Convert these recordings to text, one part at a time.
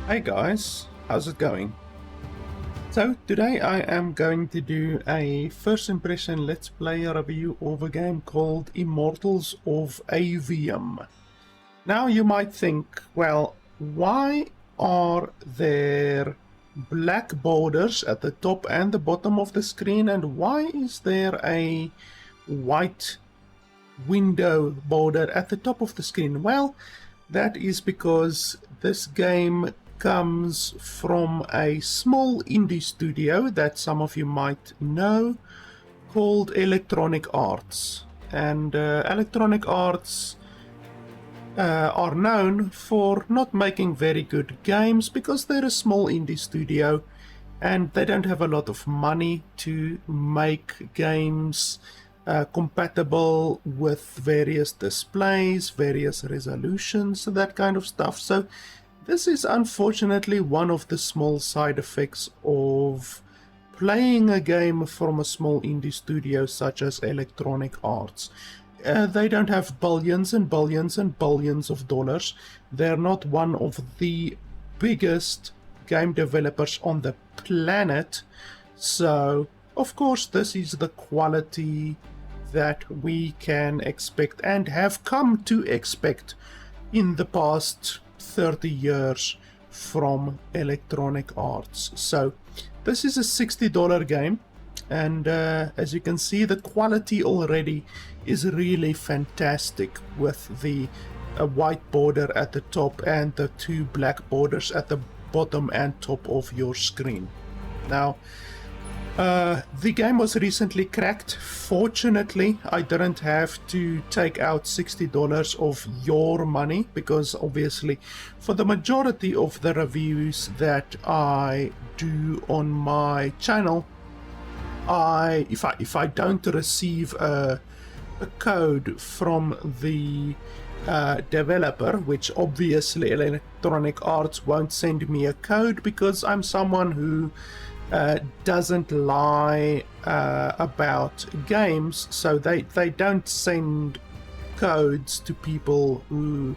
Hey guys, how's it going? So today I am going to do a first impression let's play review of a game called Immortals of Aveum. Now you might think, well, why are there black borders at the top and the bottom of the screen, and why is there a white window border at the top of the screen? Well, that is because this game comes from a small indie studio that some of you might know called Electronic Arts. And Electronic Arts are known for not making very good games because they're a small indie studio and they don't have a lot of money to make games compatible with various displays, various resolutions, that kind of stuff. So this is unfortunately one of the small side effects of playing a game from a small indie studio such as Electronic Arts. They don't have billions and billions and billions of dollars. They're not one of the biggest game developers on the planet. So, of course, this is the quality that we can expect and have come to expect in the past 30 years from Electronic Arts. So this is a $60 game, and as you can see, the quality already is really fantastic with the white border at the top and the two black borders at the bottom and top of your screen. Now the game was recently cracked. Fortunately, I didn't have to take out $60 of your money, because obviously for the majority of the reviews that I do on my channel, if I don't receive a code from the developer, which obviously Electronic Arts won't send me a code because I'm someone who doesn't lie about games, so they don't send codes to people who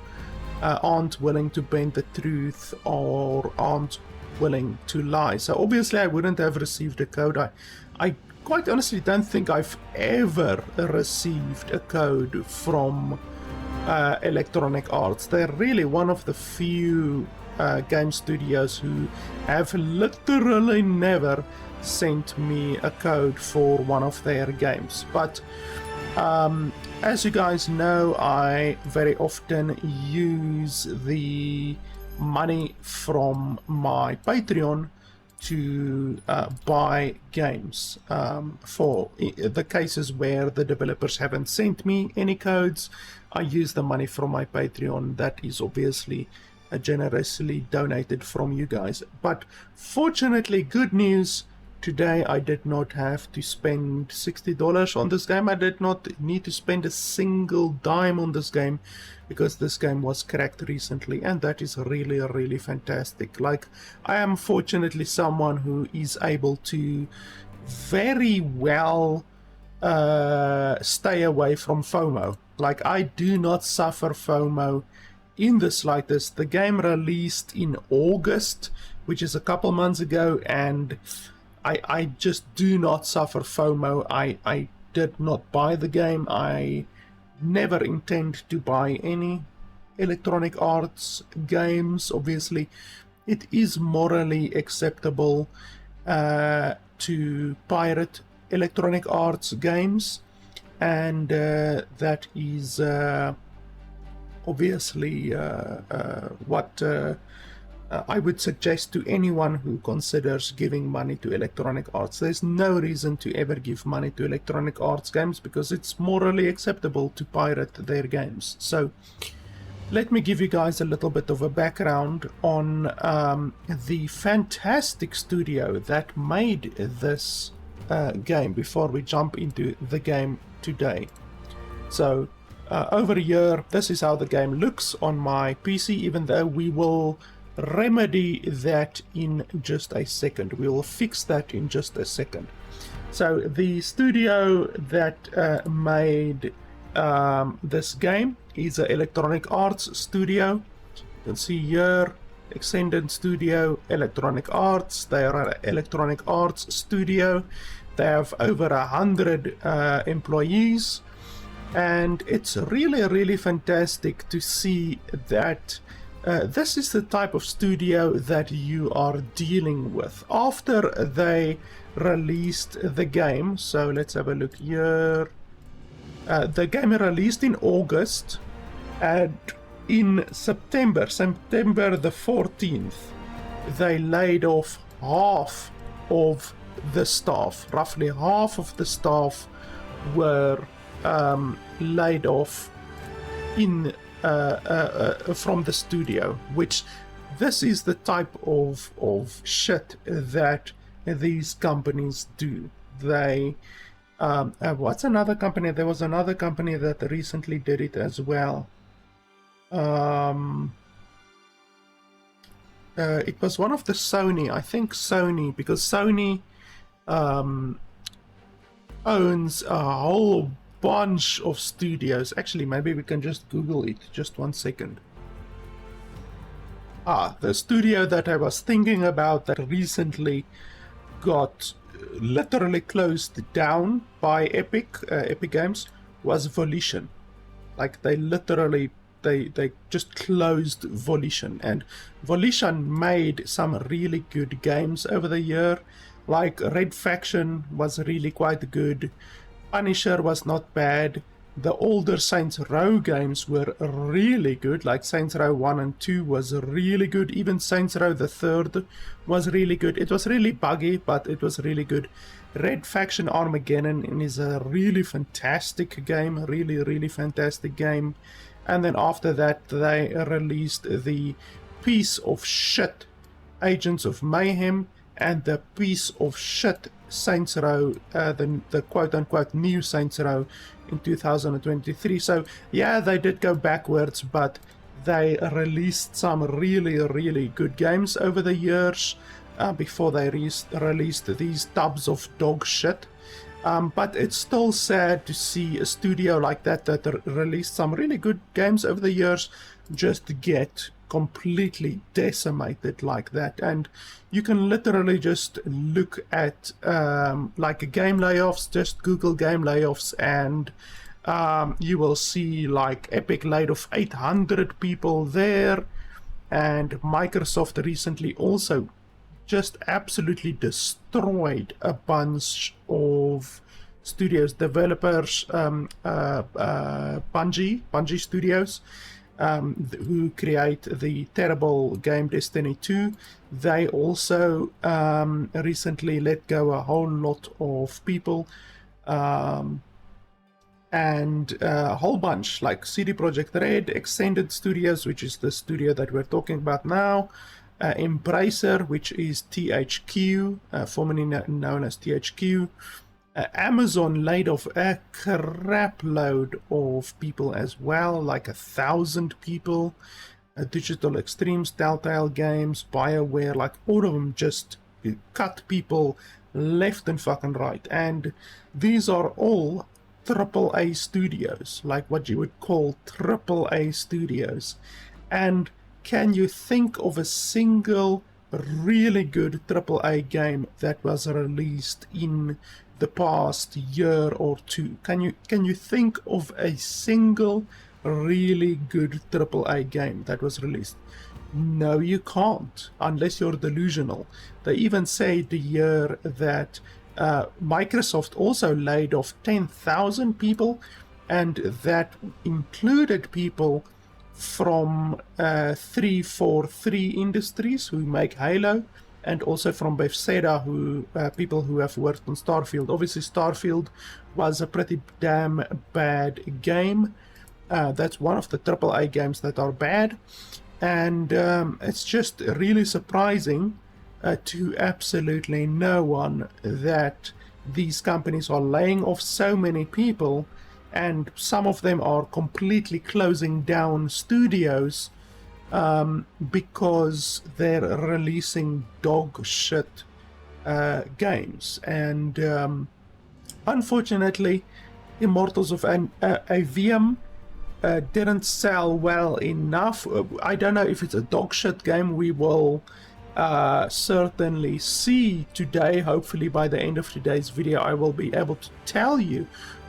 aren't willing to bend the truth or aren't willing to lie. So obviously I wouldn't have received a code. I quite honestly don't think I've ever received a code from Electronic Arts. They're really one of the few game studios who have literally never sent me a code for one of their games. But as you guys know, I very often use the money from my Patreon to buy games for the cases where the developers haven't sent me any codes. I use the money from my Patreon. That is obviously generously donated from you guys. But fortunately, good news, today I did not have to spend $60 on this game. I did not need to spend a single dime on this game because this game was cracked recently, and that is really fantastic. Like, I am fortunately someone who is able to very well stay away from FOMO. Like, I do not suffer FOMO in the slightest. The game released in August, which is a couple months ago, and I just do not suffer FOMO. I did not buy the game. I never intend to buy any Electronic Arts games. Obviously, it is morally acceptable to pirate Electronic Arts games, and that is obviously what I would suggest to anyone who considers giving money to Electronic Arts. There's no reason to ever give money to Electronic Arts games because it's morally acceptable to pirate their games. So let me give you guys a little bit of a background on the fantastic studio that made this game before we jump into the game today. So over here, this is how the game looks on my PC, even though we will remedy that in just a second. We will fix that in just a second. So the studio that made this game is an Electronic Arts studio. You can see here extended studio, Electronic Arts. They are an Electronic Arts studio. They have over 100 employees, and it's really fantastic to see that this is the type of studio that you are dealing with. After they released the game, so let's have a look here. The game released in August, and in September the 14th, they laid off half of the staff. Roughly half of the staff were laid off in from the studio, which this is the type of shit that these companies do. They what's another company? There was another company that recently did it as well. It was one of the Sony, I think Sony, because Sony owns a whole bunch of studios. Actually, maybe we can just Google it. Just 1 second. The studio that I was thinking about that recently got literally closed down by Epic Games was Volition. Like, they literally they just closed Volition, and Volition made some really good games over the year. Like Red Faction was really quite good. Punisher was not bad. The older Saints Row games were really good, like Saints Row 1 and 2 was really good. Even Saints Row the 3rd was really good. It was really buggy, but it was really good. Red Faction Armageddon is a really fantastic game, really fantastic game. And then after that, they released the piece of shit Agents of Mayhem and the piece of shit Saints Row, the quote-unquote new Saints Row in 2023. So yeah, they did go backwards, but they released some really good games over the years before they released these tubs of dog shit. But it's still sad to see a studio like that released some really good games over the years just get completely decimated like that. And you can literally just look at like game layoffs, just Google game layoffs, and you will see like Epic laid off 800 people there, and Microsoft recently also just absolutely destroyed a bunch of studios, developers, Bungie Studios, who create the terrible game Destiny 2. They also recently let go a whole lot of people, and a whole bunch like CD Projekt Red, Extended Studios, which is the studio that we're talking about now, Embracer, which is THQ, formerly known as THQ. Amazon laid off a crap load of people as well, like 1,000 people. Digital Extremes, Telltale Games, BioWare, like all of them just cut people left and fucking right. And these are all AAA studios, like what you would call AAA studios. And can you think of a single really good AAA game that was released in the past year or two? Can you think of a single really good AAA game that was released? No, you can't, unless you're delusional. They even say the year that Microsoft also laid off 10,000 people, and that included people from 343 Industries, who make Halo, and also from Bethesda, who people who have worked on Starfield. Obviously, Starfield was a pretty damn bad game. That's one of the AAA games that are bad, and it's just really surprising to absolutely no one that these companies are laying off so many people, and some of them are completely closing down studios because they're releasing dog shit games. And unfortunately, Immortals of Aveum didn't sell well enough. I don't know if it's a dog shit game. We will certainly see today. Hopefully by the end of today's video I will be able to tell you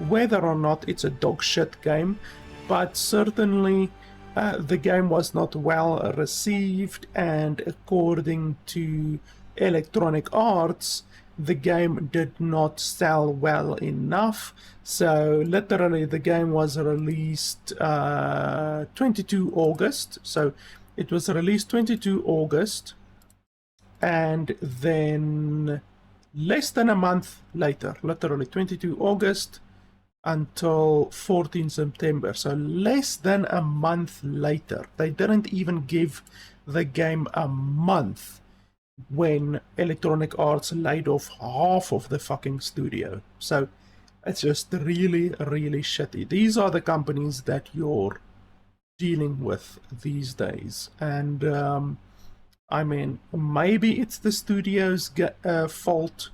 whether or not it's a dog shit game, but certainly the game was not well received, and according to Electronic Arts, the game did not sell well enough. So literally the game was released 22 August. So it was released 22 August, and then less than a month later, literally 22 August until 14 September, so less than a month later, they didn't even give the game a month when Electronic Arts laid off half of the fucking studio. So it's just really, really shitty. These are the companies that you're dealing with these days, and I mean, maybe it's the studio's fault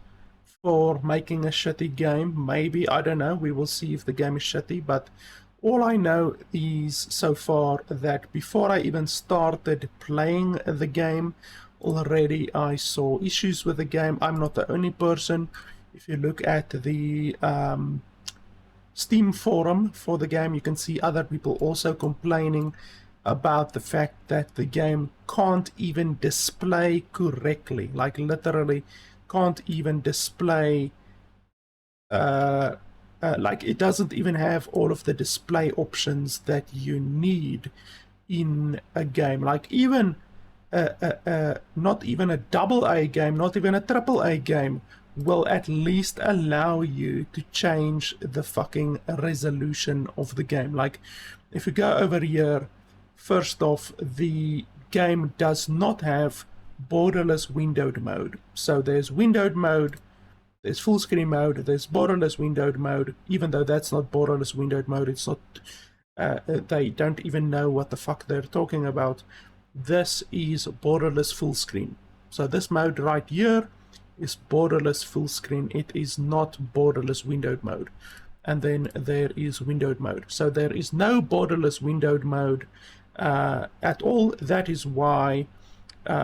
for making a shitty game. Maybe, I don't know. We will see if the game is shitty, but all I know is so far that before I even started playing the game, already I saw issues with the game. I'm not the only person. If you look at the Steam forum for the game, you can see other people also complaining about the fact that the game can't even display correctly, like literally can't even display like it doesn't even have all of the display options that you need in a game. Like even not even a AA game, not even a AAA game will at least allow you to change the fucking resolution of the game. Like if you go over here, first off, the game does not have borderless windowed mode. So there's windowed mode, there's full screen mode, there's borderless windowed mode, even though that's not borderless windowed mode. It's not, they don't even know what the fuck they're talking about. This is borderless full screen. So this mode right here is borderless full screen. It is not borderless windowed mode. And then there is windowed mode. So there is no borderless windowed mode at all. That is why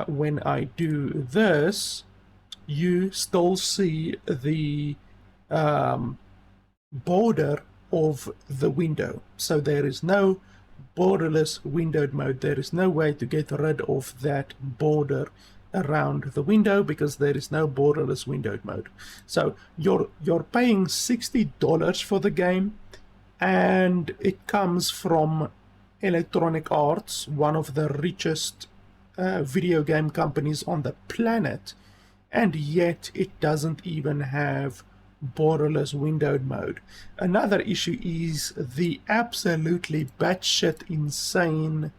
when I do this, you still see the border of the window. So there is no borderless windowed mode. There is no way to get rid of that border around the window because there is no borderless windowed mode. So you're paying $60 for the game, and it comes from Electronic Arts, one of the richest video game companies on the planet, and yet it doesn't even have borderless windowed mode. Another issue is the absolutely batshit insane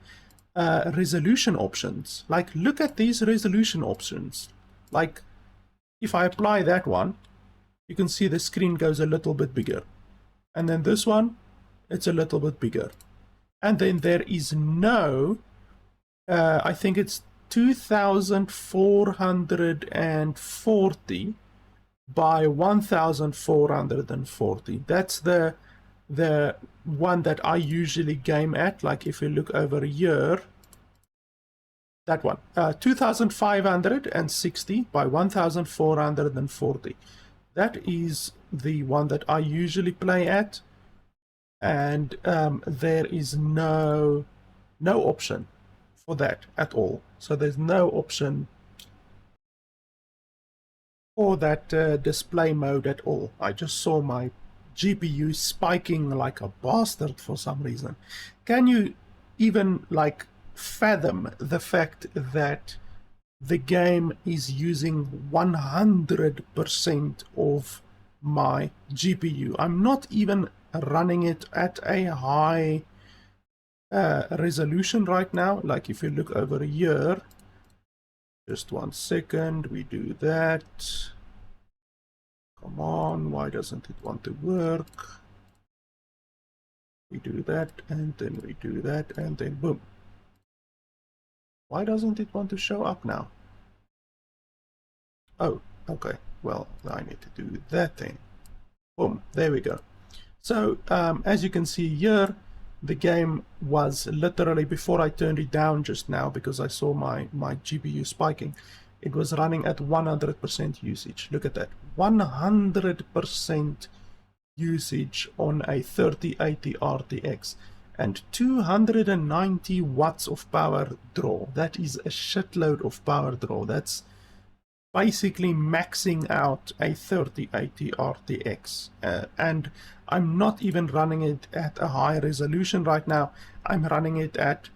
resolution options. Like, look at these resolution options. Like, if I apply that one, you can see the screen goes a little bit bigger, and then this one, it's a little bit bigger, and then there is no I think it's 2440 by 1440. That's the one that I usually game at. Like if you look over here, that one, 2560 by 1440. That is the one that I usually play at, and there is no option for that at all. So there's no option for that display mode at all. I just saw my GPU spiking like a bastard for some reason. Can you even like fathom the fact that the game is using 100% of my GPU? I'm not even running it at a high resolution right now. Like if you look over here, just 1 second, we do that. Come on, why doesn't it want to work? We do that, and then we do that, and then boom. Why doesn't it want to show up now? Oh, okay, well, I need to do that thing. Boom, there we go. So as you can see here, the game was literally, before I turned it down just now because I saw my GPU spiking, it was running at 100% usage. Look at that, 100% usage on a 3080 RTX and 290 watts of power draw. That is a shitload of power draw. That's basically maxing out a 3080 RTX, and I'm not even running it at a high resolution right now. I'm running it at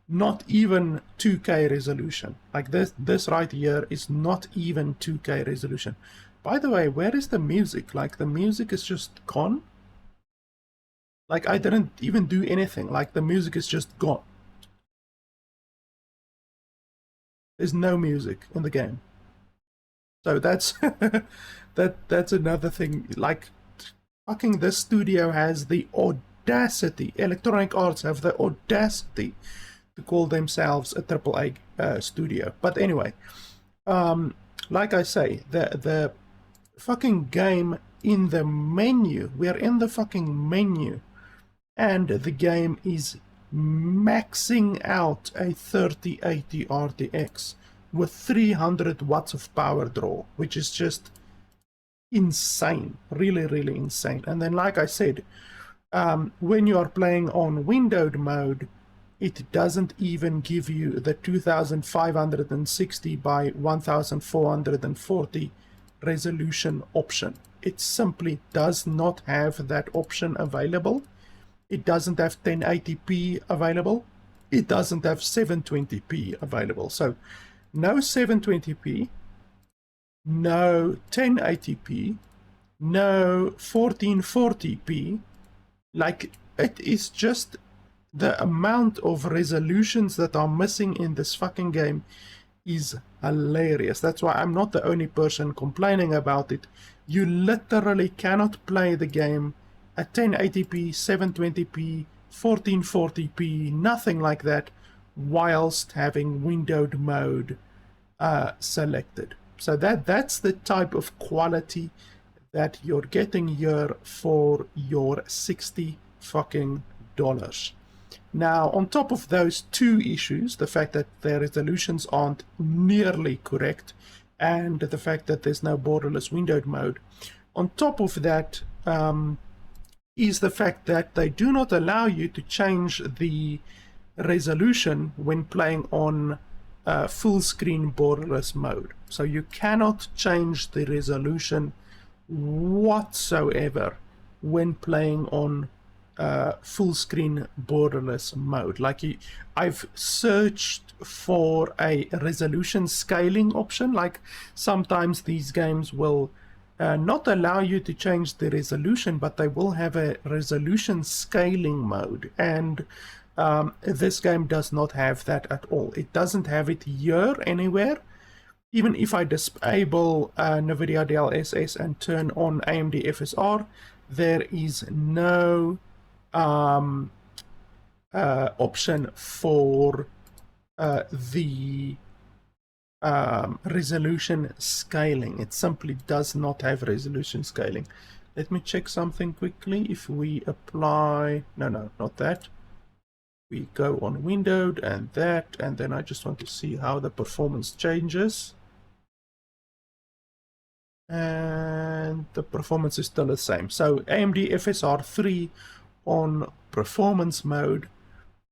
not even 2K resolution. Like this right here is not even 2K resolution. By the way, where is the music? Like, the music is just gone. Like, I didn't even do anything. Like, the music is just gone. There's no music in the game. So that's that's another thing. Like, fucking this studio has the audacity, Electronic Arts have the audacity to call themselves a AAA studio. But anyway, like I say, the fucking game in the menu, we're in the fucking menu, and the game is maxing out a 3080 RTX with 300 watts of power draw, which is just insane, really insane. And then, like I said, when you are playing on windowed mode, it doesn't even give you the 2560 by 1440 resolution option. It simply does not have that option available. It doesn't have 1080p available. It doesn't have 720p available. So no 720p, no 1080p, no 1440p. Like, it is just the amount of resolutions that are missing in this fucking game is hilarious. That's why I'm not the only person complaining about it. You literally cannot play the game at 1080p, 720p, 1440p, nothing like that, whilst having windowed mode selected. So that's the type of quality that you're getting here for your $60 fucking dollars. Now, on top of those two issues, the fact that their resolutions aren't nearly correct, and the fact that there's no borderless windowed mode, on top of that is the fact that they do not allow you to change the resolution when playing on full screen borderless mode. So you cannot change the resolution whatsoever when playing on full screen borderless mode. Like, I've searched for a resolution scaling option. Like, sometimes these games will not allow you to change the resolution, but they will have a resolution scaling mode, and this game does not have that at all. It doesn't have it here anywhere. Even if I disable Nvidia DLSS and turn on AMD FSR, there is no option for the resolution scaling. It simply does not have resolution scaling. Let me check something quickly. If we apply, no, not that. We go on windowed and that, and then I just want to see how the performance changes. And the performance is still the same. So AMD FSR 3 on performance mode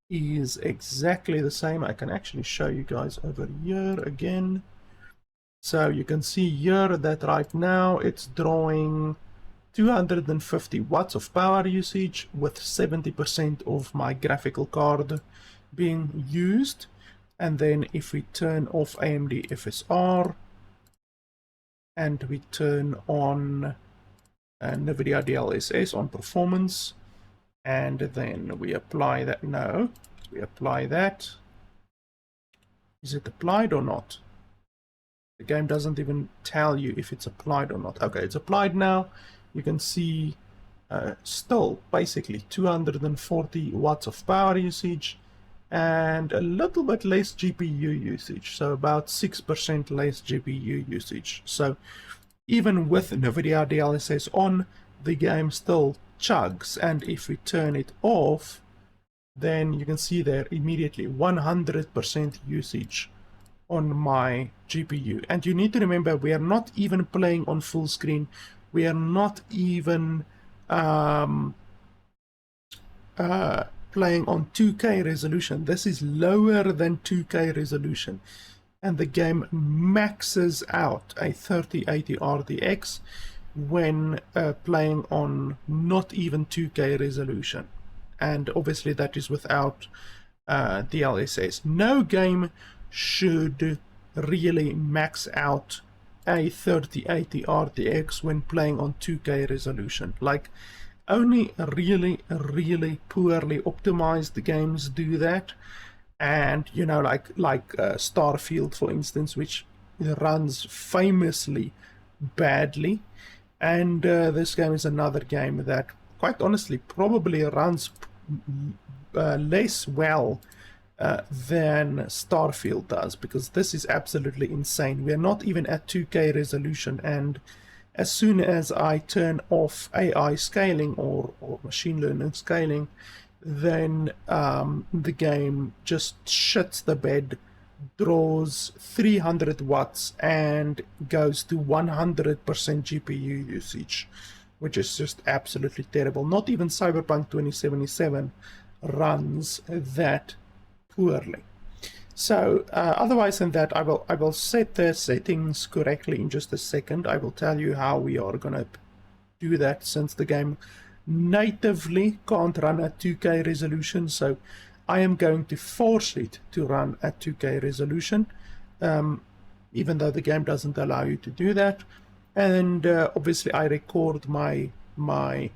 is exactly the same. I can actually show you guys over here again. So you can see here that right now it's drawing 250 watts of power usage with 70% of my graphical card being used. And then if we turn off AMD FSR and we turn on Nvidia DLSS on performance, and then we apply that. No, we apply that. Is it applied or not? The game doesn't even tell you if it's applied or not. Okay, it's applied now. You can see still basically 240 watts of power usage and a little bit less GPU usage, so about 6% less GPU usage. So even with Nvidia DLSS on, the game still chugs, and if we turn it off, then you can see there immediately 100% usage on my GPU. And you need to remember, we are not even playing on full screen. We are not even playing on 2K resolution. This is lower than 2K resolution. And the game maxes out a 3080 RTX when playing on not even 2K resolution. And obviously that is without DLSS. No game should really max out a 3080 RTX when playing on 2K resolution. Like, only really poorly optimized games do that. And you know, like Starfield, for instance, which runs famously badly. And this game is another game that, quite honestly, probably runs less well than Starfield does, because this is absolutely insane. We're not even at 2K resolution, and as soon as I turn off AI scaling or machine learning scaling, then the game just shits the bed, draws 300 watts and goes to 100% GPU usage, which is just absolutely terrible. Not even Cyberpunk 2077 runs that poorly. So otherwise than that, I will set the settings correctly in just a second. I will tell you how we are going to do that, since the game natively can't run at 2K resolution. So I am going to force it to run at 2K resolution, even though the game doesn't allow you to do that. And obviously I record my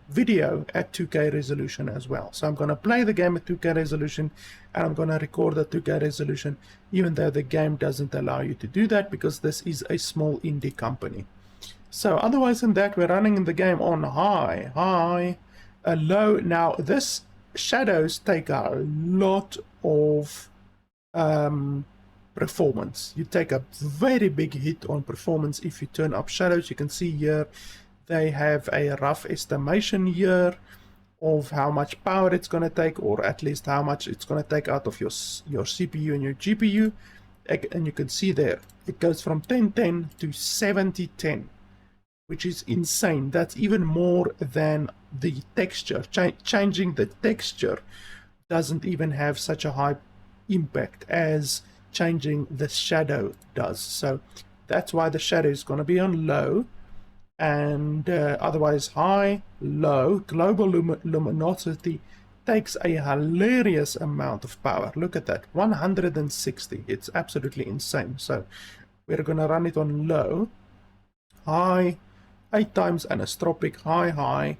video at 2K resolution as well. So I'm going to play the game at 2K resolution, and I'm going to record at 2K resolution, even though the game doesn't allow you to do that, because this is a small indie company. So otherwise than that, we're running the game on high, low. Now this shadows take a lot of performance. You take a very big hit on performance if you turn up shadows. You can see here they have a rough estimation here of how much power it's going to take, or at least how much it's going to take out of your CPU and your GPU. And you can see there it goes from 1010 to 7010, which is insane. That's even more than the texture. Changing the texture doesn't even have such a high impact as changing the shadow does. So that's why the shadow is going to be on low, and otherwise high, low. Global luminosity takes a hilarious amount of power. Look at that, 160. It's absolutely insane. So we're going to run it on low, high, 8 times anisotropic, high,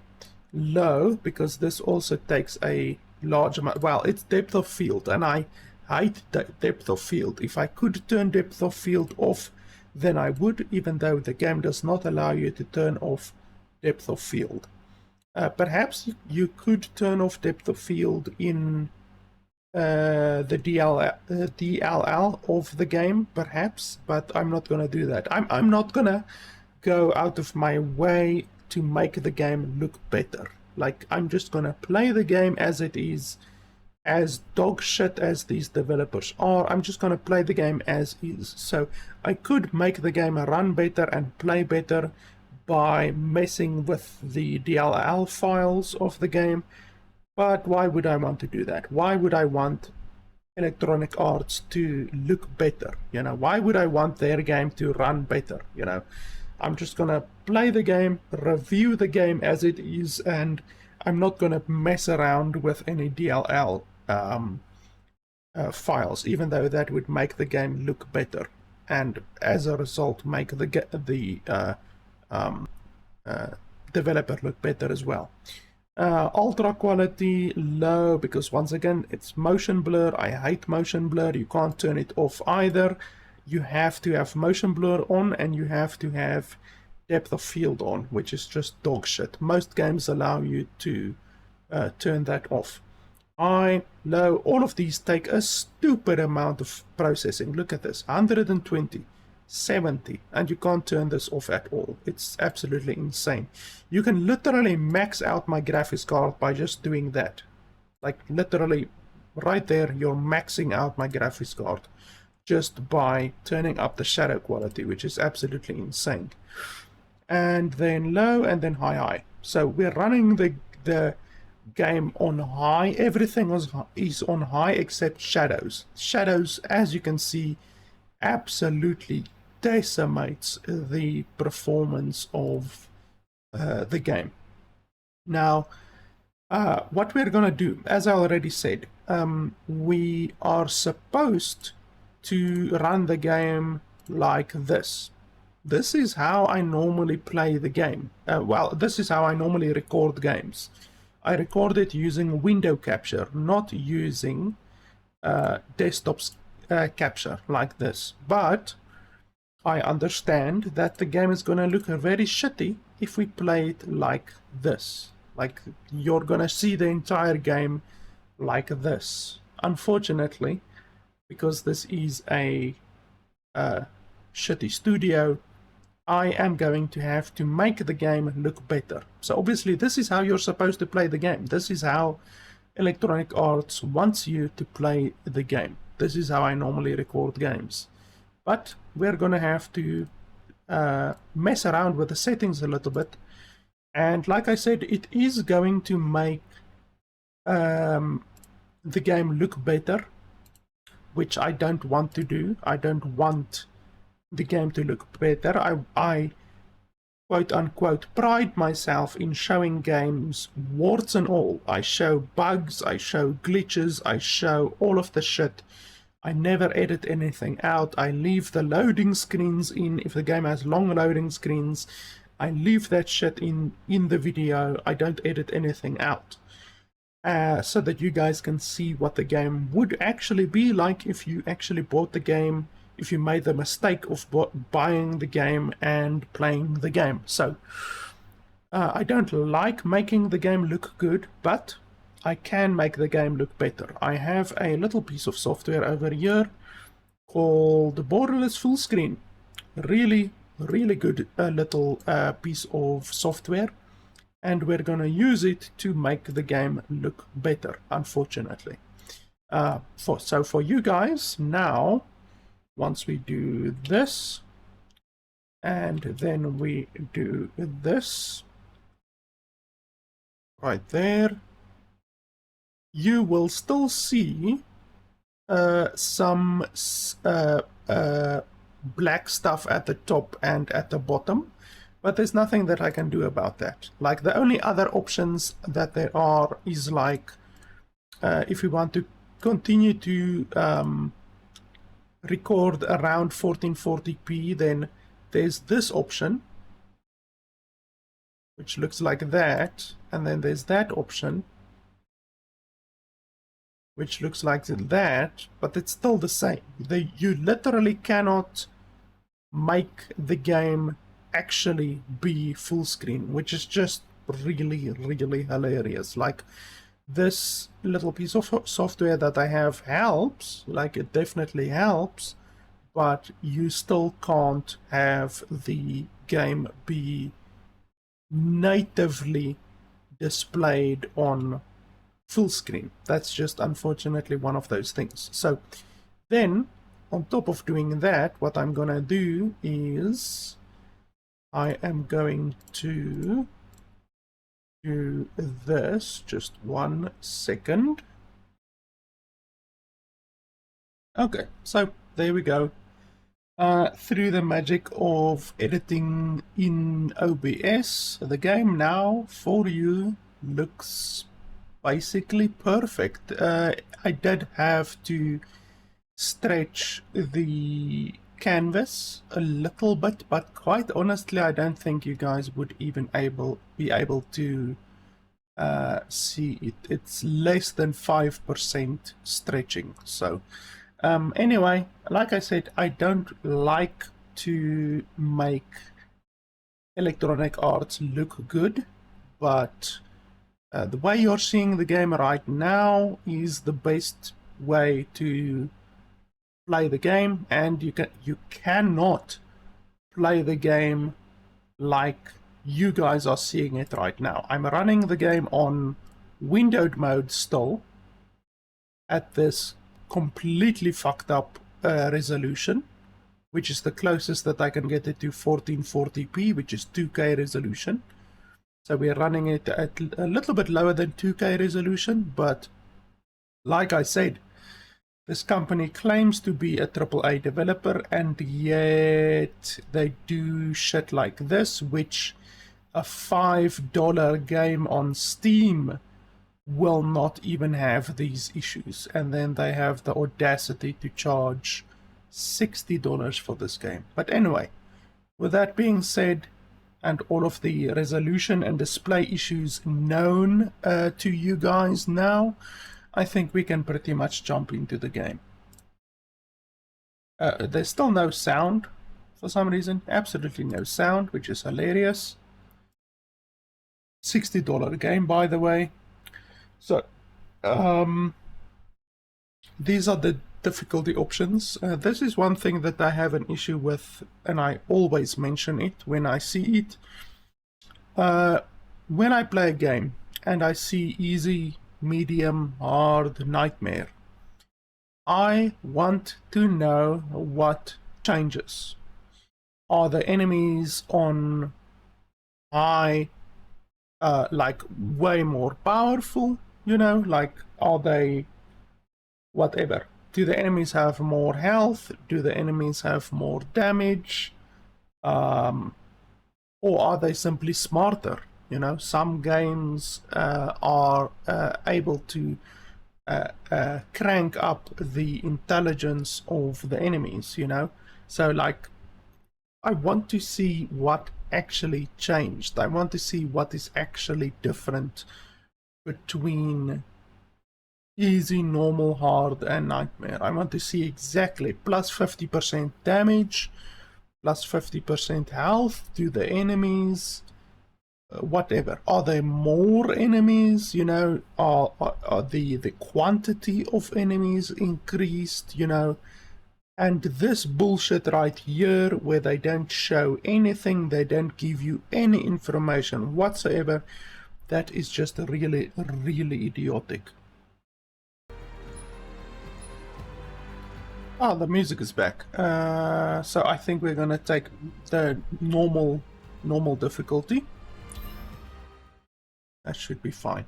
low, because this also takes a large amount. Well, it's depth of field, and I hate depth of field. If I could turn depth of field off, then I would, even though the game does not allow you to turn off depth of field. Perhaps you could turn off depth of field in the DLL of the game, perhaps, but I'm not going to do that. I'm not going to go out of my way to make the game look better. Like, I'm just going to play the game as it is. As dog shit as these developers are, I'm just going to play the game as is. So I could make the game run better and play better by messing with the DLL files of the game, but why would I want to do that? Why would I want Electronic Arts to look better? You know, why would I want their game to run better? You know, I'm just going to play the game, review the game as it is, and I'm not going to mess around with any DLL files, even though that would make the game look better, and as a result make the developer look better as well. Ultra quality low, because once again it's motion blur. I hate motion blur. You can't turn it off either. You have to have motion blur on, and you have to have depth of field on, which is just dog shit. Most games allow you to turn that off. High, low, all of these take a stupid amount of processing. Look at this, 120, 70, and you can't turn this off at all. It's absolutely insane. You can literally max out my graphics card by just doing that. Like, literally right there, you're maxing out my graphics card just by turning up the shadow quality, which is absolutely insane. And then low, and then high. So we're running the game on high. Everything is on high except shadows. Shadows, as you can see, absolutely decimates the performance of the game. Now, what we're gonna do, as I already said, we are supposed to run the game like this. This is how I normally play the game. Well, this is how I normally record games. I record it using window capture, not using desktop capture like this. But I understand that the game is going to look very shitty if we play it like this. Like, you're going to see the entire game like this. Unfortunately, because this is a shitty studio, I am going to have to make the game look better. So obviously this is how you're supposed to play the game. This is how Electronic Arts wants you to play the game. This is how I normally record games. But we're gonna have to mess around with the settings a little bit. And like I said, it is going to make the game look better, which I don't want to do. I don't want the game to look better. I quote unquote pride myself in showing games warts and all. I show bugs, I show glitches, I show all of the shit. I never edit anything out. I leave the loading screens in. If the game has long loading screens, I leave that shit in the video. I don't edit anything out. So that you guys can see what the game would actually be like if you actually bought the game, if you made the mistake of buying the game and playing the game. So, I don't like making the game look good, but I can make the game look better. I have a little piece of software over here called Borderlands Full Screen. Really, really good little piece of software. And we're gonna use it to make the game look better, unfortunately. So for you guys, now, once we do this, and then we do this, right there, you will still see some black stuff at the top and at the bottom. But there's nothing that I can do about that. Like, the only other options that there are is like, if we want to continue to record around 1440p, then there's this option, which looks like that, and then there's that option, which looks like that, but it's still the same. You literally cannot make the game actually be full screen, which is just really, really hilarious. Like, this little piece of software that I have helps, like, it definitely helps, but you still can't have the game be natively displayed on full screen. That's just unfortunately one of those things. So then, on top of doing that, what I'm gonna do is I am going to do this. Just 1 second. Okay, so there we go. Through the magic of editing in OBS, the game now for you looks basically perfect. I did have to stretch the canvas a little bit, but quite honestly, I don't think you guys would even be able to see it. It's less than 5% stretching. So anyway, like I said, I don't like to make Electronic Arts look good, but the way you're seeing the game right now is the best way to play the game, and you cannot play the game like you guys are seeing it right now. I'm running the game on windowed mode still, at this completely fucked up resolution, which is the closest that I can get it to 1440p, which is 2K resolution. So we're running it at a little bit lower than 2K resolution, but like I said, this company claims to be a AAA developer, and yet they do shit like this, which a $5 game on Steam will not even have these issues. And then they have the audacity to charge $60 for this game. But anyway, with that being said, and all of the resolution and display issues known to you guys now, I think we can pretty much jump into the game. There's still no sound for some reason, absolutely no sound, which is hilarious. $60 game, by the way. So, these are the difficulty options. This is one thing that I have an issue with, and I always mention it when I see it. When I play a game and I see easy, medium, hard, nightmare, I want to know what changes. Are the enemies on high, like way more powerful? You know, like, are they whatever? Do the enemies have more health? Do the enemies have more damage? Or are they simply smarter? You know, some games are able to crank up the intelligence of the enemies, you know? So, like, I want to see what actually changed. I want to see what is actually different between easy, normal, hard, and nightmare. I want to see exactly plus 50% damage, plus 50% health to the enemies, whatever. Are there more enemies? You know, are the quantity of enemies increased? You know, and this bullshit right here, where they don't show anything, they don't give you any information whatsoever, that is just really, really idiotic. Oh, the music is back. So I think we're gonna take the normal difficulty. That should be fine.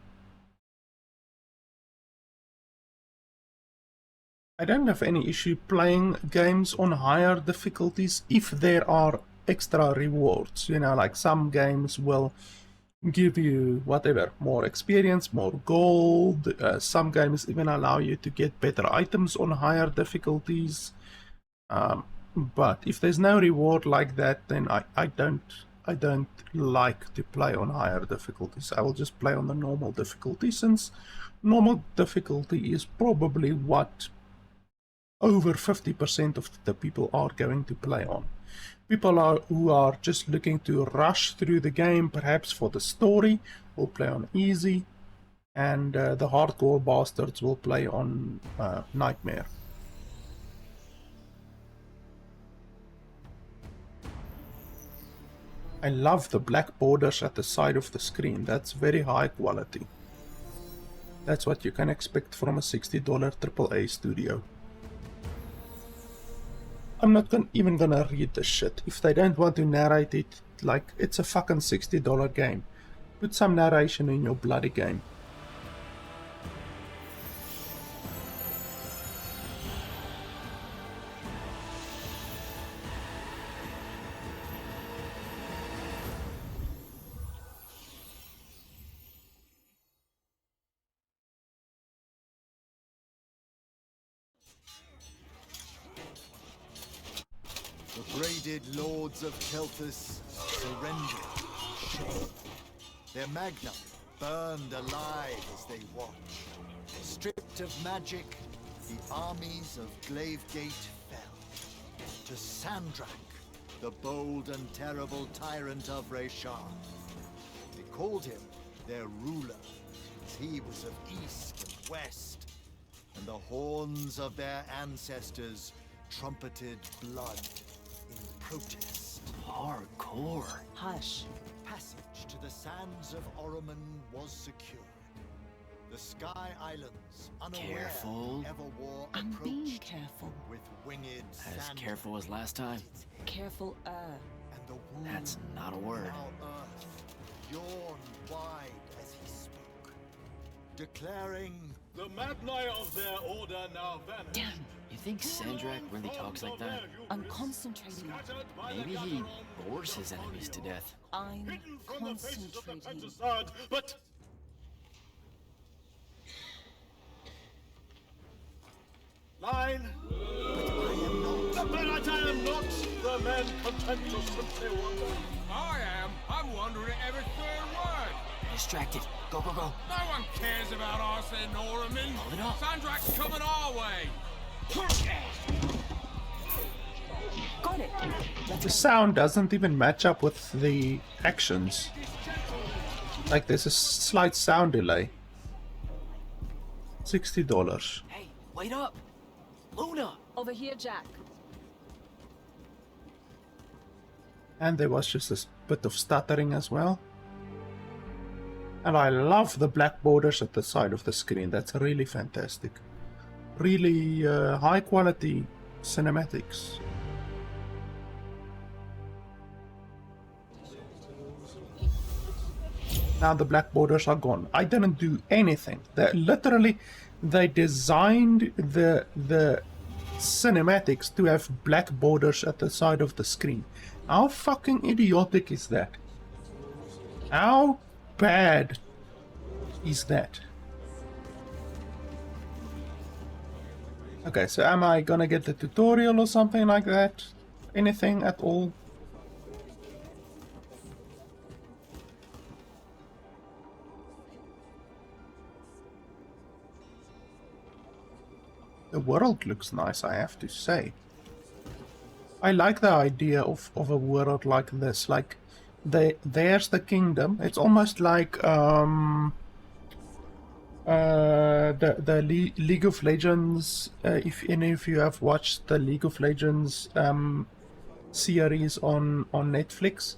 I don't have any issue playing games on higher difficulties if there are extra rewards. You know, like some games will give you whatever, more experience, more gold. Some games even allow you to get better items on higher difficulties. But if there's no reward like that, then I don't like to play on higher difficulties. I will just play on the normal difficulty, since normal difficulty is probably what over 50% of the people are going to play on. People who are just looking to rush through the game, perhaps for the story, will play on easy, and the hardcore bastards will play on nightmare. I love the black borders at the side of the screen. That's very high quality. That's what you can expect from a $60 AAA studio. I'm not even gonna read this shit. If they don't want to narrate it, like, it's a fucking $60 game. Put some narration in your bloody game. The braided lords of Kelthus surrendered in shame. Their magnum burned alive as they watched. Stripped of magic, the armies of Glavegate fell. To Sandrak, the bold and terrible tyrant of Reshar. They called him their ruler, as he was of east and west, and the horns of their ancestors trumpeted blood in protest. Hardcore. Hush. Passage to the sands of Oromon was secured. The Sky Islands, unaware Careful. the ever war I'm being approached careful. with winged As sand careful as last time. Careful, and the wound That's not a word. in our earth yawned wide as he spoke, declaring The Magni of their order now vanish. Damn, You think Sandrak really talks like that? I'm concentrating. Maybe he bores his enemies to death. I'm Hidden from the faces of the concentrating. Pentasad, but line. The Barrett I am not. The men content to simply wonder. I am. I'm wondering every third word. Distracted. Go, go, go. No one cares about Arsene Norman. Hold it up. Sandrak's coming our way. Got it. The sound doesn't even match up with the actions. Like there's a slight sound delay. $60. Hey, wait up. Luna. Over here, Jack. And there was just a bit of stuttering as well. And I love the black borders at the side of the screen. That's really fantastic. Really high quality cinematics. Now the black borders are gone. I didn't do anything. They designed the cinematics to have black borders at the side of the screen. How fucking idiotic is that? How bad is that? Okay, so am I gonna get the tutorial or something like that? Anything at all? The world looks nice, I have to say. I like the idea of a world like this. Like, there's the kingdom. It's almost like the League of Legends. If any of you have watched the League of Legends series on Netflix,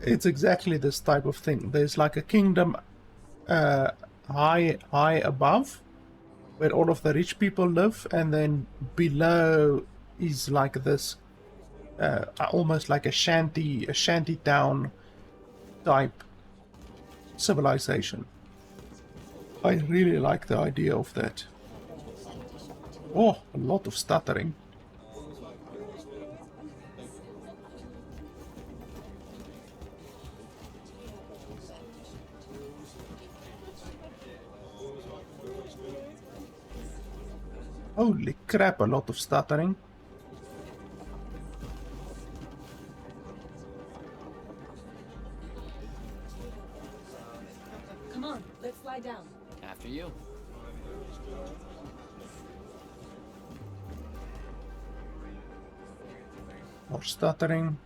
it's exactly this type of thing. There's like a kingdom high above, where all of the rich people live, and then below is like this almost like a shanty town type civilization. I really like the idea of that. Oh, a lot of stuttering. Holy crap, a lot of stuttering. Come on, let's lie down. After you. More stuttering.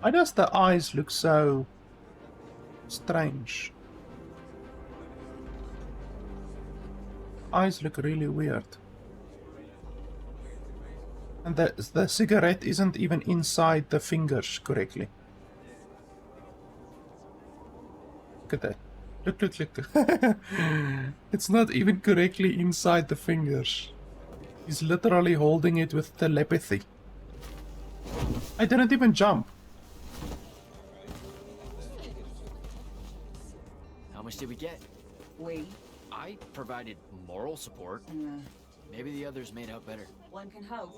Why does the eyes look so strange? Eyes look really weird. And the cigarette isn't even inside the fingers correctly. Look at that. Look. It's not even correctly inside the fingers. He's literally holding it with telepathy. I didn't even jump. How much did we get? We. I provided moral support. Maybe the others made out better. One can hope.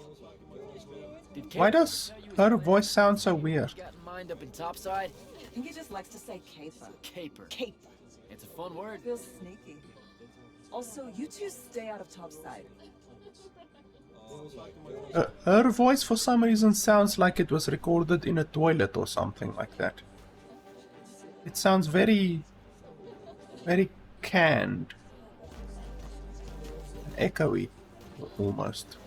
Did Why Kate does tell you his her plan? voice sound so weird? Got in mind up in topside? I think he just likes to say caper. Caper. Caper. It's a fun word. Feels sneaky. Also, you two stay out of topside. Her voice for some reason sounds like it was recorded in a toilet or something like that. It sounds very canned. Echoey, almost.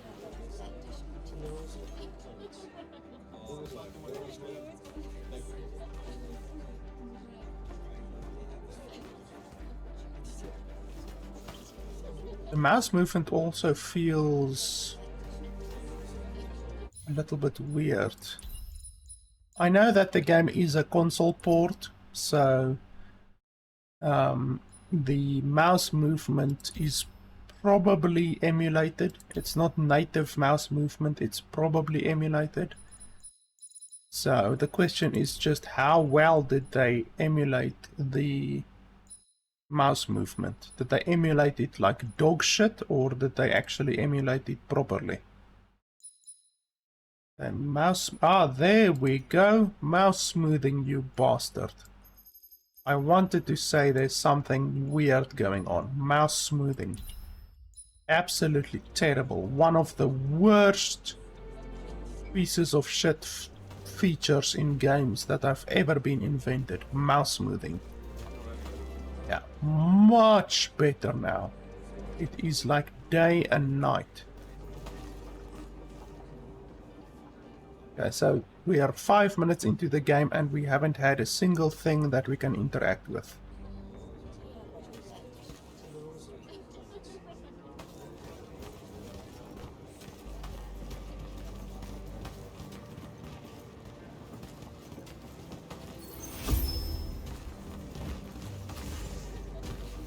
mouse movement also feels a little bit weird. I know that the game is a console port, so the mouse movement is probably emulated. It's not native mouse movement, it's probably emulated. So the question is just how well did they emulate the mouse movement? Did they emulate it like dog shit, or did they actually emulate it properly? And mouse... Ah, there we go. Mouse smoothing, you bastard. I wanted to say there's something weird going on. Mouse smoothing. Absolutely terrible. One of the worst pieces of shit features in games that have ever been invented. Mouse smoothing. Yeah, much better now. It is like day and night. Okay, so we are 5 minutes into the game and we haven't had a single thing that we can interact with.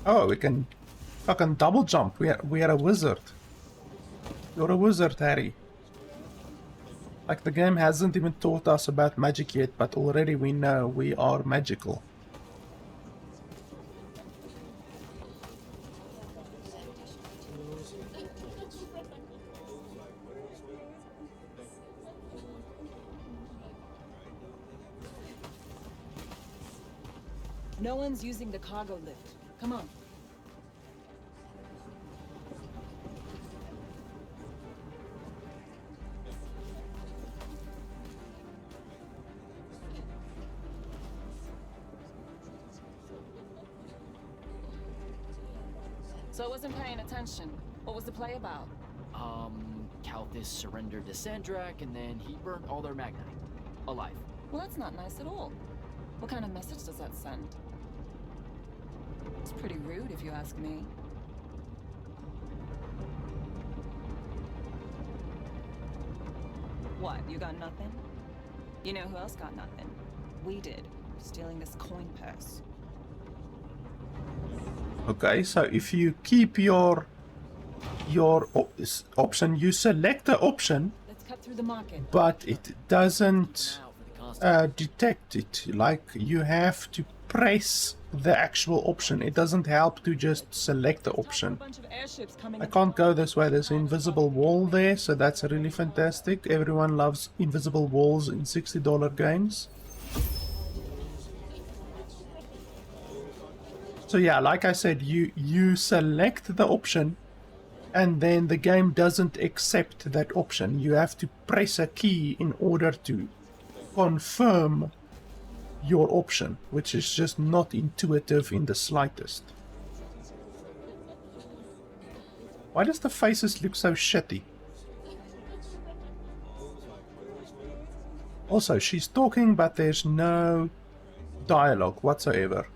Oh, we can fucking double jump. We are a wizard. You're a wizard, Harry. Like, the game hasn't even taught us about magic yet, but already we know we are magical. No one's using the cargo lift. Come on. So I wasn't paying attention. What was the play about? Calthis surrendered to Sandrak, and then he burnt all their magnite. Alive. Well, that's not nice at all. What kind of message does that send? It's pretty rude, if you ask me. What, you got nothing? You know who else got nothing? We did. Stealing this coin purse. Okay, so if you keep your option, you select the option, Let's cut through the market. but it doesn't Now for the constant. detect it. Like, you have to press the actual option. It doesn't help to just select the option. I can't go this way. There's an invisible wall there, so that's really fantastic. Everyone loves invisible walls in $60 games. So yeah, like I said, you select the option and then the game doesn't accept that option. You have to press a key in order to confirm your option, which is just not intuitive in the slightest. Why does the faces look so shitty? Also, she's talking, but there's no dialogue whatsoever.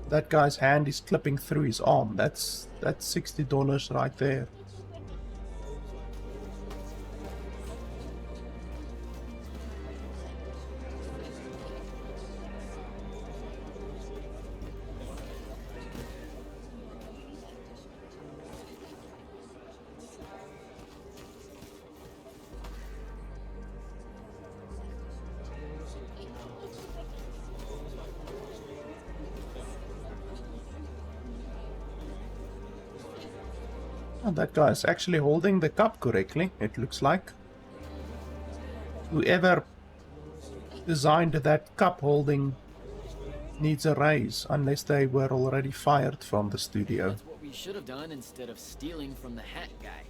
That guy's hand is clipping through his arm. That's $60 right there. Oh, that guy is actually holding the cup correctly, it looks like. Whoever designed that cup holding needs a raise, unless they were already fired from the studio. That's what we should have done instead of stealing from the hat guy.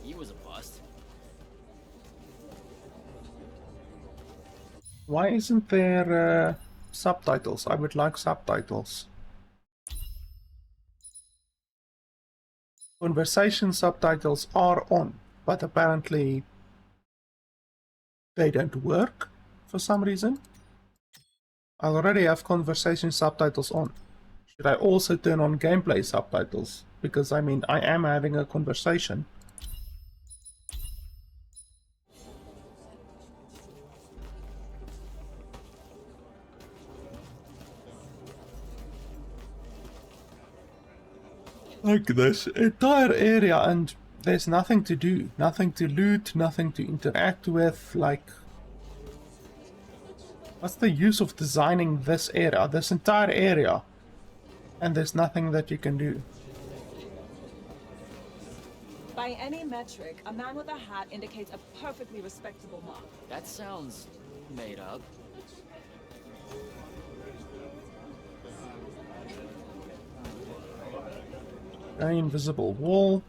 He was a bust. Why isn't there subtitles? I would like subtitles. Conversation subtitles are on, but apparently they don't work for some reason. I already have conversation subtitles on. Should I also turn on gameplay subtitles? Because, I mean, I am having a conversation. Like this entire area, and there's nothing to do, nothing to loot, nothing to interact with. Like, what's the use of designing this area, this entire area, and there's nothing that you can do? By any metric, a man with a hat indicates a perfectly respectable mark. That sounds made up. An invisible wall.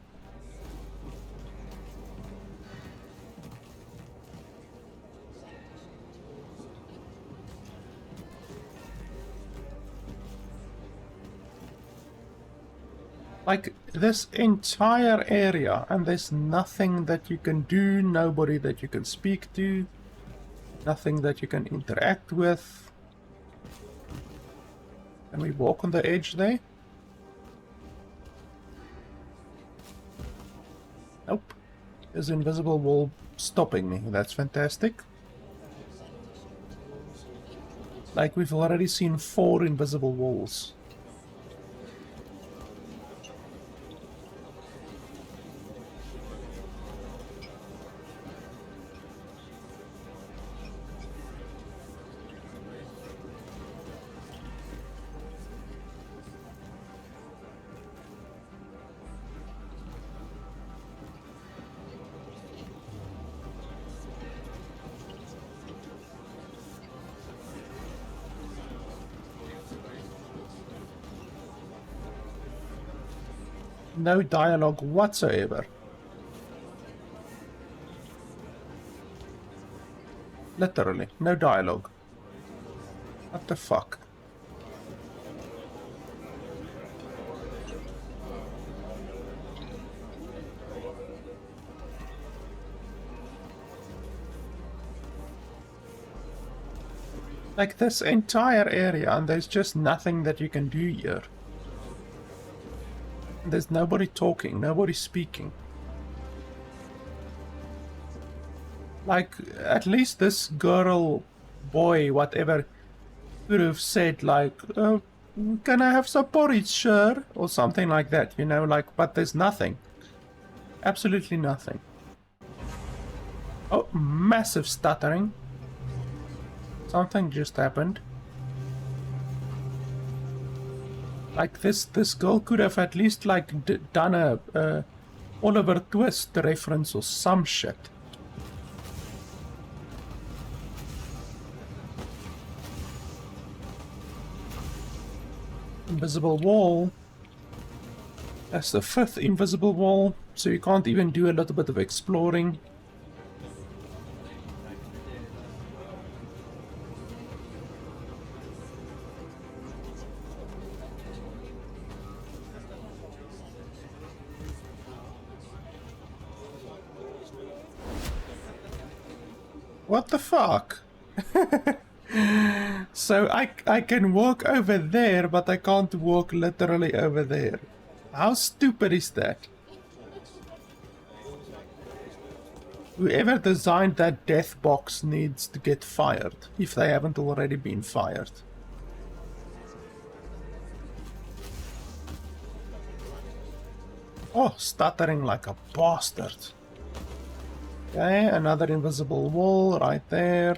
Like, this entire area, and there's nothing that you can do, nobody that you can speak to, nothing that you can interact with. Can we walk on the edge there? Nope. There's an invisible wall stopping me. That's fantastic. Like, we've already seen 4 invisible walls. No dialogue whatsoever. Literally, no dialogue. What the fuck? Like, this entire area, and there's just nothing that you can do here. There's nobody talking, nobody speaking. Like, at least this girl, boy, whatever, could have said, like, oh, can I have some porridge, sir? Or something like that, you know, like, but there's nothing. Absolutely nothing. Oh, massive stuttering. Something just happened. Like, this girl could have at least, like, done a Oliver Twist reference or some shit. Invisible wall. That's the 5th invisible wall, so you can't even do a little bit of exploring. What the fuck? So I can walk over there, but I can't walk literally over there. How stupid is that? Whoever designed that death box needs to get fired, if they haven't already been fired. Oh, stuttering like a bastard. Okay, another invisible wall right there.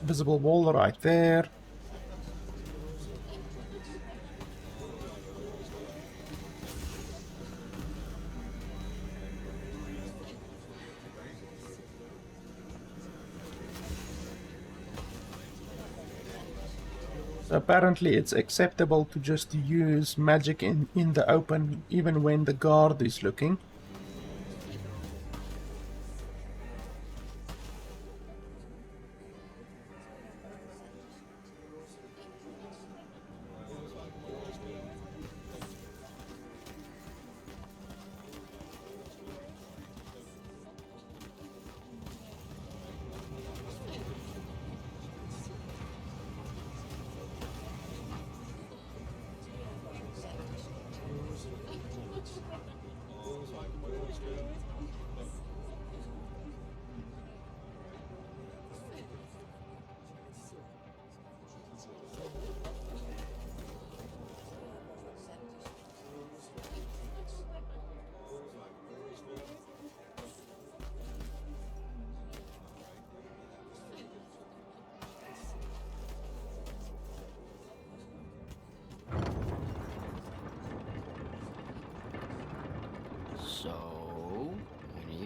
Invisible wall right there. So apparently it's acceptable to just use magic in the open even when the guard is looking.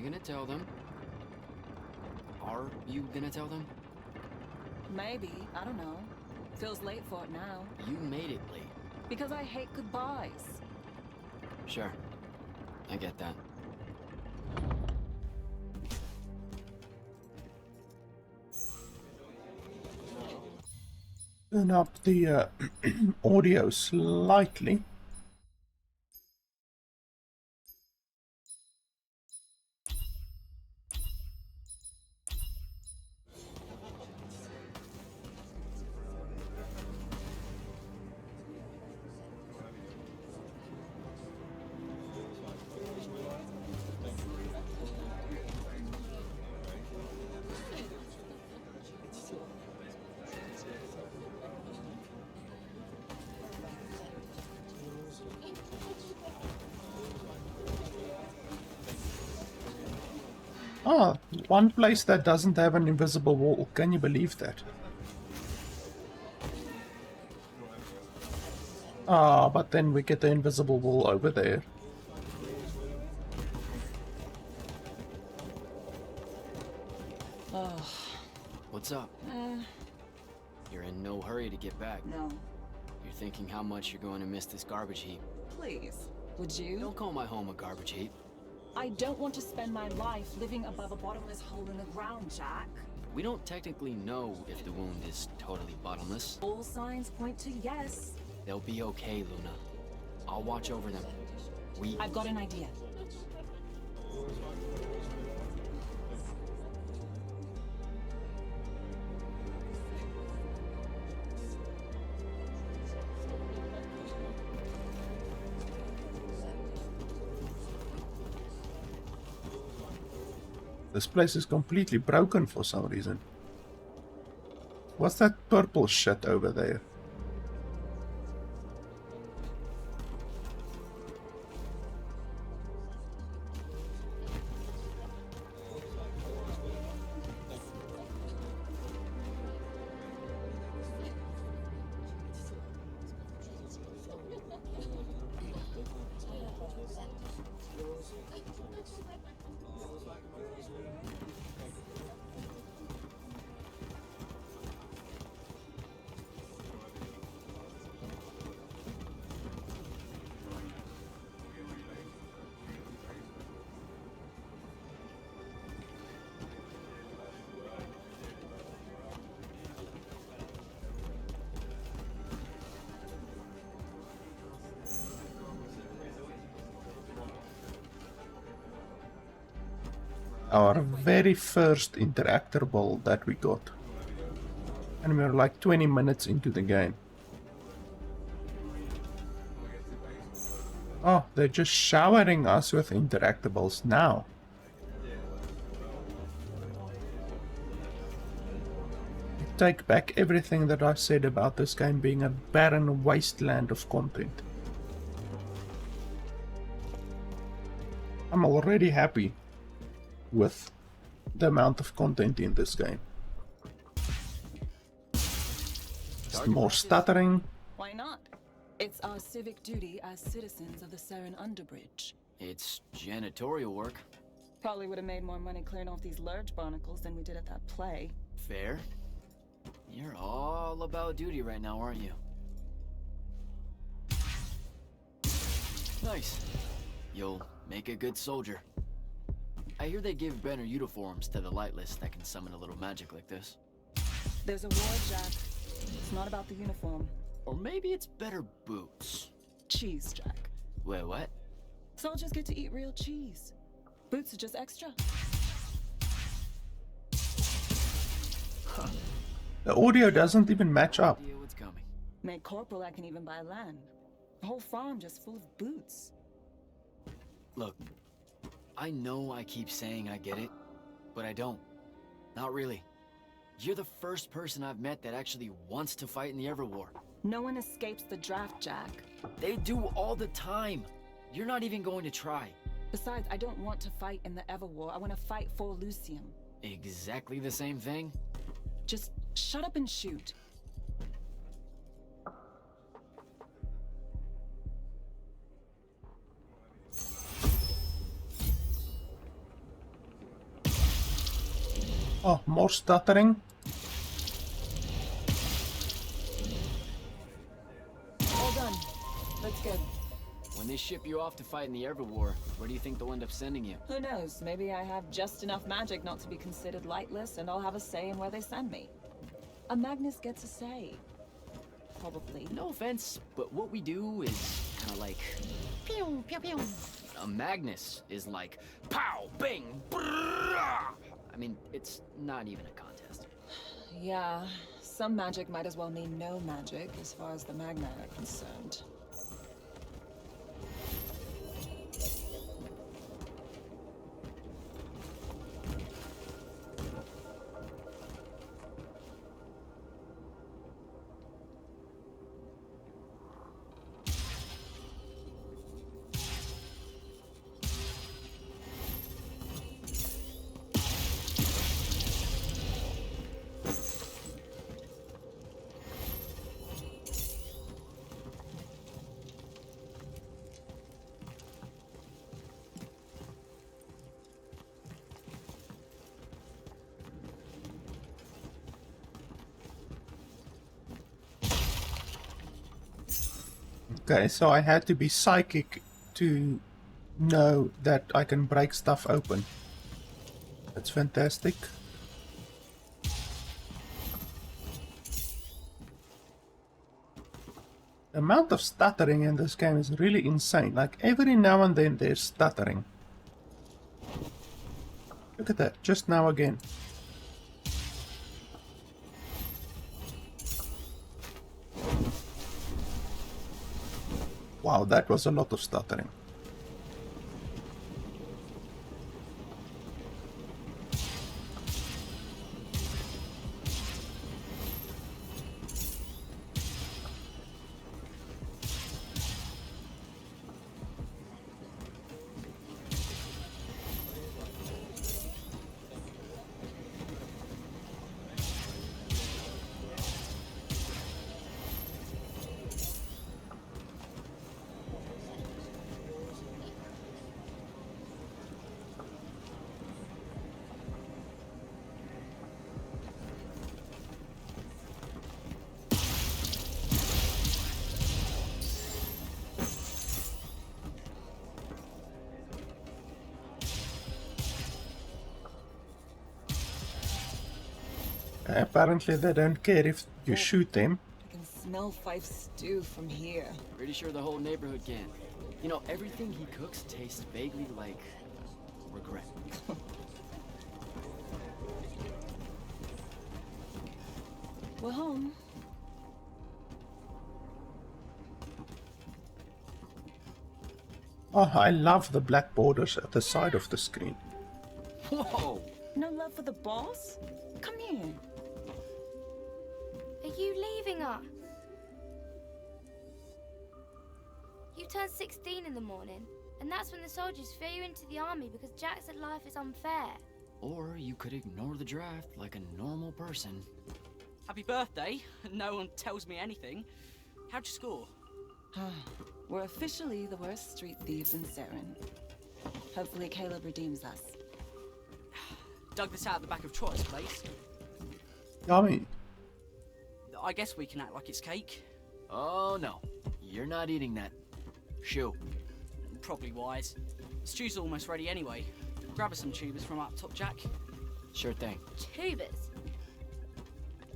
gonna tell them? Are you gonna tell them? Maybe, I don't know. Feels late for it now. You made it late. Because I hate goodbyes. Sure. I get that. Turn up the audio slightly. Ah, one place that doesn't have an invisible wall. Can you believe that? Ah, but then we get the invisible wall over there. Oh, What's up? You're in no hurry to get back. no. You're thinking how much you're going to miss this garbage heap. Please. Would you? Don't call my home a garbage heap. I don't want to spend my life living above a bottomless hole in the ground, Jack. We don't technically know if the wound is totally bottomless. All signs point to yes. They'll be okay, Luna. I'll watch over them. I've got an idea. This place is completely broken for some reason. What's that purple shit over there? Our very first interactable that we got. And we're like 20 minutes into the game. Oh, they're just showering us with interactables now. I take back everything that I said about this game being a barren wasteland of content. I'm already happy with the amount of content in this game. Just more stuttering. Why not? It's our civic duty as citizens of the Seren Underbridge. It's janitorial work. Probably would have made more money clearing off these large barnacles than we did at that play. Fair. You're all about duty right now, aren't you? Nice. You'll make a good soldier. I hear they give better uniforms to the lightless that can summon a little magic like this. There's a war, Jack. It's not about the uniform. Or maybe it's better boots. Cheese, Jack. Wait, what? Soldiers get to eat real cheese. Boots are just extra. The audio doesn't even match up. Idea what's coming. Made corporal, I can even buy land. A whole farm just full of boots. Look, I know I keep saying I get it, but I don't. Not really. You're the first person I've met that actually wants to fight in the Everwar. No one escapes the draft, Jack. They do all the time. You're not even going to try. Besides, I don't want to fight in the Everwar. I want to fight for Lucium. Exactly the same thing? Just shut up and shoot. Oh, more stuttering. All done. Let's go. When they ship you off to fight in the Ever War, where do you think they'll end up sending you? Who knows? Maybe I have just enough magic not to be considered lightless, and I'll have a say in where they send me. A Magnus gets a say. Probably. No offense, but what we do is kind of like... Pew, pew, pew. A Magnus is like... Pow! Bing! Brrrah! I mean, it's not even a contest. Yeah, some magic might as well mean no magic as far as the Magna are concerned. Okay, so I had to be psychic to know that I can break stuff open. That's fantastic. The amount of stuttering in this game is really insane. Like every now and then there's stuttering. Look at that, just now again. Wow, that was a lot of stuttering. Apparently they don't care if you shoot them. I can smell Fife's stew from here. Pretty sure the whole neighborhood can. You know, everything he cooks tastes vaguely like... regret. We're home. Oh, I love the black borders at the side of the screen. Whoa! No love for the boss? Come here. Are you leaving us? You turned 16 in the morning, and that's when the soldiers threw you into the army because Jack said life is unfair. Or you could ignore the draft like a normal person. Happy birthday. No one tells me anything. How'd you score? We're officially the worst street thieves in Saren. Hopefully Caleb redeems us. Dug this out at the back of Trotter's place. Yummy. I guess we can act like it's cake. Oh no, you're not eating that. Shoo. Probably wise. Stew's almost ready anyway. Grab us some tubers from up top, Jack. Sure thing. Tubers.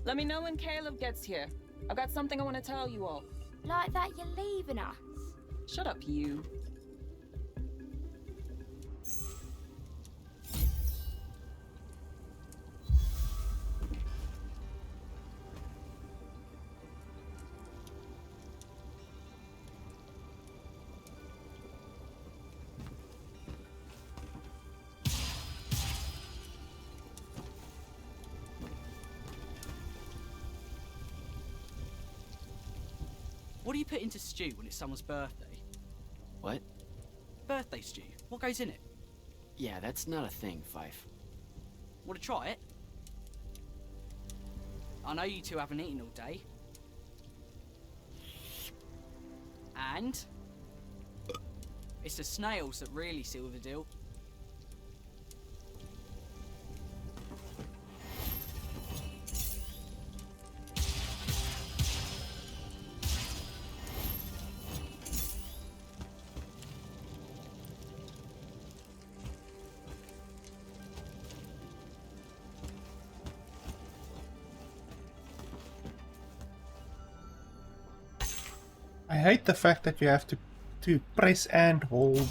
Let me know when Caleb gets here. I've got something I want to tell you all. Like that you're leaving us. Shut up, you. What do you put into stew when it's someone's birthday? What? Birthday stew. What goes in it? Yeah, that's not a thing, Fife. Want to try it? I know you two haven't eaten all day. And it's the snails that really seal the deal. hate the fact that you have to press and hold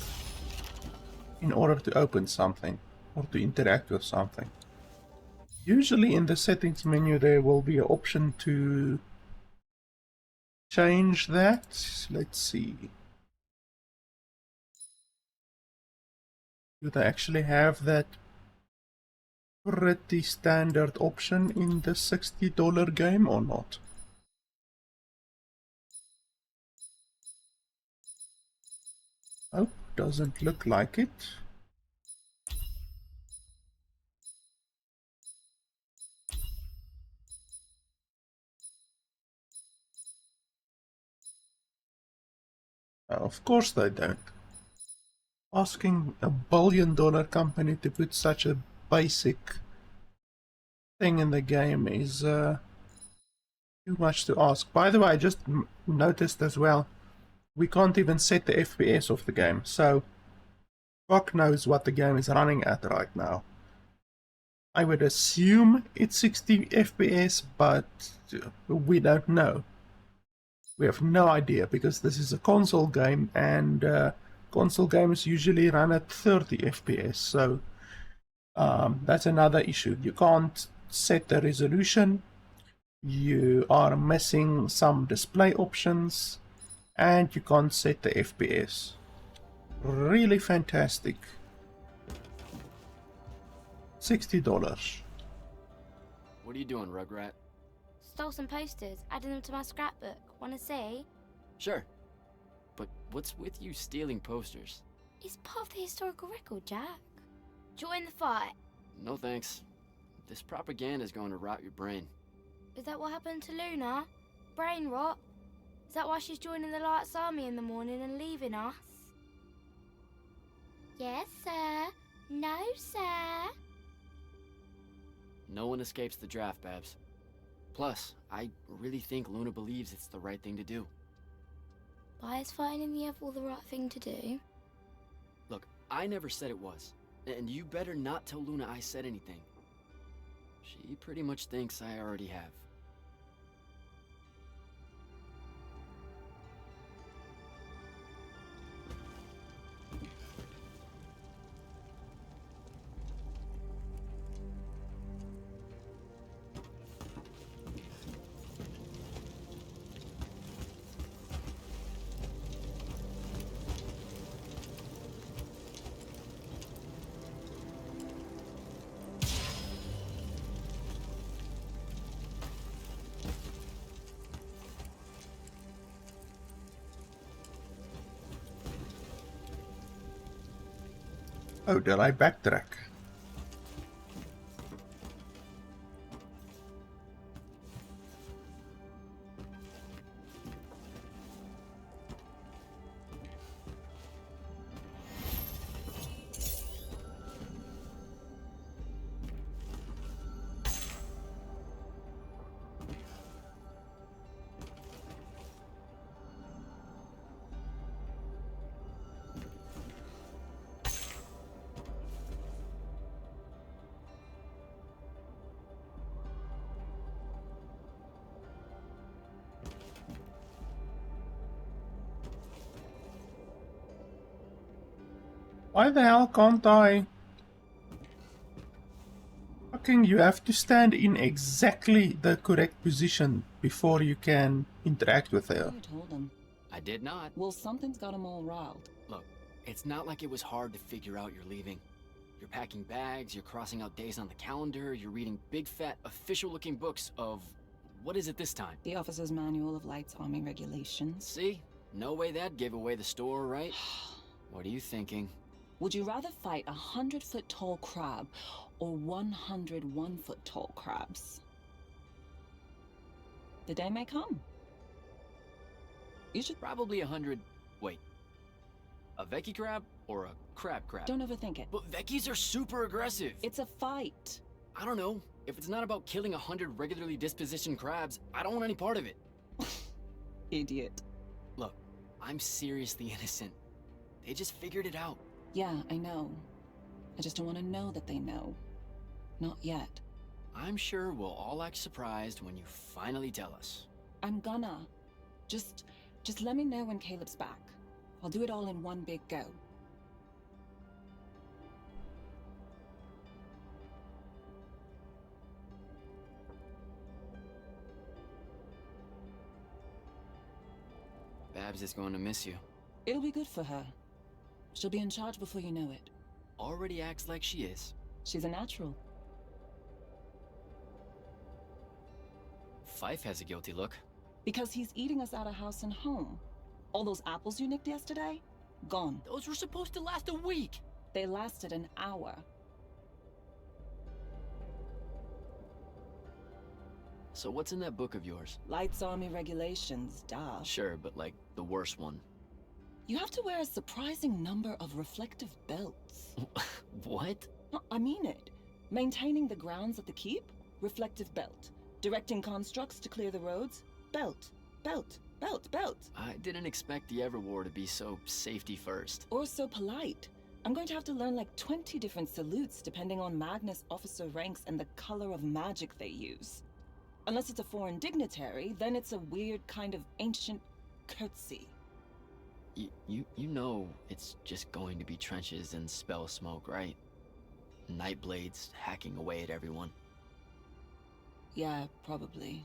in order to open something or to interact with something. Usually in the settings menu there will be an option to change that. Let's see. Do they actually have that pretty standard option in the $60 game or not? Oh, doesn't look like it. Of course they don't. Asking a billion-dollar company to put such a basic thing in the game is too much to ask. By the way, I just noticed as well, we can't even set the FPS of the game, so fuck knows what the game is running at right now. I would assume it's 60 FPS, but we don't know. We have no idea, because this is a console game, and console games usually run at 30 FPS, so that's another issue. You can't set the resolution, you are missing some display options, and you can't set the FPS. Really fantastic. $60. What are you doing, Rugrat? Stole some posters, added them to my scrapbook. Wanna see? Sure. But what's with you stealing posters? It's part of the historical record, Jack. Join the fight. No thanks. This propaganda is going to rot your brain. Is that what happened to Luna? Brain rot? Is that why she's joining the Lights Army in the morning and leaving us? Yes, sir. No, sir. No one escapes the draft, Babs. Plus, I really think Luna believes it's the right thing to do. Why is fighting in the Everwall the right thing to do? Look, I never said it was. And you better not tell Luna I said anything. She pretty much thinks I already have. Oh, did I backtrack? Why the hell can't I? Fucking, you have to stand in exactly the correct position before you can interact with her. You told him. I did not. Well, something's got him all riled. Look, it's not like it was hard to figure out you're leaving. You're packing bags, you're crossing out days on the calendar, you're reading big fat official-looking books of... what is it this time? The Officer's Manual of Lights Army Regulations. See? No way that gave away the store, right? What are you thinking? Would you rather fight 100-foot-tall crab or 101-foot-tall crabs? The day may come. You should Probably 100... Wait. A Veki crab or a crab crab? don't overthink it. But Vekis are super aggressive. It's a fight. I don't know. If it's not about killing 100 regularly dispositioned crabs, I don't want any part of it. Idiot. Look, I'm seriously innocent. They just figured it out. Yeah, I know. I just don't want to know that they know. Not yet. I'm sure we'll all act surprised when you finally tell us. I'm gonna. Just Just let me know when Caleb's back. I'll do it all in one big go. Babs is going to miss you. It'll be good for her. She'll be in charge before you know it. Already acts like she is. She's a natural. Fife has a guilty look. Because he's eating us out of house and home. All those apples you nicked yesterday? Gone. Those were supposed to last a week. They lasted an hour. So what's in that book of yours? Lights Army regulations, duh. Sure, but like the worst one. You have to wear a surprising number of reflective belts. What? No, I mean it. Maintaining the grounds at the keep? Reflective belt. Directing constructs to clear the roads? Belt. Belt. Belt. Belt. I didn't expect the Everwar to be so safety first. Or so polite. I'm going to have to learn like 20 different salutes depending on Magnus officer ranks and the color of magic they use. Unless it's a foreign dignitary, then it's a weird kind of ancient curtsy. You know it's just going to be trenches and spell smoke, right? Nightblades hacking away at everyone. Yeah, probably.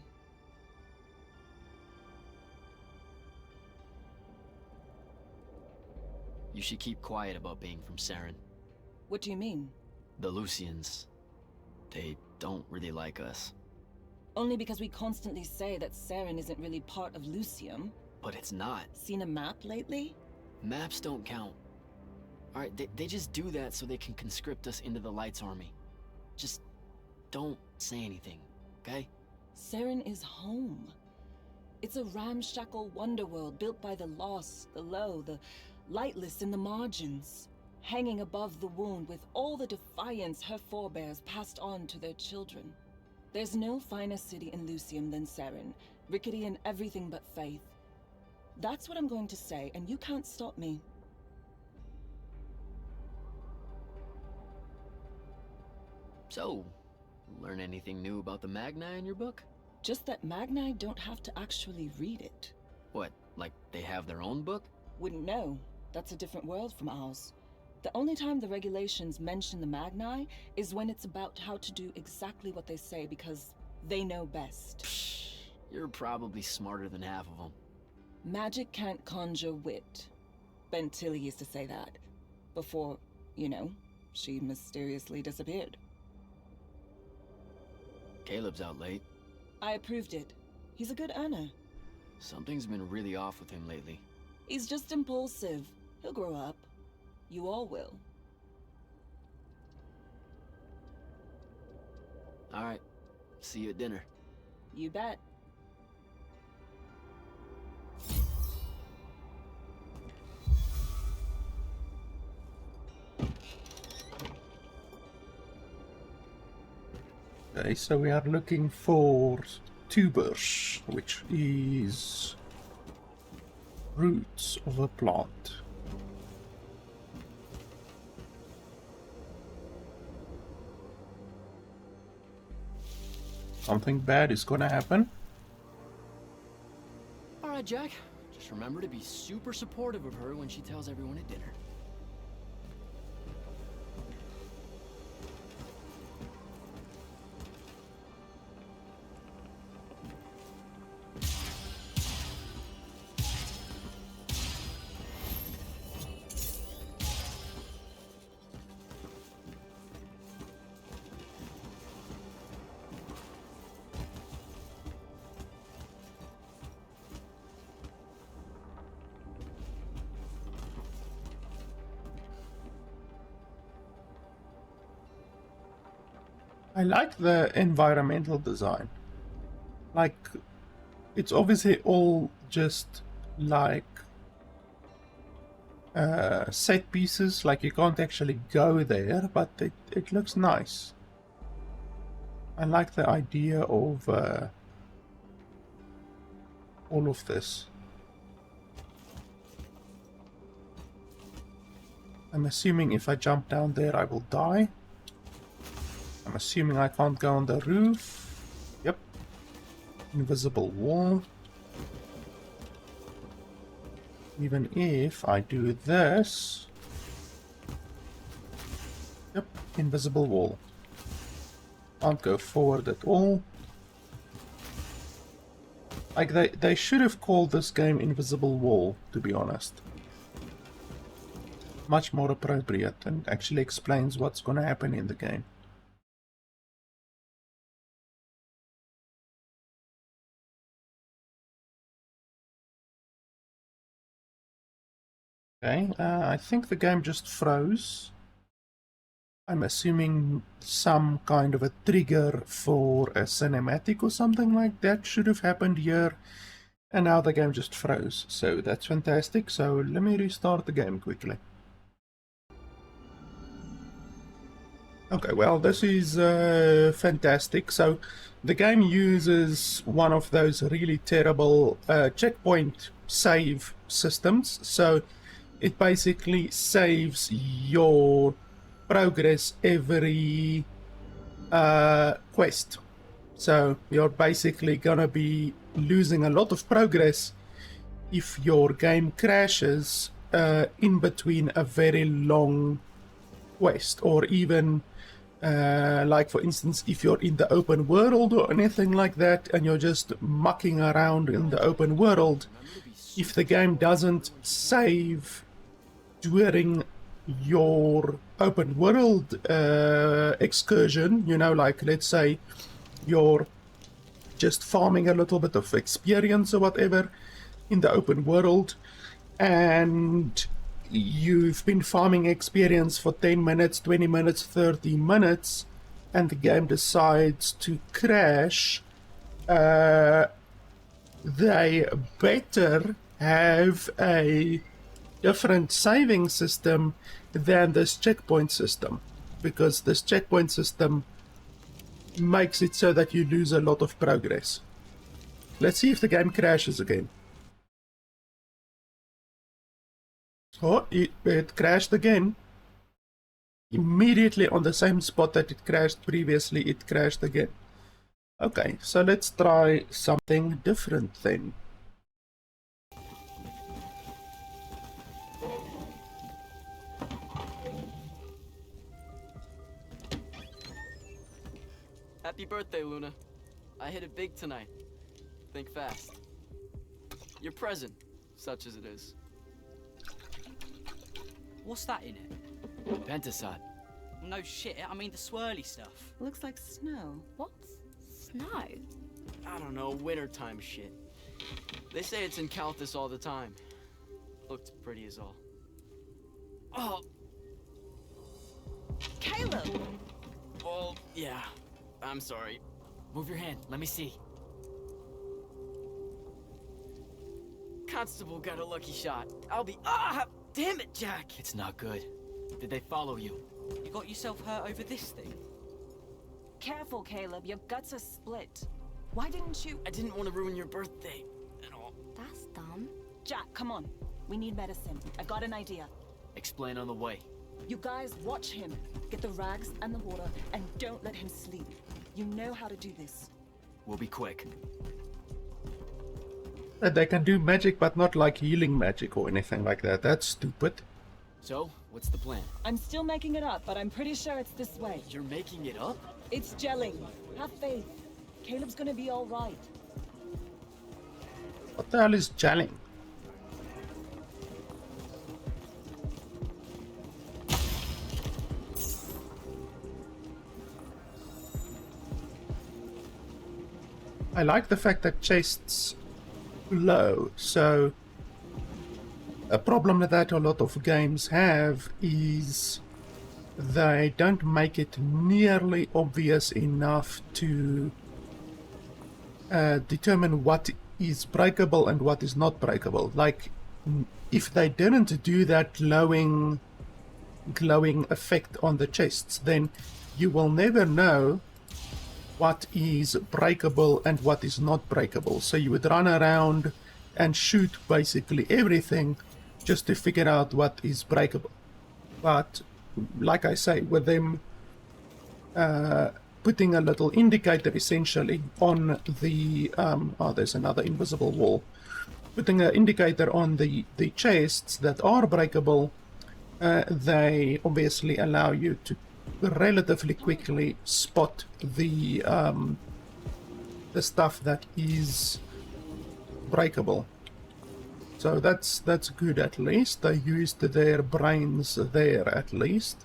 You should keep quiet about being from Saren. What do you mean? The Lucians. They don't really like us. Only because we constantly say that Saren isn't really part of Lucium. But it's not. Seen a map lately? Maps don't count. Alright, they just do that so they can conscript us into the Lights Army. Just don't say anything, okay? Saren is home. It's a ramshackle wonderworld built by the lost, the low, the lightless in the margins, hanging above the wound with all the defiance her forebears passed on to their children. There's no finer city in Lucium than Saren, rickety in everything but faith. That's what I'm going to say, and you can't stop me. So, learn anything new about the Magni in your book? Just that Magni don't have to actually read it. What, like they have their own book? Wouldn't know. That's a different world from ours. The only time the regulations mention the Magni is when it's about how to do exactly what they say because they know best. Psh, you're probably smarter than half of them. Magic can't conjure wit. Ben Tilly used to say that. Before, you know, she mysteriously disappeared. Caleb's out late. I approved it. He's a good earner. Something's been really off with him lately. He's just impulsive. He'll grow up. You all will. Alright. See you at dinner. You bet. Okay, so we are looking for tubers, which is roots of a plant. Something bad is gonna happen. Alright, Jack. Just remember to be super supportive of her when she tells everyone at dinner. I like the environmental design. Like, it's obviously all just like set pieces, like you can't actually go there, but it looks nice. I like the idea of all of this. I'm assuming if I jump down there I will die. I'm assuming I can't go on the roof. Yep. Invisible wall. Even if I do this... Yep, invisible wall. Can't go forward at all. Like, they should have called this game Invisible Wall, to be honest. Much more appropriate and actually explains what's gonna happen in the game. Okay, I think the game just froze. I'm assuming some kind of a trigger for a cinematic or something like that should have happened here. And now the game just froze. So that's fantastic. So let me restart the game quickly. Okay, well, this is fantastic. So the game uses one of those really terrible checkpoint save systems. So it basically saves your progress every quest. So you're basically gonna be losing a lot of progress if your game crashes in between a very long quest, or even like for instance if you're in the open world or anything like that and you're just mucking around in the open world, if the game doesn't save during your open world excursion, you know, like let's say you're just farming a little bit of experience or whatever in the open world, and you've been farming experience for 10 minutes, 20 minutes, 30 minutes, and the game decides to crash, they better have a different saving system than this checkpoint system, because this checkpoint system makes it so that you lose a lot of progress. Let's see if the game crashes again. Oh, it crashed again. Immediately on the same spot that it crashed previously, it crashed again. Okay, so let's try something different then. Happy birthday, Luna. I hit it big tonight. Think fast. Your present, such as it is. What's that in it? Pentasod. No shit, I mean the swirly stuff. Looks like snow. What's snow? I don't know, wintertime shit. They say it's in Calthus all the time. Looked pretty as all. Oh! Caleb! Oh, yeah. I'm sorry. Move your hand, let me see. Constable got a lucky shot. I'll be... Ah! Damn it, Jack! It's not good. Did they follow you? You got yourself hurt over this thing? Careful, Caleb. Your guts are split. Why didn't you... I didn't want to ruin your birthday at all. That's dumb. Jack, come on. We need medicine. I've got an idea. Explain on the way. You guys watch him. Get the rags and the water, and don't let him sleep. You know how to do this. We'll be quick. They can do magic, but not like healing magic or anything like that. That's stupid. So, what's the plan? I'm still making it up, but I'm pretty sure it's this way. You're making it up? It's gelling. Have faith. Caleb's gonna be all right. What the hell is gelling? I like the fact that chests glow, so a problem that a lot of games have is they don't make it nearly obvious enough to determine what is breakable and what is not breakable. Like, if they didn't do that glowing effect on the chests, then you will never know what is breakable and what is not breakable. So you would run around and shoot basically everything just to figure out what is breakable. But like I say, with them putting a little indicator essentially on the oh, there's another invisible wall, putting an indicator on the chests that are breakable, they obviously allow you to relatively quickly spot the stuff that is breakable. So that's good. At least they used their brains there at least.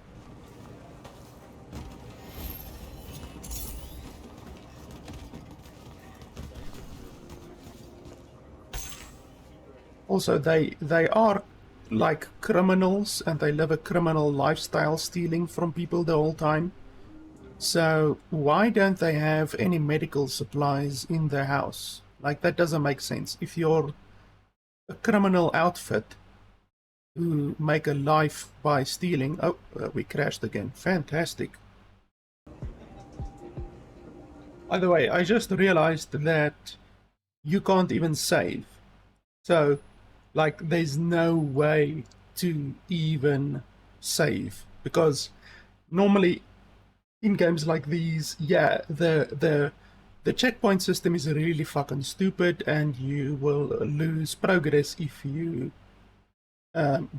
Also, they are like criminals, and they live a criminal lifestyle, stealing from people the whole time. So why don't they have any medical supplies in their house? Like, that doesn't make sense. If you're a criminal outfit who make a life by stealing... Oh, we crashed again. Fantastic. By the way, I just realized that you can't even save. So, like, there's no way to even save, because normally in games like these, yeah, the checkpoint system is really fucking stupid, and you will lose progress if you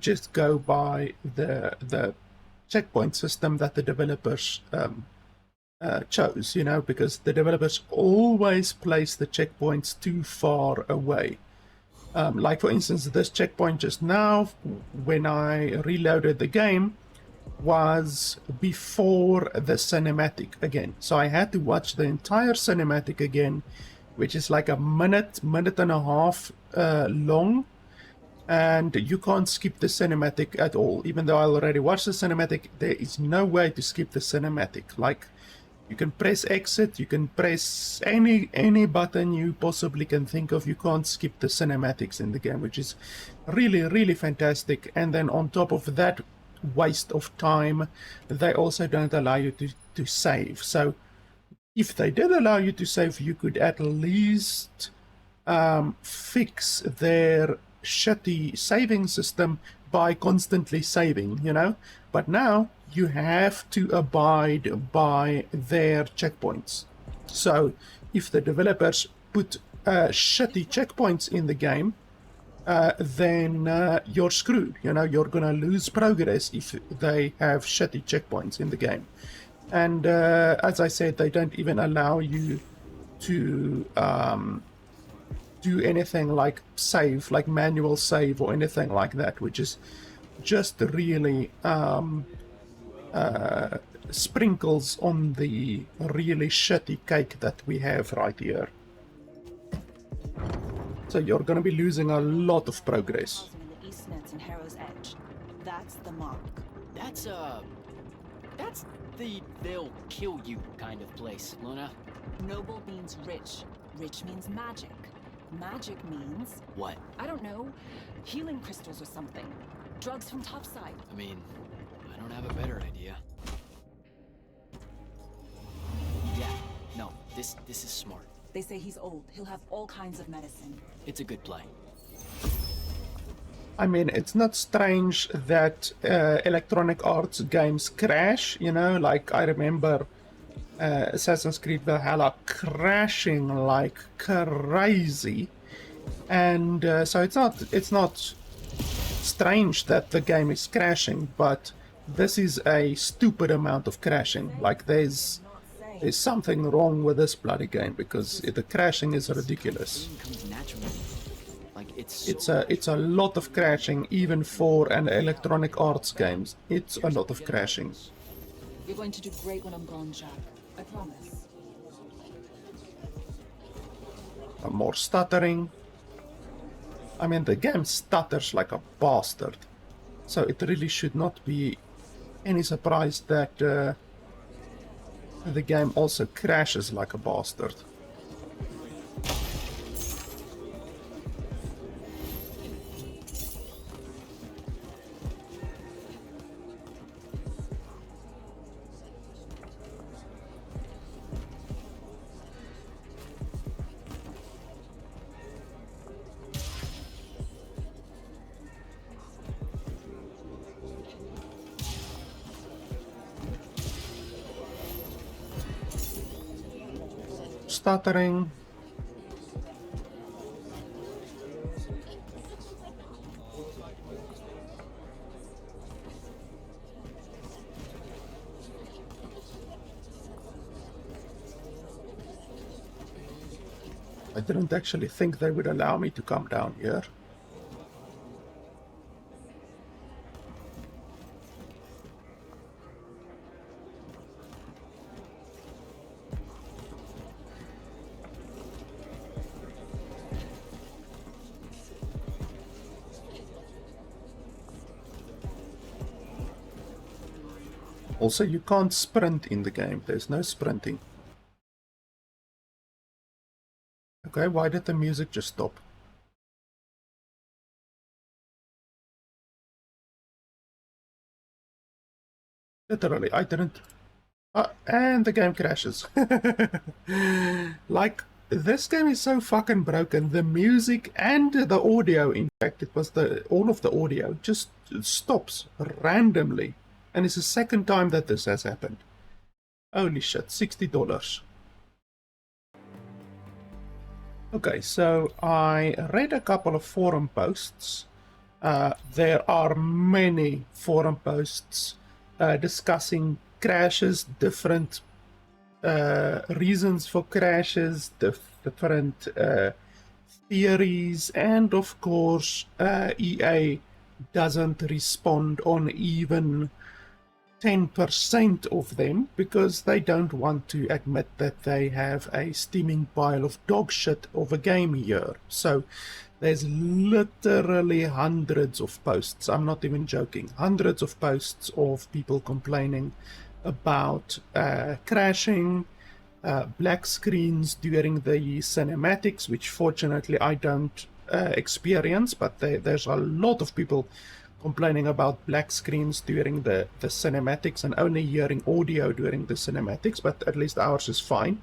just go by the checkpoint system that the developers chose, you know, because the developers always place the checkpoints too far away. Like, for instance, this checkpoint just now, when I reloaded the game, was before the cinematic again. So I had to watch the entire cinematic again, which is like a minute and a half long. And you can't skip the cinematic at all. Even though I already watched the cinematic, there is no way to skip the cinematic. Like, you can press exit, you can press any button you possibly can think of. You can't skip the cinematics in the game, which is really, really fantastic. And then on top of that waste of time, they also don't allow you to save. So if they did allow you to save, you could at least fix their shitty saving system by constantly saving, you know? But now you have to abide by their checkpoints. So if the developers put shitty checkpoints in the game, then you're screwed. You know, you're gonna lose progress if they have shitty checkpoints in the game. And as I said, they don't even allow you to do anything like save, like manual save or anything like that, which is just really sprinkles on the really shitty cake that we have right here. So you're going to be losing a lot of progress. In the East Nets and Harrow's Edge. That's the mark. That's the they'll kill you kind of place, Luna. Noble means rich. Rich means magic. Magic means... What? I don't know. Healing crystals or something. Drugs from topside. I mean, I don't have a better idea. Yeah, no, this is smart. They say he's old. He'll have all kinds of medicine. It's a good play. I mean, it's not strange that Electronic Arts games crash, you know? Like, I remember Assassin's Creed Valhalla crashing like crazy. And so it's not strange that the game is crashing, but this is a stupid amount of crashing. Like, there's something wrong with this bloody game, because the crashing is ridiculous. It's a lot of crashing, even for an Electronic Arts game. It's a lot of crashing. You're going to do great when I'm gone, Jack. I promise. More stuttering. I mean, the game stutters like a bastard. So it really should not be any surprise that the game also crashes like a bastard. Stuttering. I didn't actually think they would allow me to come down here. Also, you can't sprint in the game. There's no sprinting. Okay, why did the music just stop? Literally, I didn't... and the game crashes. Like, this game is so fucking broken. The music and the audio, in fact, it was all of the audio just stops randomly. And it's the second time that this has happened. Holy shit, $60. Okay, so I read a couple of forum posts. There are many forum posts discussing crashes, different reasons for crashes, different theories, and of course EA doesn't respond on even 10% of them because they don't want to admit that they have a steaming pile of dog shit of a game here. So there's literally hundreds of posts, I'm not even joking, hundreds of posts of people complaining about crashing, black screens during the cinematics, which fortunately I don't experience, but there's a lot of people complaining about black screens during the cinematics and only hearing audio during the cinematics, but at least ours is fine.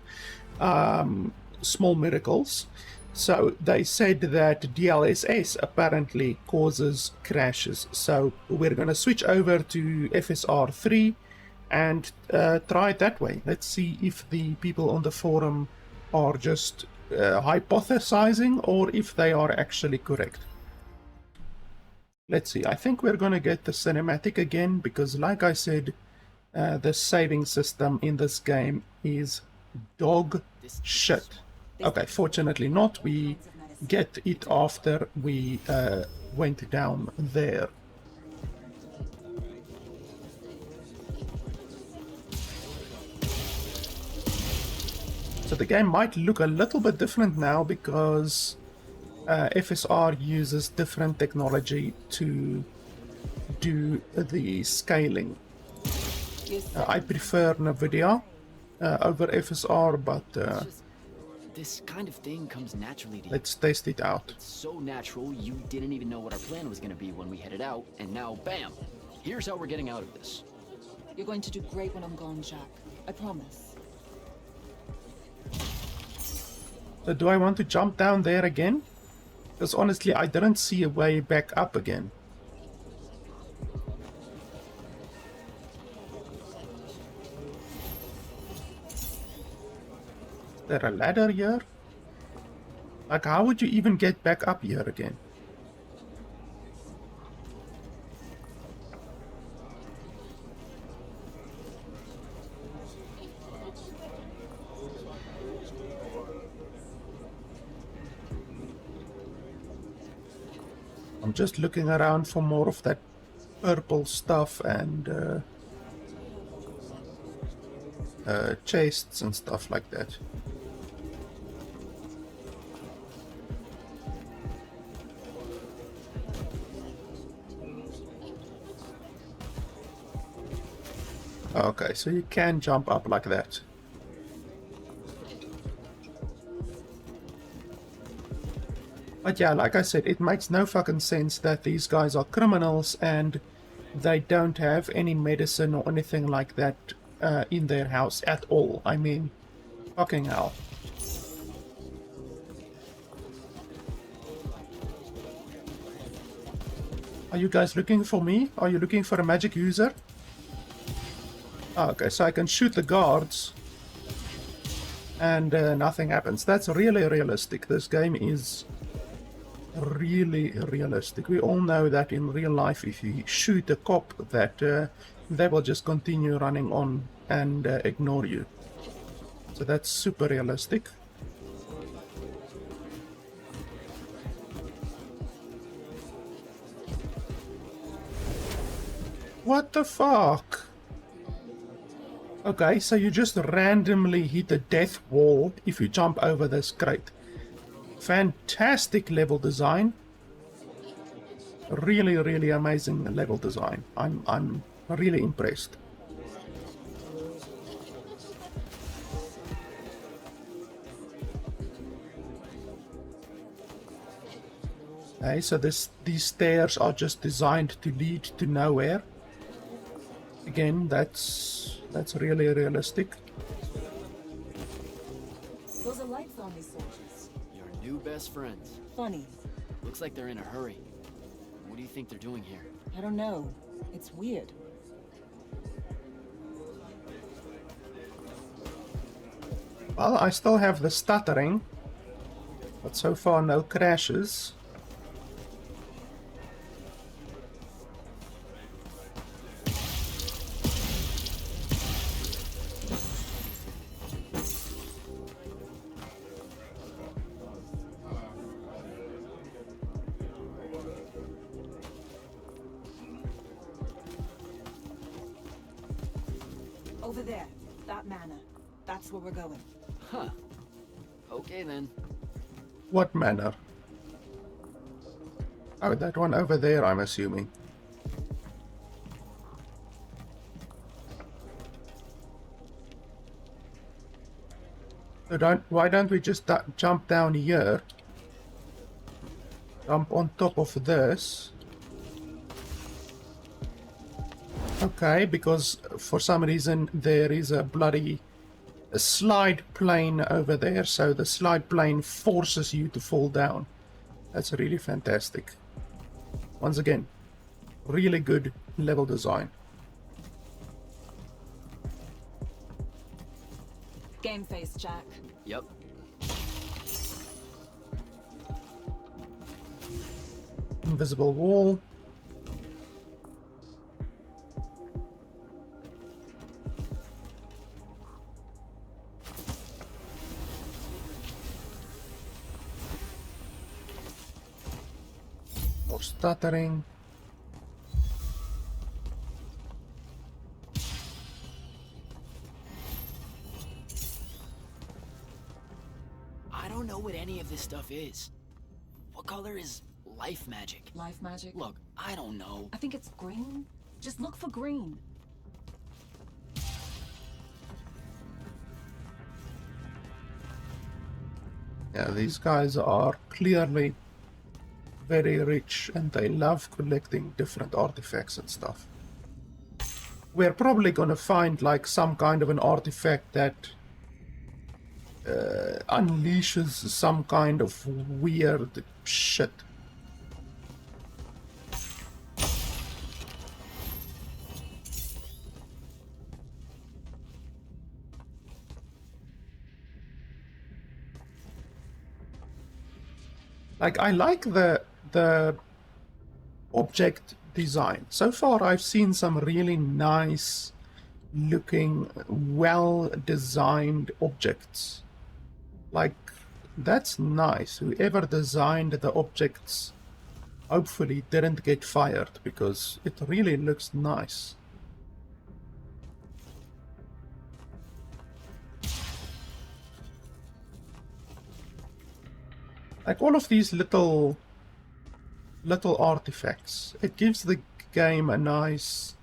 Small miracles. So they said that DLSS apparently causes crashes. So we're going to switch over to FSR 3 and try it that way. Let's see if the people on the forum are just hypothesizing or if they are actually correct. Let's see, I think we're gonna get the cinematic again because like I said, the saving system in this game is dog shit. Okay, fortunately not, we get it after we went down there. So the game might look a little bit different now because FSR uses different technology to do the scaling. I prefer Nvidia over FSR, but this kind of thing comes naturally to you. Let's test it out. It's so natural you didn't even know what our plan was going to be when we headed out, and now bam! Here's how we're getting out of this. You're going to do great when I'm gone, Jack. I promise. So do I want to jump down there again? Because honestly, I didn't see a way back up again. Is there a ladder here? Like, how would you even get back up here again? I'm just looking around for more of that purple stuff and chests and stuff like that. Okay, so you can jump up like that. But yeah, like I said, it makes no fucking sense that these guys are criminals and they don't have any medicine or anything like that in their house at all. I mean, fucking hell. Are you guys looking for me? Are you looking for a magic user? Okay, so I can shoot the guards and nothing happens. That's really realistic. This game is really realistic. We all know that in real life, if you shoot a cop, that they will just continue running on and ignore you. So that's super realistic. What the fuck? Okay, so you just randomly hit a death wall if you jump over this crate. Fantastic level design. Really, really amazing level design. I'm really impressed. Okay, so these stairs are just designed to lead to nowhere. Again, that's really realistic. Those are lights on these soldiers. Your new best friends. Funny. Looks like they're in a hurry. What do you think they're doing here? I don't know. It's weird. Well, I still have the stuttering, but so far no crashes. Over there. That manor. That's where we're going. Huh. Okay then. What manner? Oh, that one over there, I'm assuming. So why don't we just jump down here? Jump on top of this. Okay, because for some reason there is a bloody slide plane over there, so the slide plane forces you to fall down. That's really fantastic. Once again, really good level design. Game face, Jack. Yep. Invisible wall. More stuttering. I don't know what any of this stuff is. What color is life magic? Life magic? Look, I don't know. I think it's green. Just look for green. Yeah, these guys are clearly very rich and they love collecting different artifacts and stuff. We're probably gonna find like some kind of an artifact that unleashes some kind of weird shit. Like, I like the object design. So far I've seen some really nice looking, well designed objects. Like, that's nice. Whoever designed the objects hopefully didn't get fired, because it really looks nice. Like, all of these little artifacts, it gives the game a nice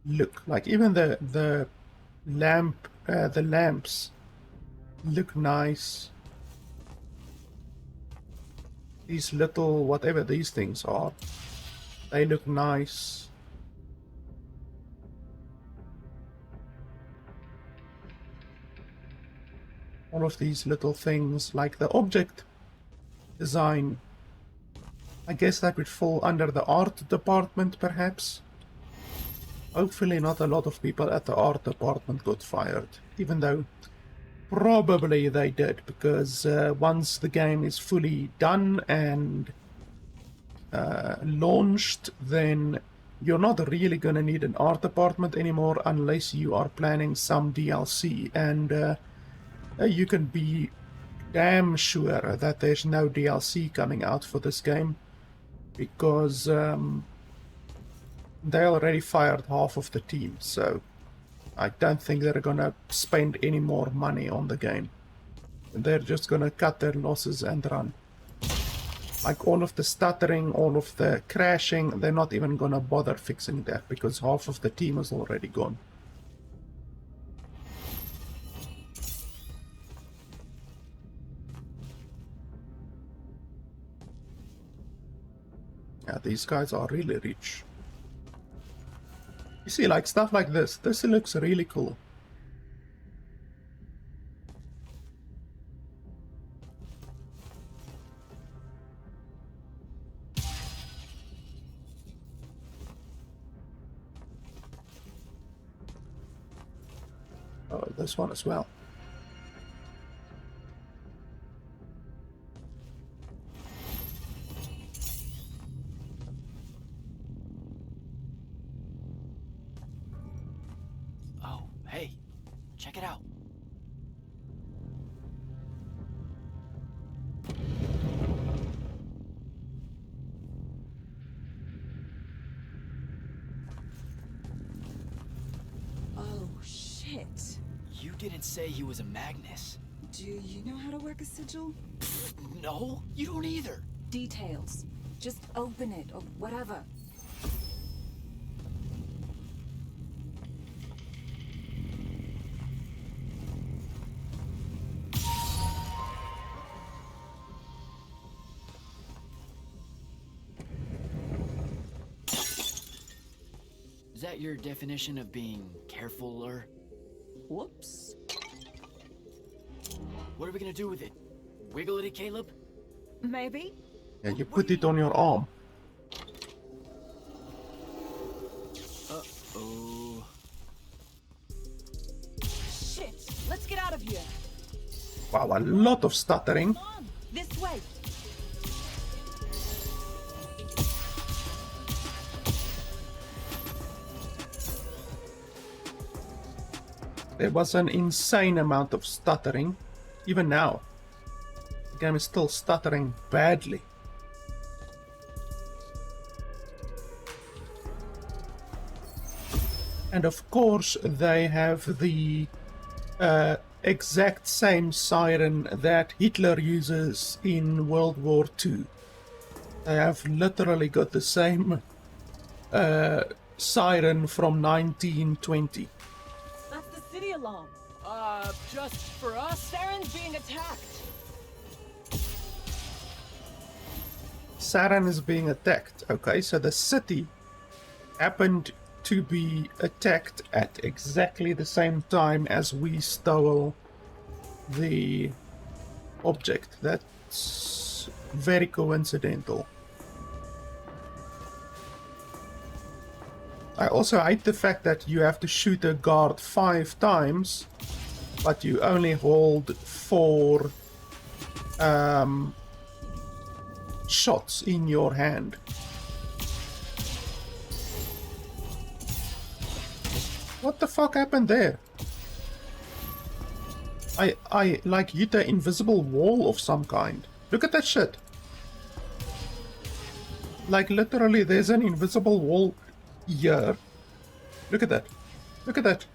look. Like, even the lamps look nice. These little, whatever these things are, they look nice. All of these little things, like the object design, I guess that would fall under the art department, perhaps. Hopefully not a lot of people at the art department got fired, even though probably they did, because once the game is fully done and launched, then you're not really going to need an art department anymore unless you are planning some DLC, and you can be damn sure that there's no DLC coming out for this game, because They already fired half of the team, so I don't think they're gonna spend any more money on the game. They're just gonna cut their losses and run. Like all of the stuttering, all of the crashing, they're not even gonna bother fixing that because half of the team is already gone. Yeah, these guys are really rich. You see, like stuff like this. This looks really cool. Oh, this one as well. Oh, hey, check it out. Oh, shit. You didn't say he was a Magnus. Do you know how to work a sigil? No, you don't either. Details. Just open it or whatever. Is that your definition of being carefuler? Whoops. What are we gonna do with it? Wiggle it, Caleb? Maybe. Yeah, you put it on your arm. Uh-oh. Shit. Let's get out of here. Wow, a lot of stuttering. Come on. This way. There was an insane amount of stuttering. Even now. The game is still stuttering badly. And of course they have the exact same siren that Hitler uses in World War II. They have literally got the same siren from 1920. That's the city alarm. Just for us? Saren's being attacked. Saran is being attacked. Okay, so the city happened to be attacked at exactly the same time as we stole the object. That's very coincidental. I also hate the fact that you have to shoot a guard 5 times, but you only hold 4 shots in your hand. What the fuck happened there? I like hit an invisible wall of some kind. Look at that shit. Like literally there's an invisible wall here. Look at that. Look at that.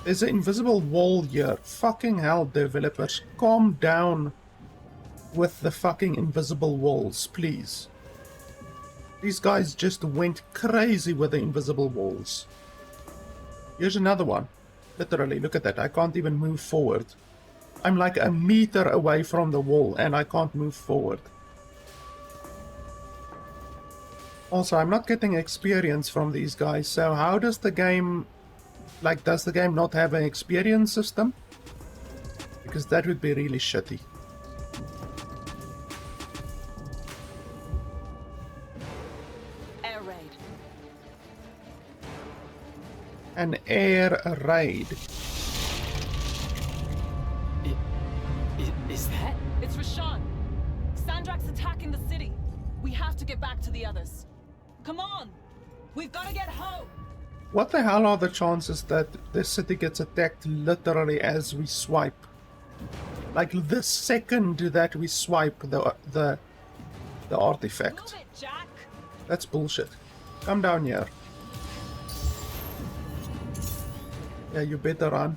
There's an invisible wall here. Fucking hell, developers. Calm down with the fucking invisible walls, please. These guys just went crazy with the invisible walls. Here's another one. Literally, look at that. I can't even move forward. I'm like a meter away from the wall and I can't move forward. Also, I'm not getting experience from these guys, so how does the game... Like, does the game not have an experience system? Because that would be really shitty. Air raid. An air raid. Is that? It's Rashawn. Sandrak's attacking the city. We have to get back to the others. Come on! We've got to get home! What the hell are the chances that this city gets attacked literally as we swipe? Like the second that we swipe the artifact. Move it, Jack! That's bullshit. Come down here. Yeah, you better run.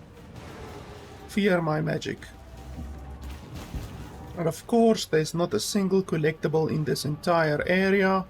Fear my magic. And of course, there's not a single collectible in this entire area.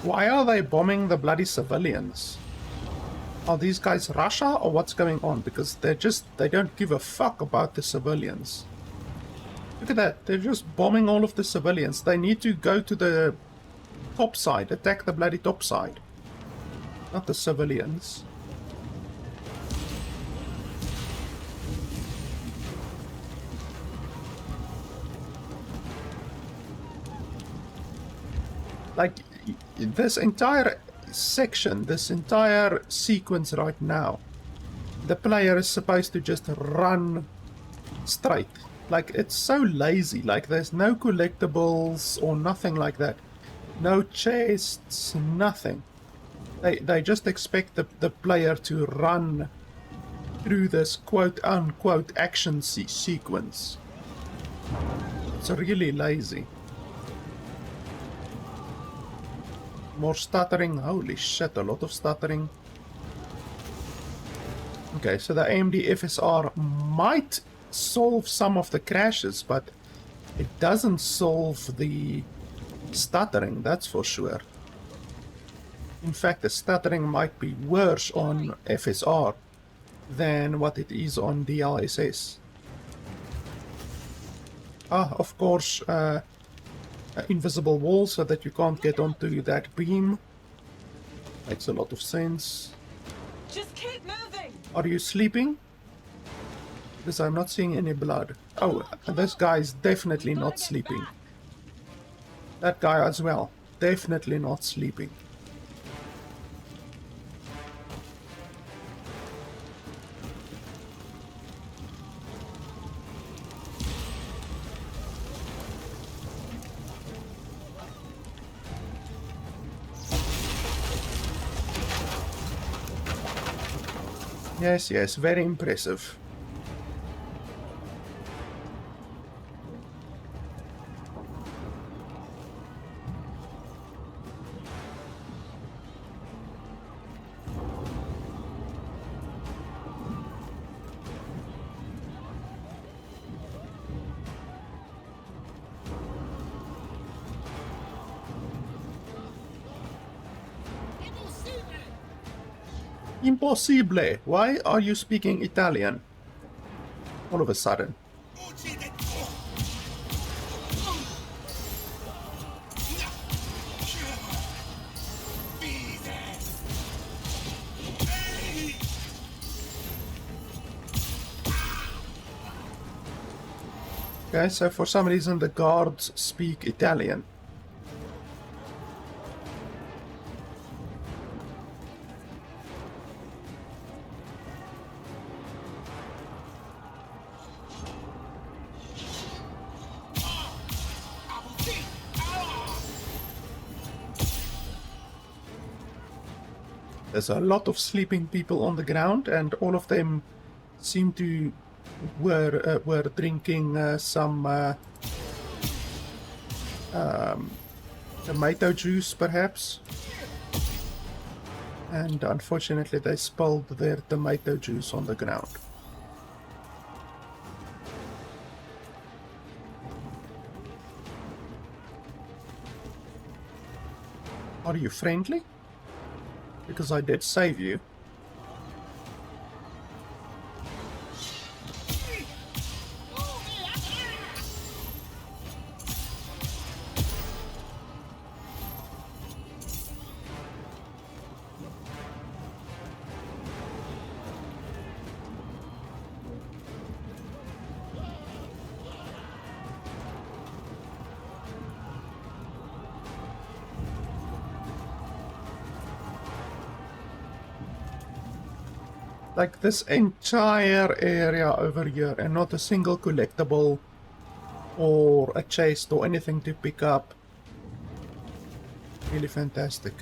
Why are they bombing the bloody civilians? Are these guys Russia or what's going on? Because they don't give a fuck about the civilians. Look at that, they're just bombing all of the civilians. They need to go to the top side, attack the bloody top side. Not the civilians. Like, this entire section, this entire sequence right now, the player is supposed to just run straight. Like, it's so lazy. Like, there's no collectibles or nothing like that. No chests, nothing. They just expect the player to run through this quote-unquote action sequence. It's really lazy. More stuttering. Holy shit, a lot of stuttering. Okay, so the AMD FSR might solve some of the crashes, but it doesn't solve the stuttering, that's for sure. In fact, the stuttering might be worse on FSR than what it is on DLSS. Ah, of course, invisible wall so that you can't get onto that beam. Makes a lot of sense. Just keep moving. Are you sleeping? Because I'm not seeing any blood. Oh, this guy is definitely not sleeping. That guy as well. Definitely not sleeping. Yes, yes, very impressive. Impossible! Why are you speaking Italian? All of a sudden. Okay, so for some reason the guards speak Italian. There's a lot of sleeping people on the ground, and all of them seem to were drinking some tomato juice, perhaps. And unfortunately, they spilled their tomato juice on the ground. Are you friendly? Because I did save you. Like this entire area over here and not a single collectible or a chest or anything to pick up. Really fantastic.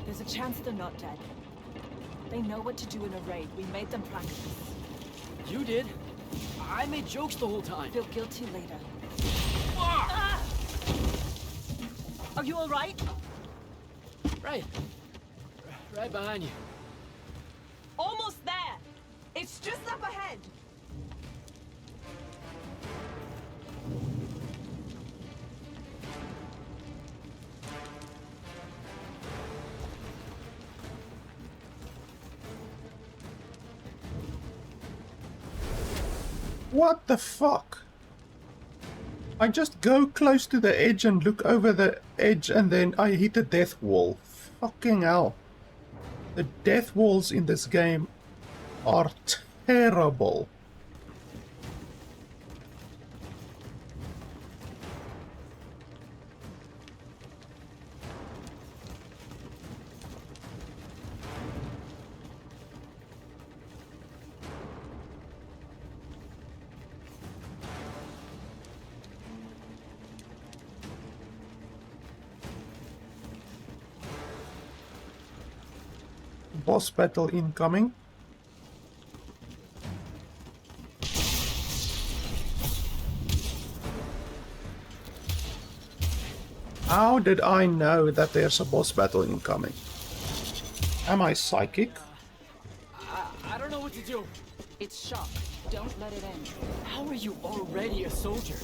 There's a chance they're not dead. They know what to do in a raid. We made them practice. You did? I made jokes the whole time. Feel guilty later. Ah! Are you all right? Right. Right behind you. Almost there. It's just up ahead. What the fuck? I just go close to the edge and look over the edge and then I hit a death wall. Fucking hell. The death walls in this game are terrible. Boss battle incoming. How did I know that there's a boss battle incoming? Am I psychic? I don't know what to do. It's shock. Don't let it end. How are you already a soldier?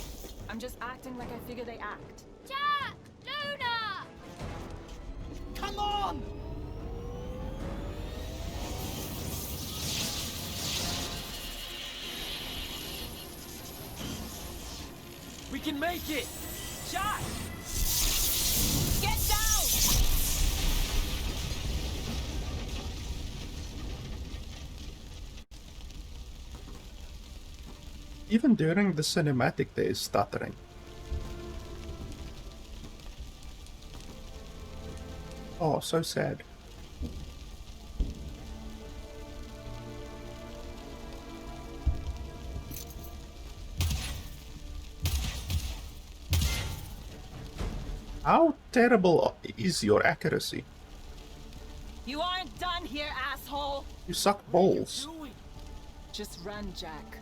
I'm just acting like I figure they act. Jack! Luna! Come on! We can make it! Jack! Get down! Even during the cinematic there is stuttering. Oh, so sad. How terrible is your accuracy? You aren't done here, asshole! You suck balls. Just run, Jack.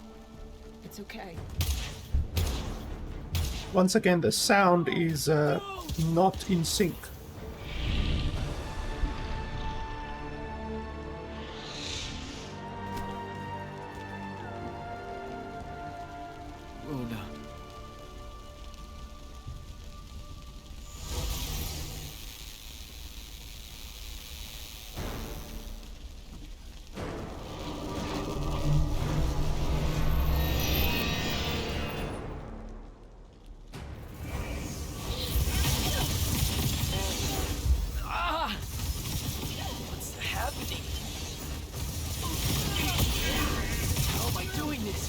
It's okay. Once again, the sound is not in sync. Luna. What's happening? How am I doing this?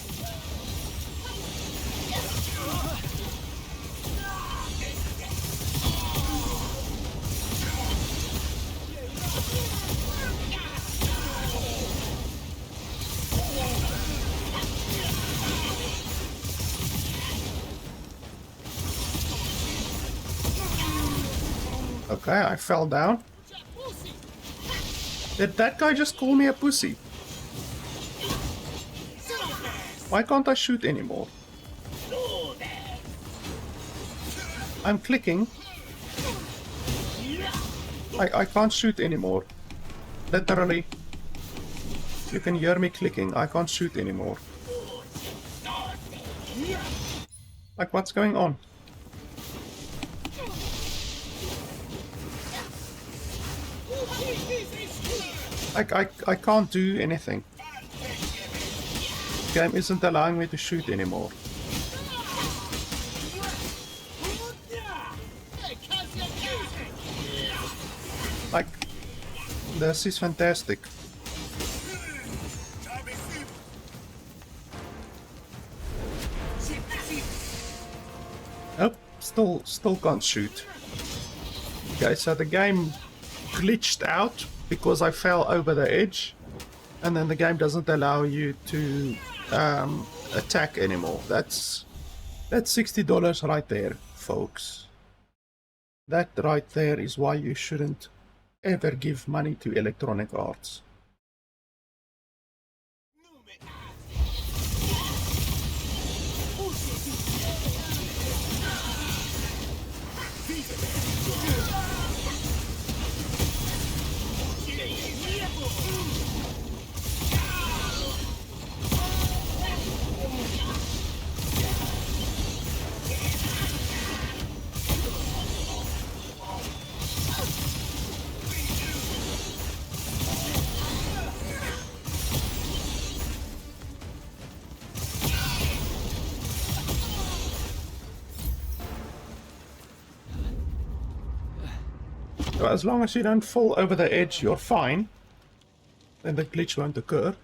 Okay, I fell down. Did that guy just call me a pussy? Why can't I shoot anymore? I'm clicking. I can't shoot anymore. Literally. You can hear me clicking. I can't shoot anymore. Like, what's going on? Like, I can't do anything. game isn't allowing me to shoot anymore. Like, this is fantastic. Oh, still can't shoot. Okay, so the game glitched out because I fell over the edge, and then the game doesn't allow you to attack anymore. That's $60 right there, folks. That right there is why you shouldn't ever give money to Electronic Arts. So as long as you don't fall over the edge, you're fine. Then the glitch won't occur.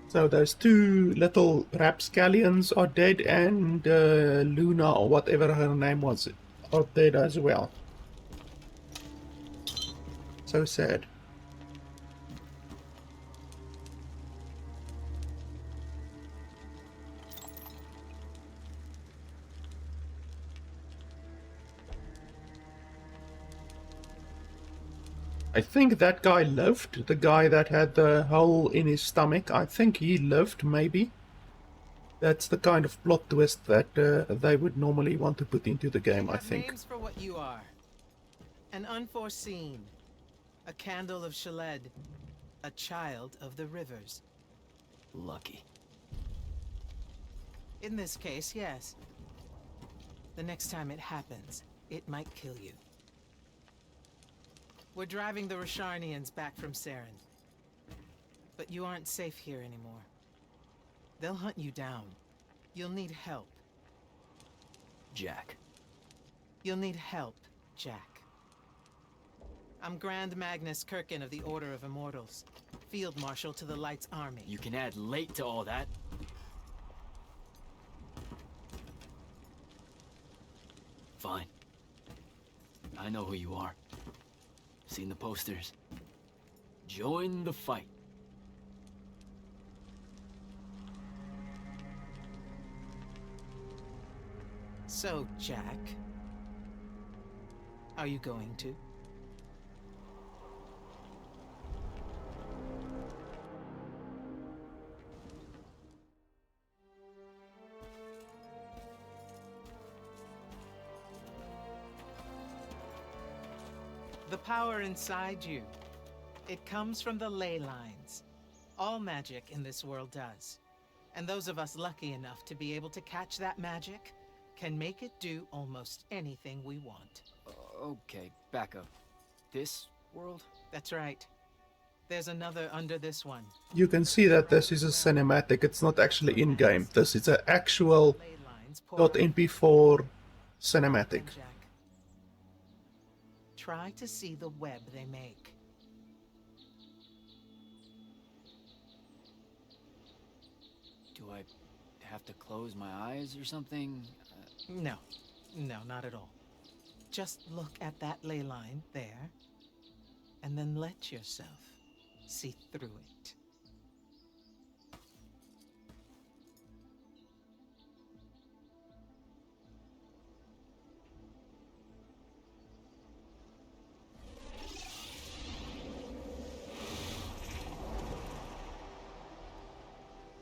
So those two little rapscallions are dead, and Luna, or whatever her name was, are dead as well. So sad. I think that guy lived, the guy that had the hole in his stomach. I think he lived, maybe. That's the kind of plot twist that they would normally want to put into the game, I think. Names for what you are. An unforeseen. A candle of Shaled. A child of the rivers. Lucky. In this case, yes. The next time it happens, it might kill you. We're driving the Rasharnians back from Saren. But you aren't safe here anymore. They'll hunt you down. You'll need help. Jack. You'll need help, Jack. I'm Grand Magnus Kirkin of the Order of Immortals. Field Marshal to the Light's Army. You can add late to all that. Fine. I know who you are. Seen the posters. Join the fight. So, Jack, are you going to? The power inside you, it comes from the ley lines. All magic in this world does. And those of us lucky enough to be able to catch that magic can make it do almost anything we want. Okay, back up. This world? That's right. There's another under this one. You can see that this is a cinematic, it's not actually in-game. This is an actual .mp4 cinematic. Try to see the web they make. Do I have to close my eyes or something? No, not at all. Just look at that ley line there, and then let yourself see through it.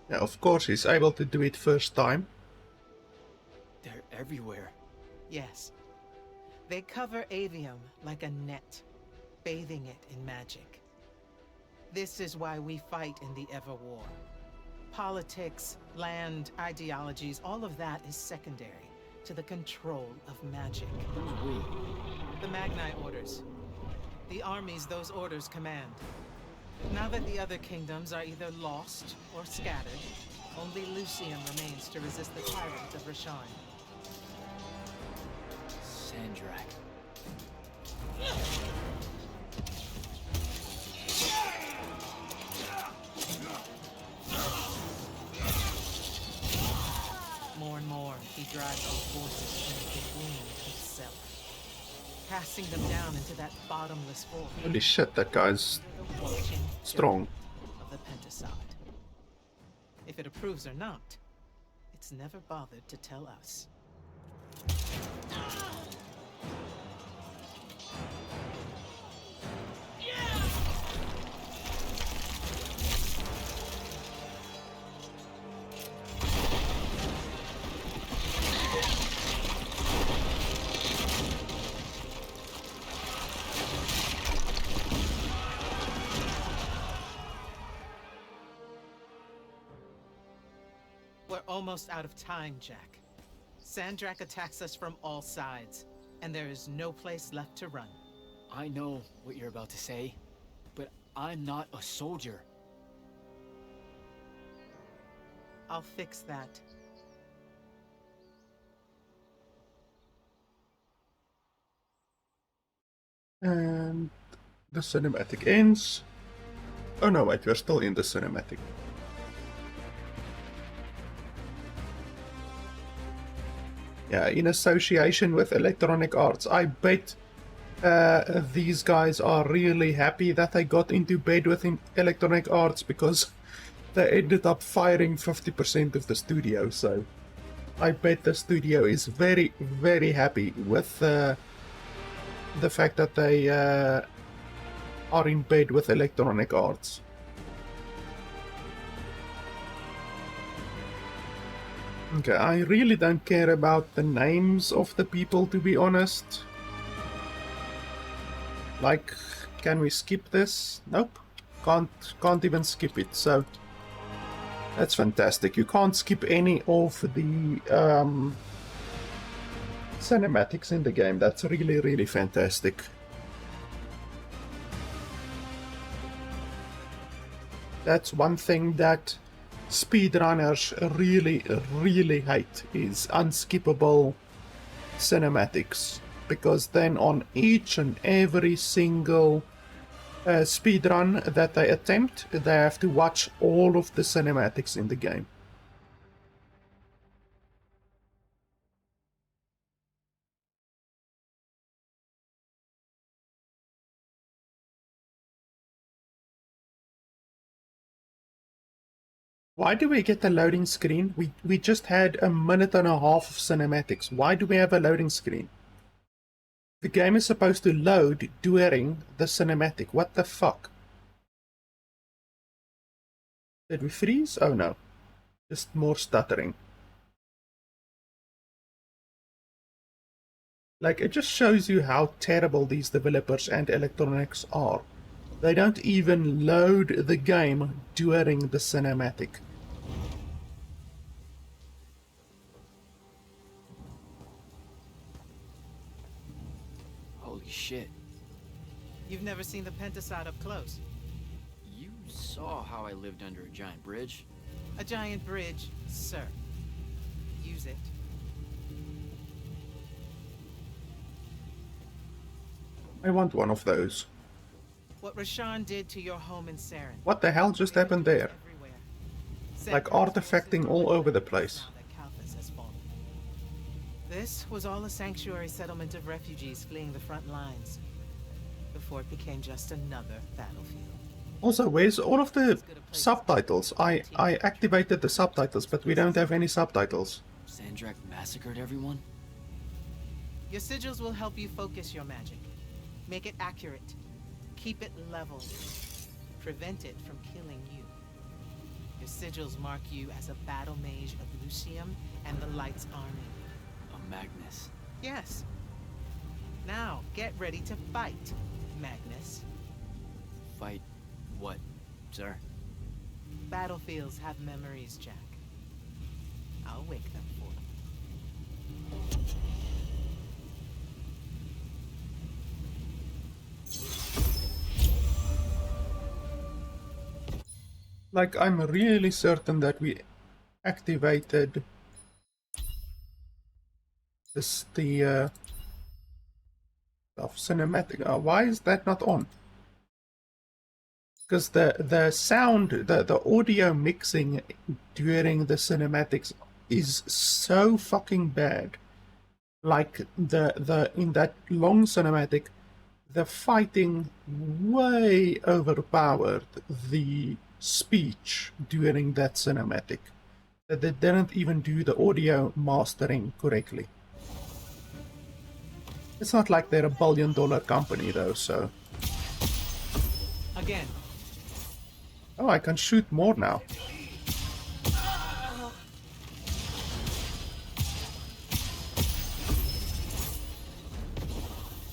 Yeah, of course he's able to do it first time. They're everywhere. Yes. They cover Aveum like a net, bathing it in magic. This is why we fight in the Everwar. Politics, land, ideologies, all of that is secondary to the control of magic. Who's we? The Magni orders. The armies those orders command. Now that the other kingdoms are either lost or scattered, only Lucium remains to resist the tyrant of Rasharn. Sandrak. More and more, he drives our forces into the wound itself, casting them down into that bottomless void. Holy shit, that guy's Watching strong. of the Pentasod. If it approves or not, it's never bothered to tell us. We're almost out of time, Jack. Sandrak attacks us from all sides, and there is no place left to run. I know what you're about to say, but I'm not a soldier. I'll fix that. And the cinematic ends. Oh no, wait, we're still in the cinematic. Yeah, in association with Electronic Arts. I bet these guys are really happy that they got into bed with Electronic Arts, because they ended up firing 50% of the studio, so I bet the studio is very, very happy with the fact that they are in bed with Electronic Arts. Okay, I really don't care about the names of the people, to be honest. Like, can we skip this? Nope. Can't even skip it, so that's fantastic. You can't skip any of the cinematics in the game. That's really, really fantastic. That's one thing that speedrunners really, really hate, is unskippable cinematics, because then on each and every single speedrun that they attempt, they have to watch all of the cinematics in the game. Why do we get a loading screen? We just had a minute and a half of cinematics. Why do we have a loading screen? The game is supposed to load during the cinematic. What the fuck? Did we freeze? Oh no. Just more stuttering. Like, it just shows you how terrible these developers and electronics are. They don't even load the game during the cinematic. Holy shit. You've never seen the Pentasod up close. You saw how I lived under a giant bridge. A giant bridge, sir. Use it. I want one of those. What Rasharn did to your home in Saren. What the hell just happened there? Like artifacting all over the place. This was all a sanctuary settlement of refugees fleeing the front lines, before it became just another battlefield. Also, where's all of the subtitles? I activated the subtitles, but we don't have any subtitles. Sandrak massacred everyone? Your sigils will help you focus your magic. Make it accurate. Keep it level. Prevent it from killing you. Your sigils mark you as a battle mage of Lucium and the Light's army. A Magnus. Yes. Now, get ready to fight, Magnus. Fight what, sir? battlefields have memories, Jack. I'll wake them for you. Like, I'm really certain that we activated this, the of cinematic. Why is that not on? Because the sound, the audio mixing during the cinematics is so fucking bad. Like the in that long cinematic, the fighting way overpowered the speech during that cinematic. That they didn't even do the audio mastering correctly. It's not like they're a billion-dollar company though, so. Again. Oh, I can shoot more now.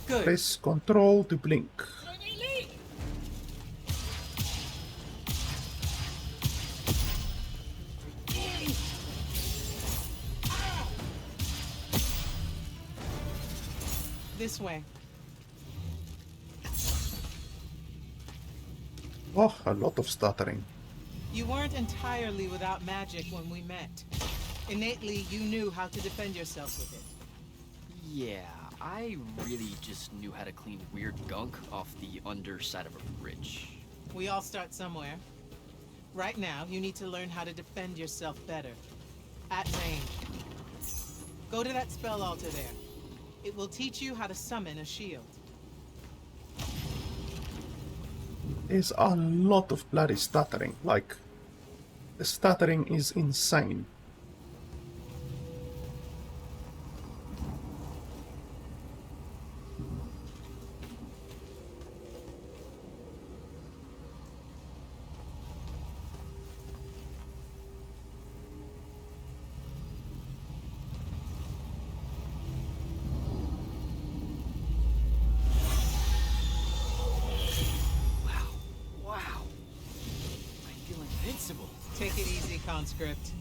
Good. Press Control to blink. This way. Oh, a lot of stuttering. You weren't entirely without magic when we met. Innately, you knew how to defend yourself with it. Yeah, I really just knew how to clean weird gunk off the underside of a bridge. We all start somewhere. Right now, you need to learn how to defend yourself better. At range. Go to that spell altar there. It will teach you how to summon a shield. There's a lot of bloody stuttering. Like, the stuttering is insane. Take it easy, conscript.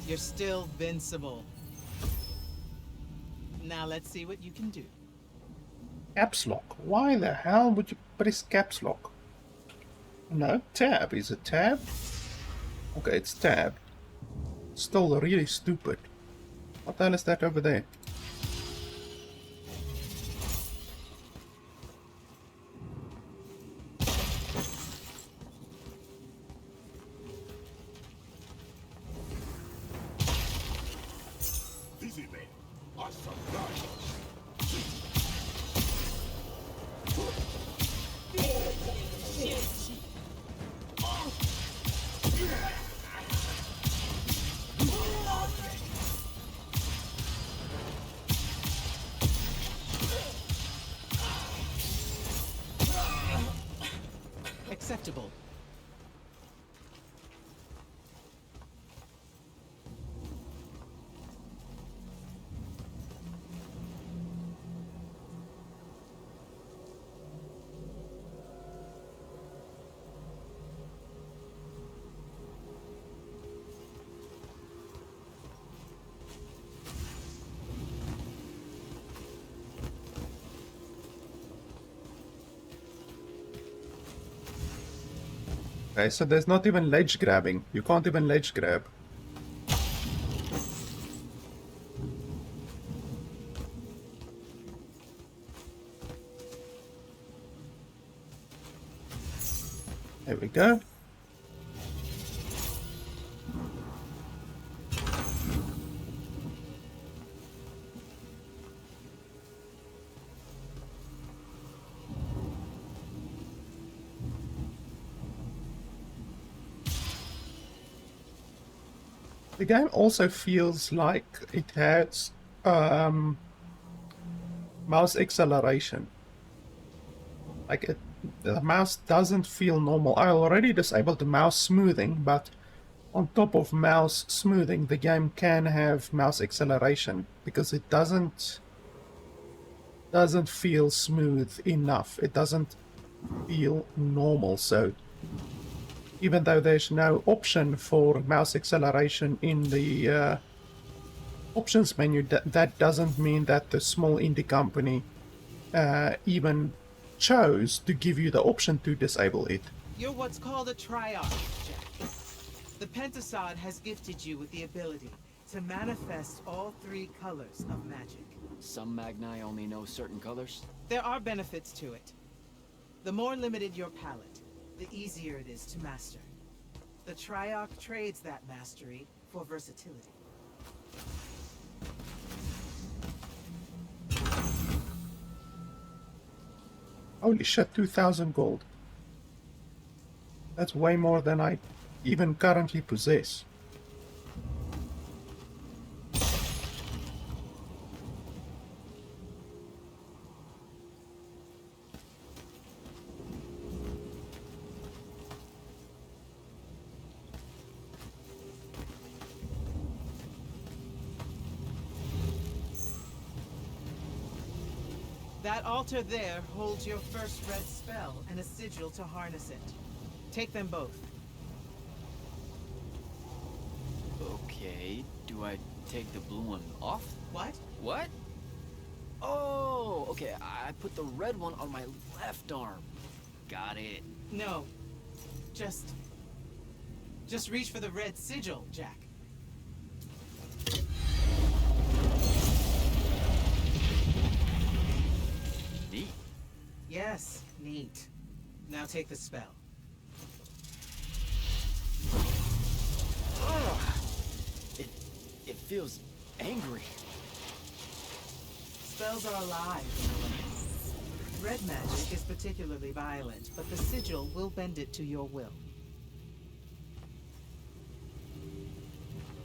You're still vincible. Now let's see what you can do. Caps lock. Why the hell would you press caps lock? No, tab. Is it tab? Okay, it's tab. Still really stupid. What the hell is that over there? Acceptable. Okay, so there's not even ledge grabbing. You can't even ledge grab. There we go. The game also feels like it has mouse acceleration. Like the mouse doesn't feel normal. I already disabled the mouse smoothing, but on top of mouse smoothing, the game can have mouse acceleration because it doesn't feel smooth enough. It doesn't feel normal. So even though there's no option for mouse acceleration in the options menu, that doesn't mean that the small indie company even chose to give you the option to disable it. You're what's called a triarch, Jack. The Pentasod has gifted you with the ability to manifest all 3 colors of magic. Some Magni only know certain colors? There are benefits to it. The more limited your palette, the easier it is to master. The Triarch trades that mastery for versatility. Holy shit, 2,000 gold. That's way more than I even currently possess. That altar there holds your first red spell and a sigil to harness it. Take them both. Okay, do I take the blue one off? What? What? Oh, okay, I put the red one on my left arm. Got it. No. Just reach for the red sigil, Jack. Neat. Yes, neat. Now take the spell. It feels angry. Spells are alive. Red magic is particularly violent, but the sigil will bend it to your will.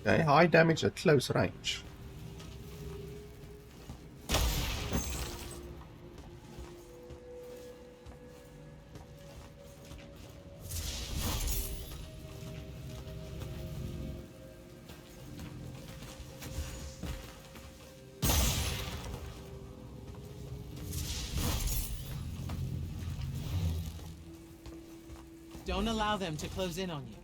Okay, high damage at close range. Don't allow them to close in on you.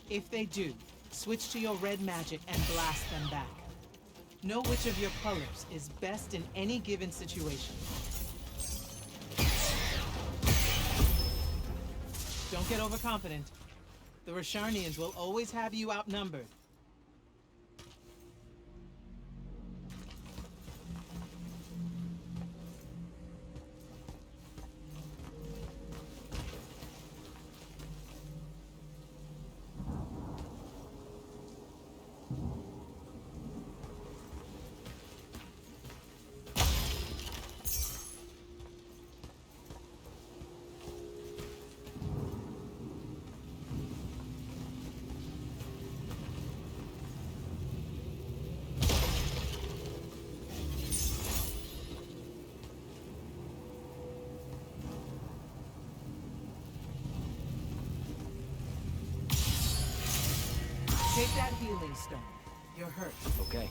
If they do, switch to your red magic and blast them back. Know which of your colors is best in any given situation. Don't get overconfident. The Rasharnians will always have you outnumbered. Take that healing stone. You're hurt. Okay.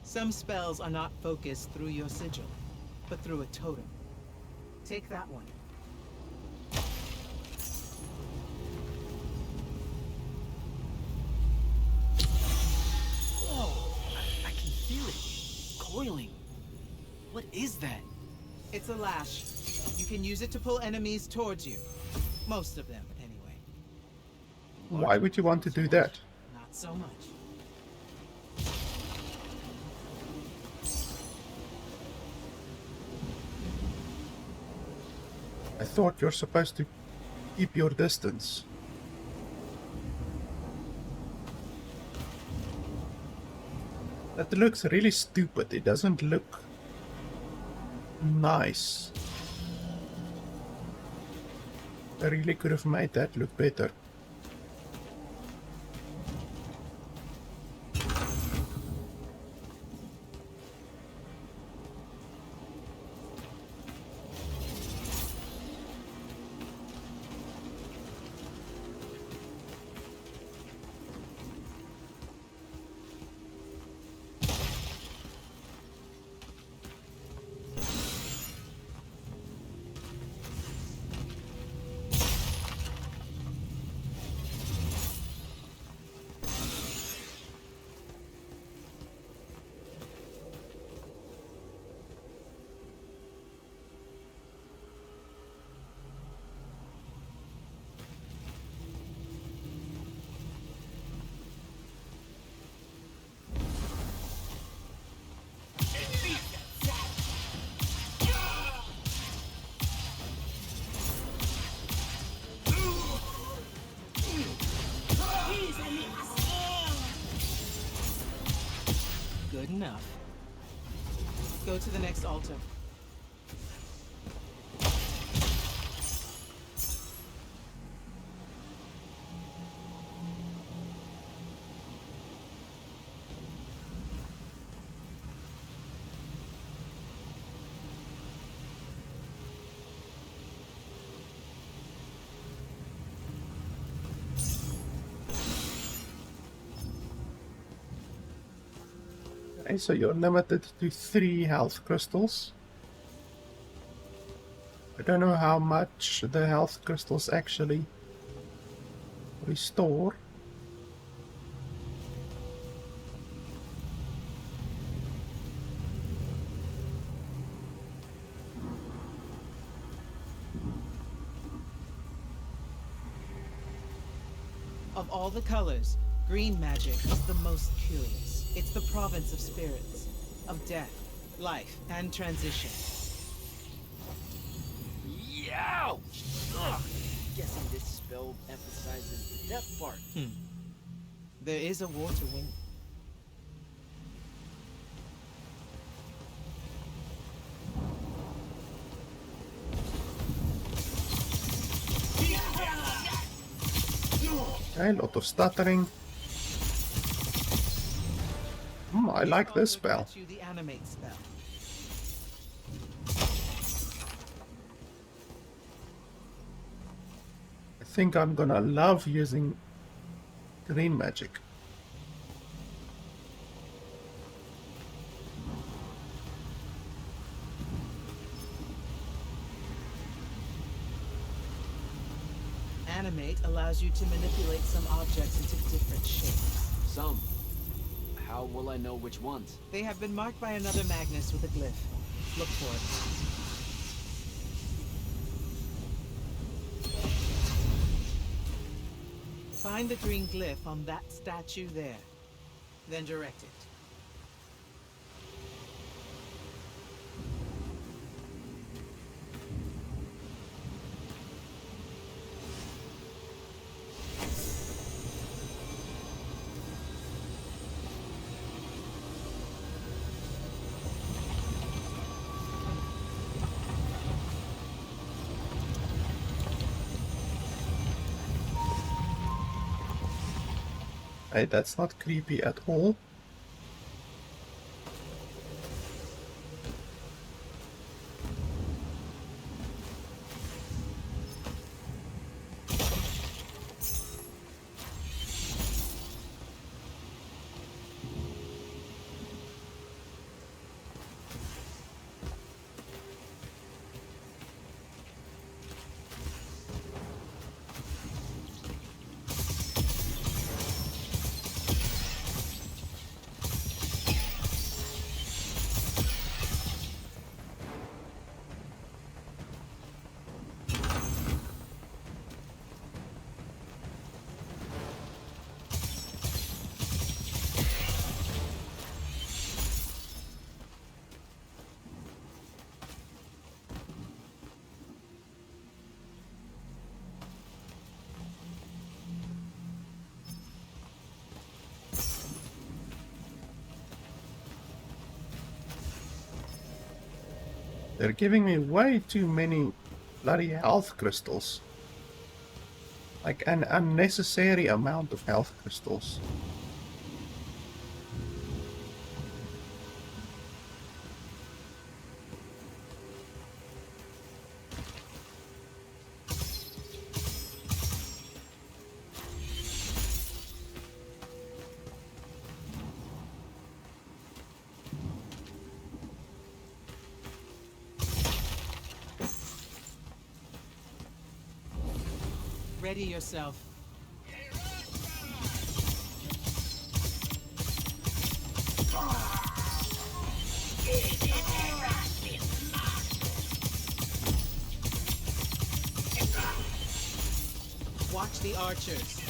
Some spells are not focused through your sigil, but through a totem. Take that one. Whoa! I can feel it. Coiling. What is that? It's a lash. You can use it to pull enemies towards you. Most of them, anyway. Why would you want to do that? Not so much. I thought you're supposed to keep your distance. That looks really stupid. It doesn't look nice. I really could have made that look better. enough. Go to the next altar. Okay, so you're limited to 3 health crystals. I don't know how much the health crystals actually restore. Of all the colors, green magic is the most curious. It's the province of spirits, of death, life, and transition. Yow! Ugh! Guessing this spell emphasizes the death part. There is a war to win. Okay, lot of stuttering. I like this spell. You the animate spell. I think I'm gonna love using green magic. Animate allows you to manipulate some objects into different shapes. Some. How will I know which ones? They have been marked by another Magnus with a glyph. Look for it. Find the green glyph on that statue there. Then direct it. Hey, that's not creepy at all. They're giving me way too many bloody health crystals. Like an unnecessary amount of health crystals. Ready yourself. Watch the archers.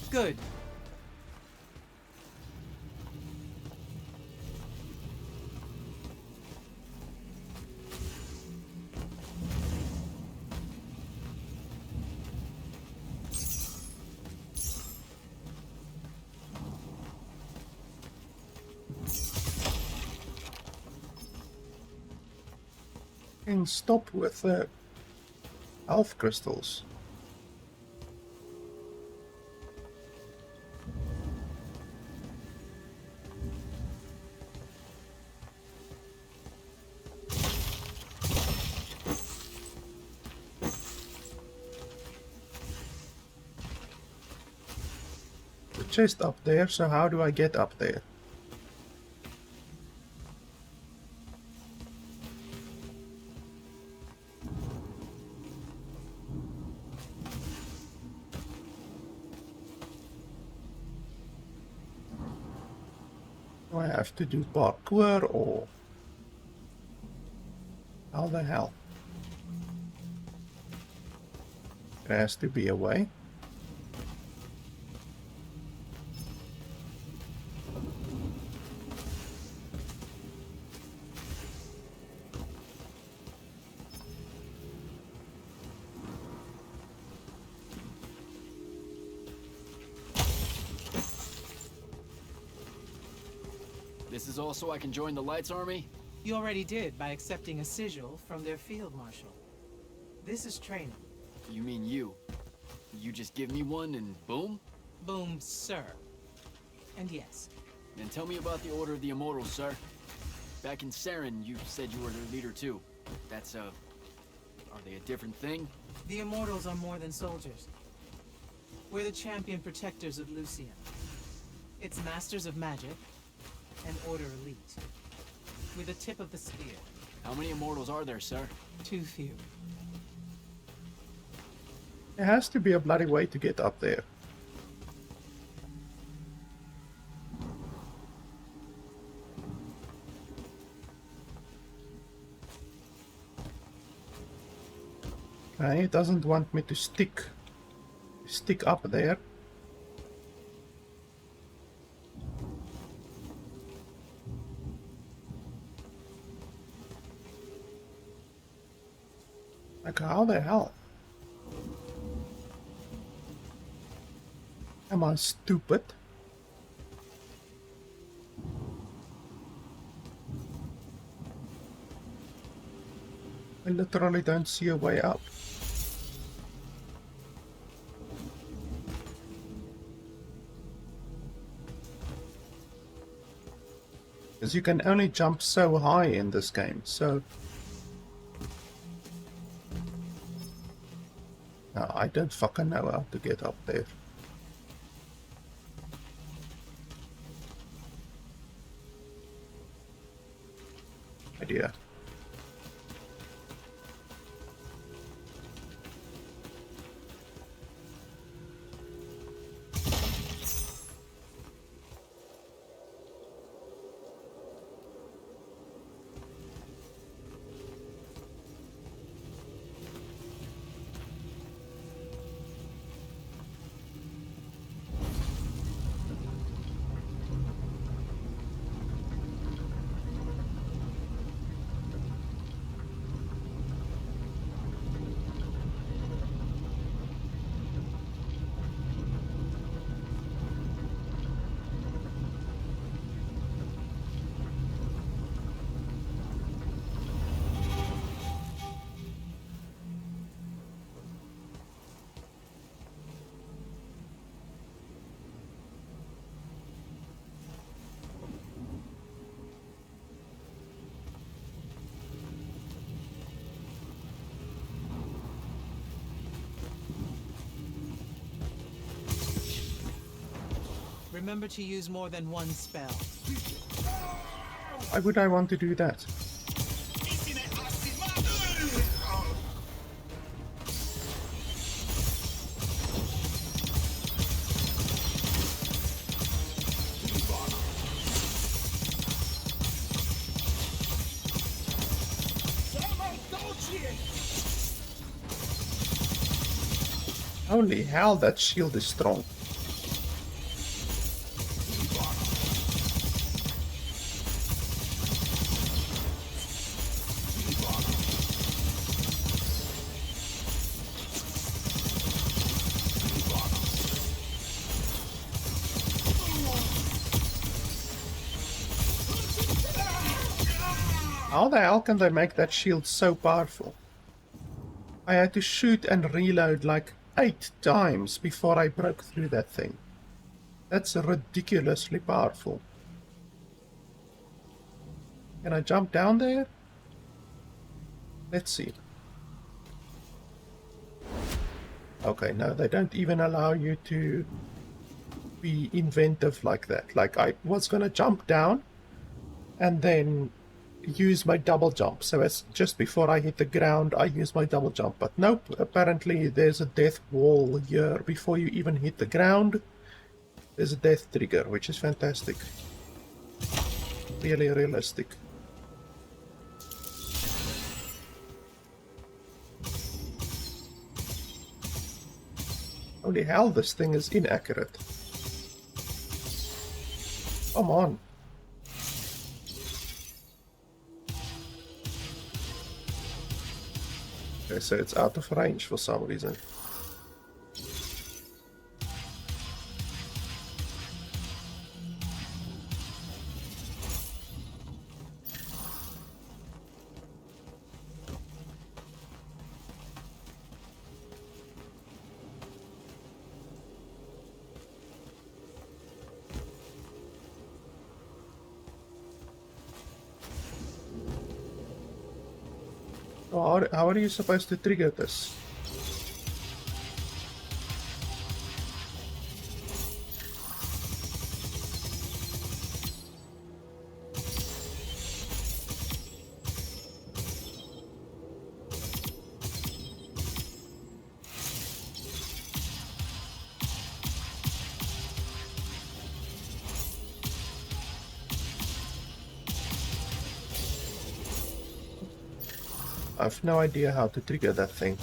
Good. fucking stop with the health crystals. The chest up there, so how do I get up there? Do I have to do parkour or how the hell? There has to be a way. This is also I can join the Lights Army? You already did by accepting a sigil from their field marshal. This is training. You mean you? You just give me one and boom? Boom, sir. And yes. Then tell me about the Order of the Immortals, sir. Back in Saren, you said you were their leader too. That's are they a different thing? The Immortals are more than soldiers. We're the champion protectors of Lucian. It's masters of magic and Order elite. We're the tip of the spear. How many Immortals are there, sir? Too few. There has to be a bloody way to get up there. Okay, it doesn't want me to stick up there. Like, how the hell? Am I stupid? I literally don't see a way up. Because you can only jump so high in this game, so... No, I don't fucking know how to get up there. Idea. Remember to use more than one spell. Why would I want to do that? Holy hell, that shield is strong. How the hell can they make that shield so powerful? I had to shoot and reload like 8 times before I broke through that thing. That's ridiculously powerful. Can I jump down there? Let's see. Okay, no, they don't even allow you to be inventive like that. Like, I was gonna jump down and then use my double jump. So as just before I hit the ground, I use my double jump. But nope, apparently there's a death wall here before you even hit the ground. There's a death trigger, which is fantastic. Really realistic. Holy hell, this thing is inaccurate. Come on. Okay, so it's out of range for some reason. Oh, how are you supposed to trigger this? I've no idea how to trigger that thing.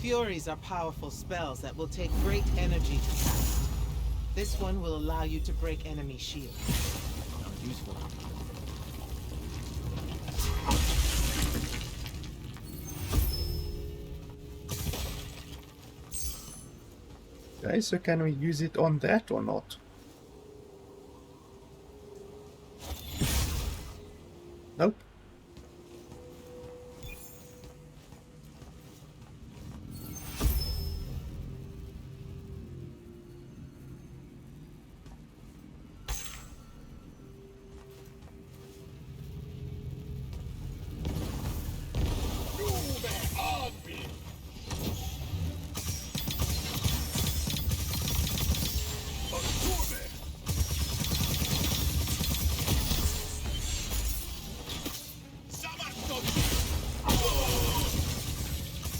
Furies are powerful spells that will take great energy to cast. This one will allow you to break enemy shields. Sounds useful. Okay, so can we use it on that or not? Nope.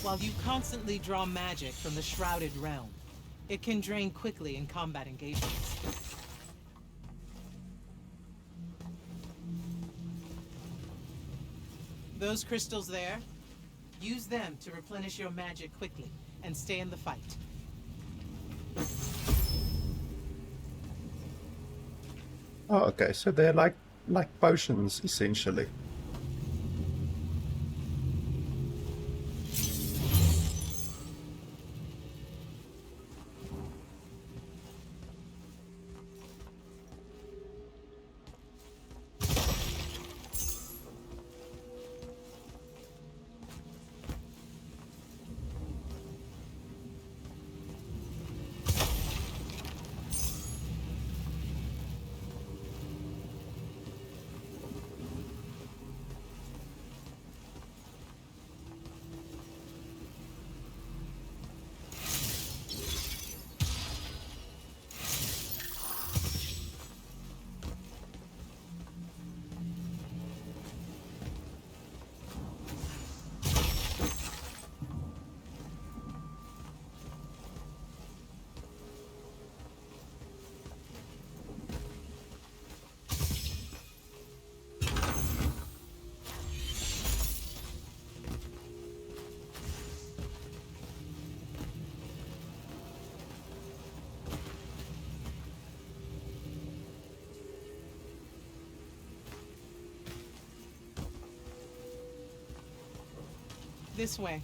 While you constantly draw magic from the Shrouded Realm, it can drain quickly in combat engagements. Those crystals there, use them to replenish your magic quickly and stay in the fight. Oh, okay, so they're like potions, essentially. This way.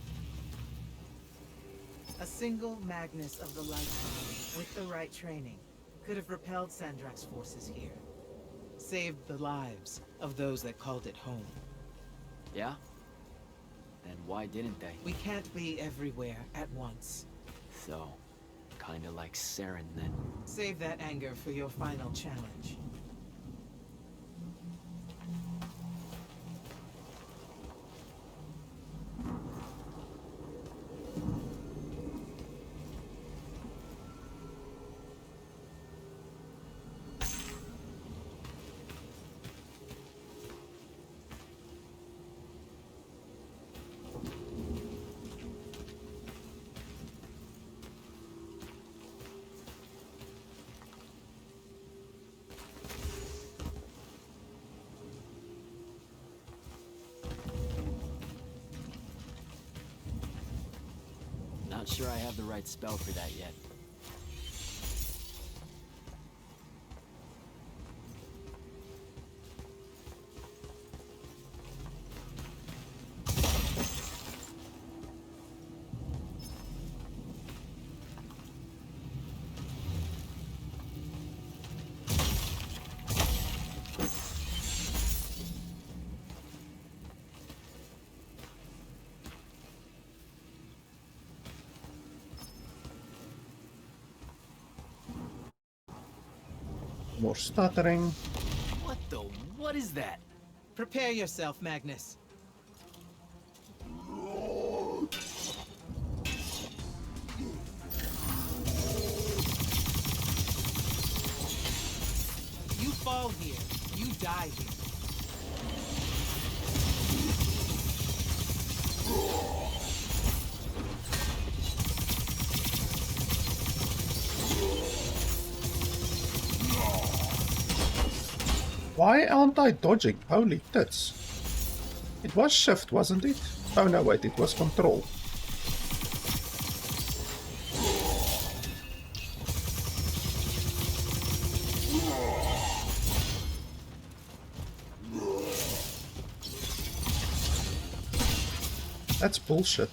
single Magnus of the Lifetime, with the right training, could have repelled Sandrak's forces here. Saved the lives of those that called it home. Yeah? Then why didn't they? We can't be everywhere at once. So, kinda like Saren then. Save that anger for your final challenge. Not sure I have the right spell for that yet. More stuttering. What is that? Prepare yourself, Magnus. You fall here, you die here. Why aren't I dodging? Holy tits. It was shift, wasn't it? Oh no, wait, it was control. That's bullshit.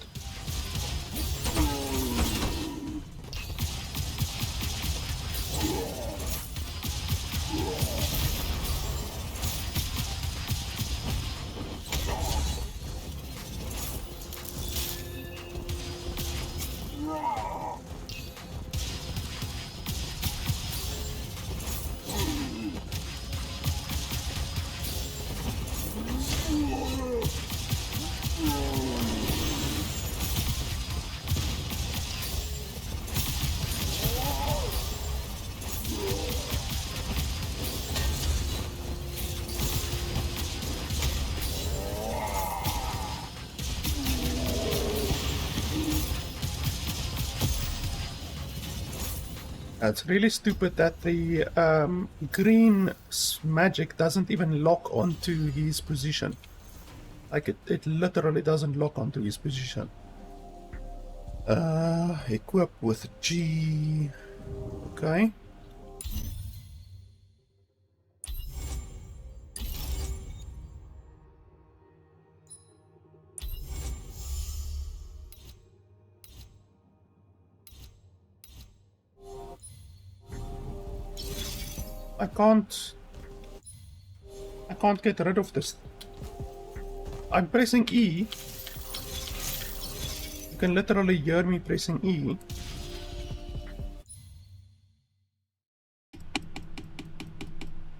It's really stupid that the green magic doesn't even lock onto his position. Like it literally doesn't lock onto his position. Equip with G. Okay. I can't get rid of this. I'm pressing E. You can literally hear me pressing E.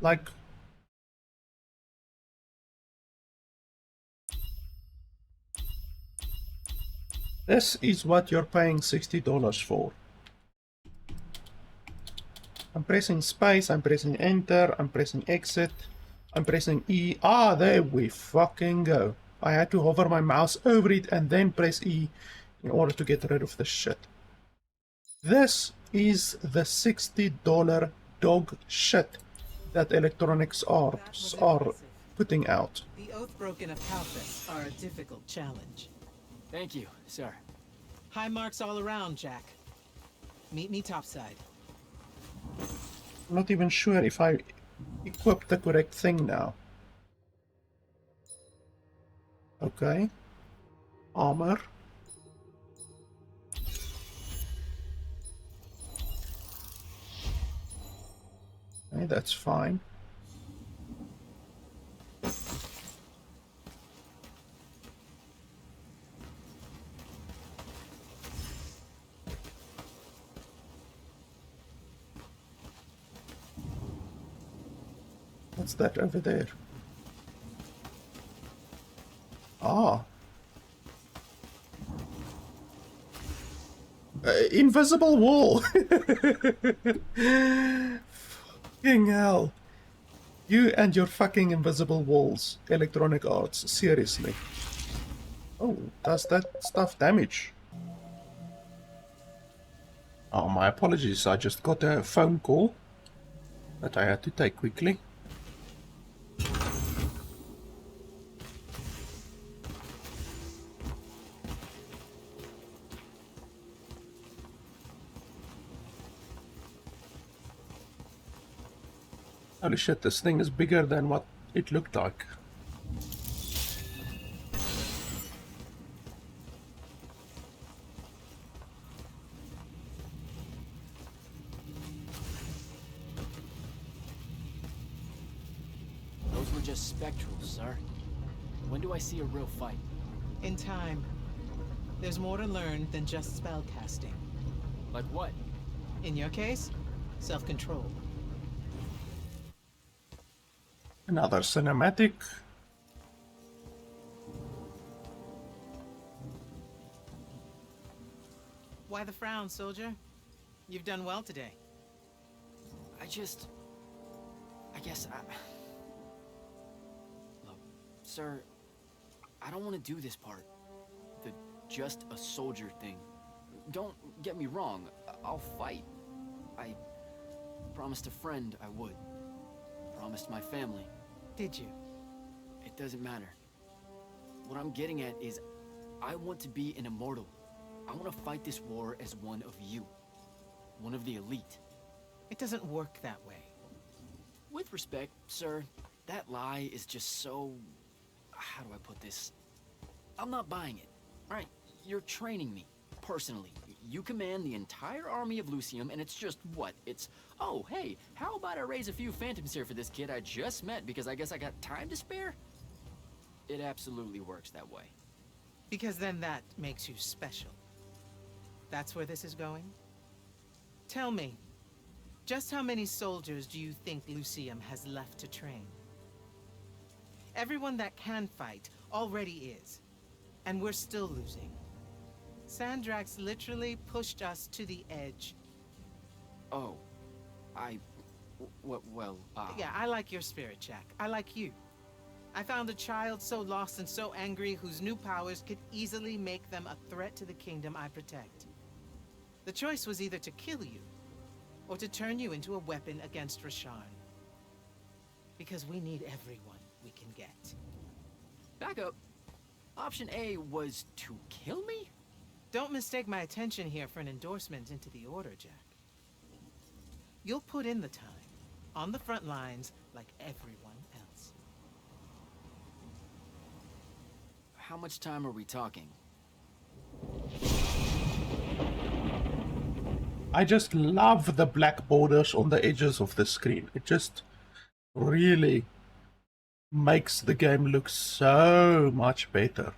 Like, this is what you're paying $60 for. I'm pressing space, I'm pressing enter, I'm pressing exit, I'm pressing E. Ah, there we fucking go. I had to hover my mouse over it and then press E in order to get rid of the shit. This is the $60 dog shit that electronics arts are putting out. The Oathbroken of Calthus are a difficult challenge. Thank you, sir. High marks all around, Jack. Meet me topside. I'm not even sure if I equipped the correct thing now. Okay. Armor. Okay, that's fine. What's that over there? Ah. Invisible wall! Fucking hell. You and your fucking invisible walls. Electronic Arts. Seriously. Oh, does that stuff damage? Oh, my apologies. I just got a phone call that I had to take quickly. Holy shit, this thing is bigger than what it looked like. Those were just spectrals, sir. When do I see a real fight? In time. There's more to learn than just spell casting. Like what? In your case, self-control. Another cinematic. Why the frown, soldier? You've done well today. I guess Look, sir, I don't want to do this part. The just a soldier thing. Don't get me wrong, I'll fight. I promised a friend I would. Promised my family. Did you? It doesn't matter. What I'm getting at is, I want to be an immortal. I want to fight this war as one of you. One of the elite. It doesn't work that way. With respect, sir, that lie is just so... How do I put this? I'm not buying it. Right? You're training me, personally. You command the entire army of Lucium, and it's just what? It's, oh, hey, how about I raise a few phantoms here for this kid I just met because I guess I got time to spare? It absolutely works that way. Because then that makes you special. That's where this is going? Tell me, just how many soldiers do you think Lucium has left to train? Everyone that can fight already is, and we're still losing. Sandrax literally pushed us to the edge. Oh, Yeah, I like your spirit, Jack. I like you. I found a child so lost and so angry whose new powers could easily make them a threat to the kingdom I protect. The choice was either to kill you, or to turn you into a weapon against Rasharn. Because we need everyone we can get. Back up. Option A was to kill me? Don't mistake my attention here for an endorsement into the Order, Jack. You'll put in the time, on the front lines, like everyone else. How much time are we talking? I just love the black borders on the edges of the screen. It just really makes the game look so much better.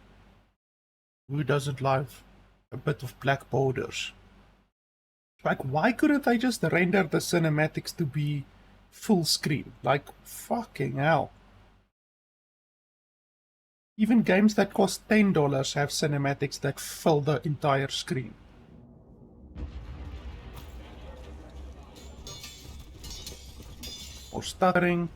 Who doesn't love a bit of black borders? Like, why couldn't they just render the cinematics to be full screen? Like, fucking hell. Even games that cost $10 have cinematics that fill the entire screen. Or stuttering.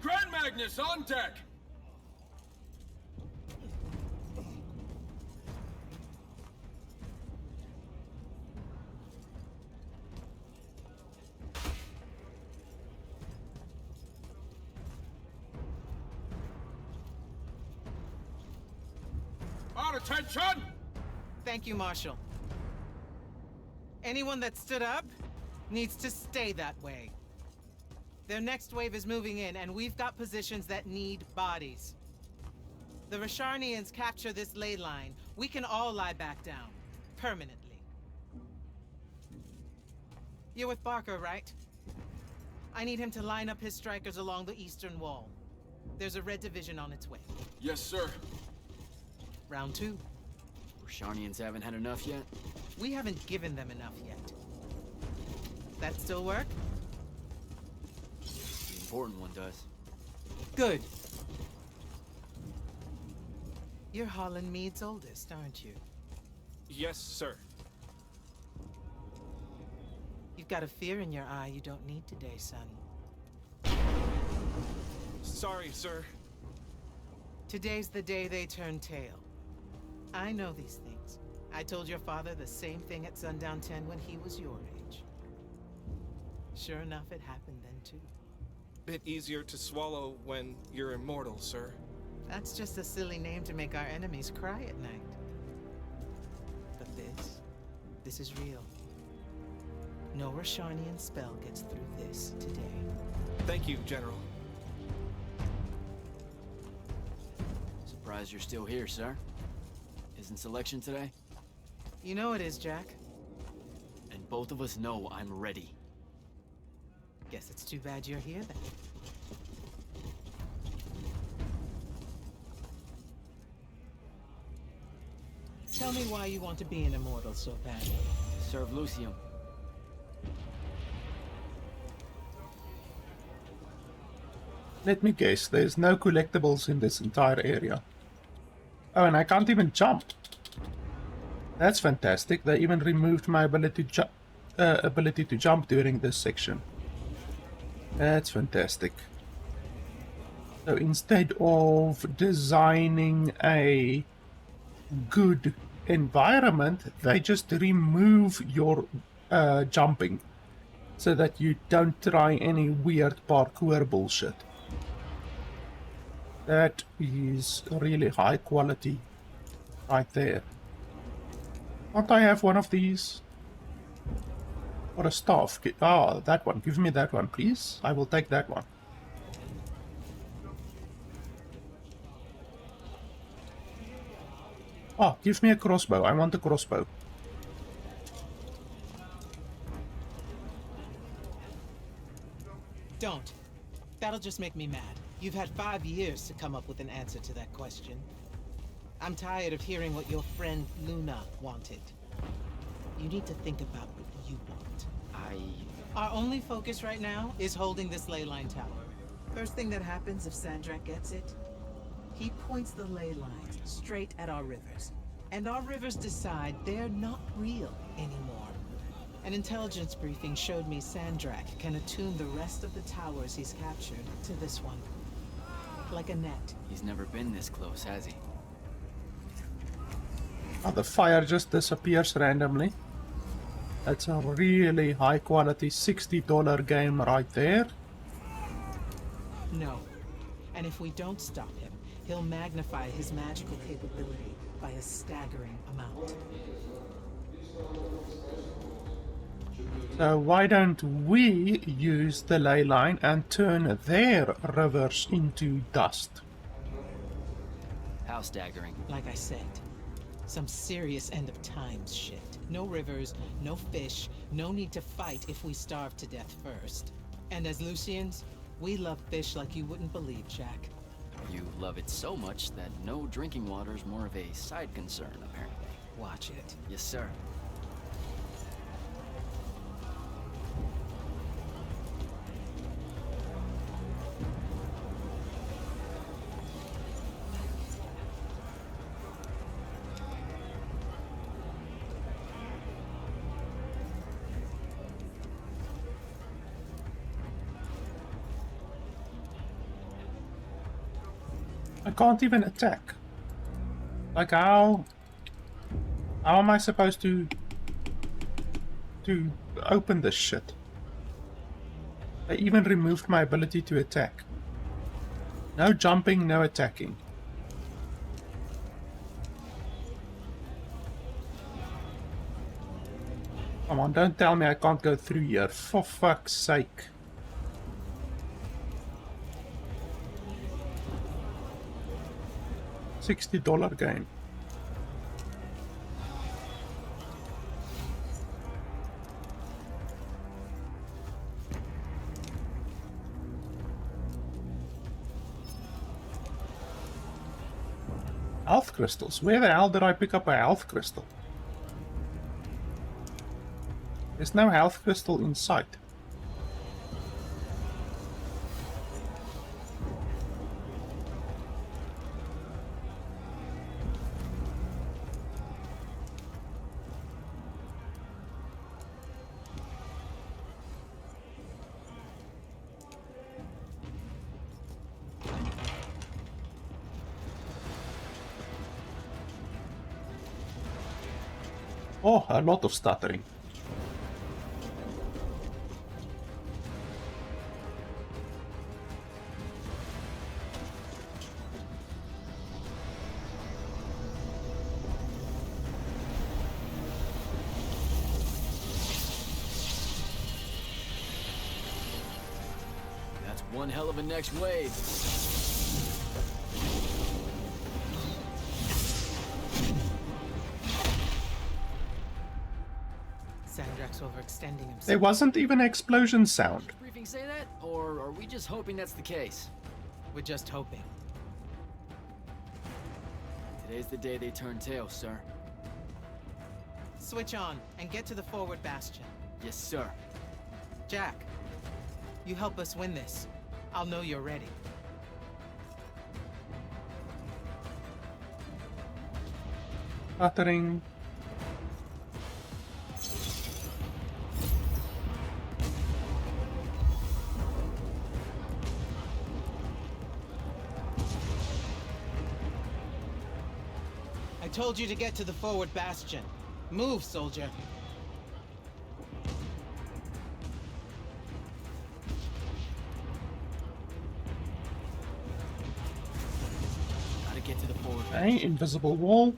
Grand Magnus on deck! Our attention! Thank you, Marshal. Anyone that stood up needs to stay that way. Their next wave is moving in, and we've got positions that need bodies. The Rasharnians capture this ley line, we can all lie back down. Permanently. You're with Barker, right? I need him to line up his strikers along the eastern wall. There's a red division on its way. Yes, sir. Round 2. Rasharnians haven't had enough yet? We haven't given them enough yet. That still work? The important one does. Good. You're Holland Mead's oldest, aren't you? Yes, sir. You've got a fear in your eye you don't need today, son. Sorry, sir. Today's the day they turn tail. I know these things. I told your father the same thing at Sundown 10 when he was your age. Sure enough, it happened then too. Bit easier to swallow when you're immortal, sir. That's just a silly name to make our enemies cry at night. But this is real. No Rasharnian spell gets through this today. Thank you, General. Surprised you're still here, sir. Isn't selection today? You know it is, Jack. And both of us know I'm ready. Guess it's too bad you're here then. Tell me why you want to be an immortal so badly. Serve Lucium. Let me guess, there's no collectibles in this entire area. Oh, and I can't even jump. That's fantastic. They even removed my ability to jump during this section. That's fantastic. So instead of designing a good environment, they just remove your jumping so that you don't try any weird parkour bullshit. That is really high quality right there. Can't I have one of these? Or a staff? Ah, that one. Give me that one, please. I will take that one. Ah, give me a crossbow. I want a crossbow. Don't. That'll just make me mad. You've had 5 years to come up with an answer to that question. I'm tired of hearing what your friend Luna wanted. You need to think about what you want. Our only focus right now is holding this ley line tower. First thing that happens if Sandrak gets it, he points the ley lines straight at our rivers. And our rivers decide they're not real anymore. An intelligence briefing showed me Sandrak can attune the rest of the towers he's captured to this one. Like a net. He's never been this close, has he? Oh, the fire just disappears randomly. That's a really high quality $60 game right there. No. And if we don't stop him, he'll magnify his magical capability by a staggering amount. So why don't we use the ley line and turn their rivers into dust? How staggering? Like I said, some serious end of times shit. No rivers, no fish, no need to fight if we starve to death first. And as Lucians, we love fish like you wouldn't believe, Jack. You love it so much that no drinking water is more of a side concern, apparently. Watch it. Yes, sir. I can't even attack. Like how am I supposed to open this shit? I even removed my ability to attack. No jumping, no attacking. Come on, don't tell me I can't go through here. For fuck's sake. $60 game. Health crystals. Where the hell did I pick up a health crystal? There's no health crystal in sight. Oh, a lot of stuttering. That's one hell of a next wave. Sandrak's overextending himself. There wasn't even an explosion sound. Does briefing say that? Or are we just hoping that's the case? We're just hoping. Today's the day they turn tail, sir. Switch on and get to the forward bastion. Yes, sir. Jack, you help us win this. I'll know you're ready. Stuttering. I told you to get to the forward bastion. Move, soldier. Gotta get to the forward. Okay, invisible wall.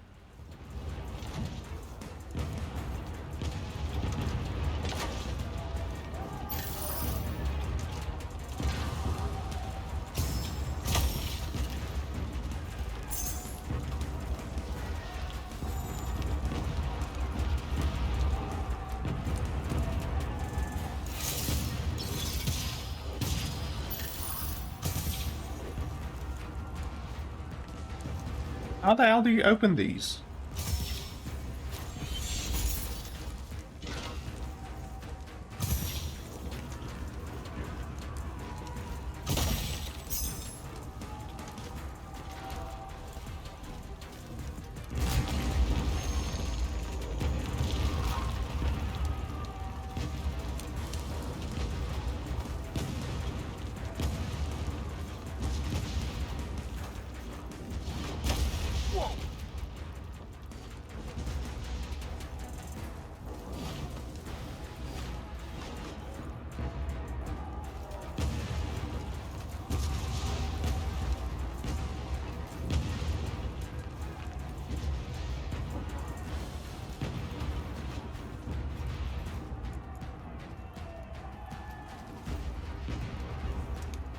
How the hell do you open these?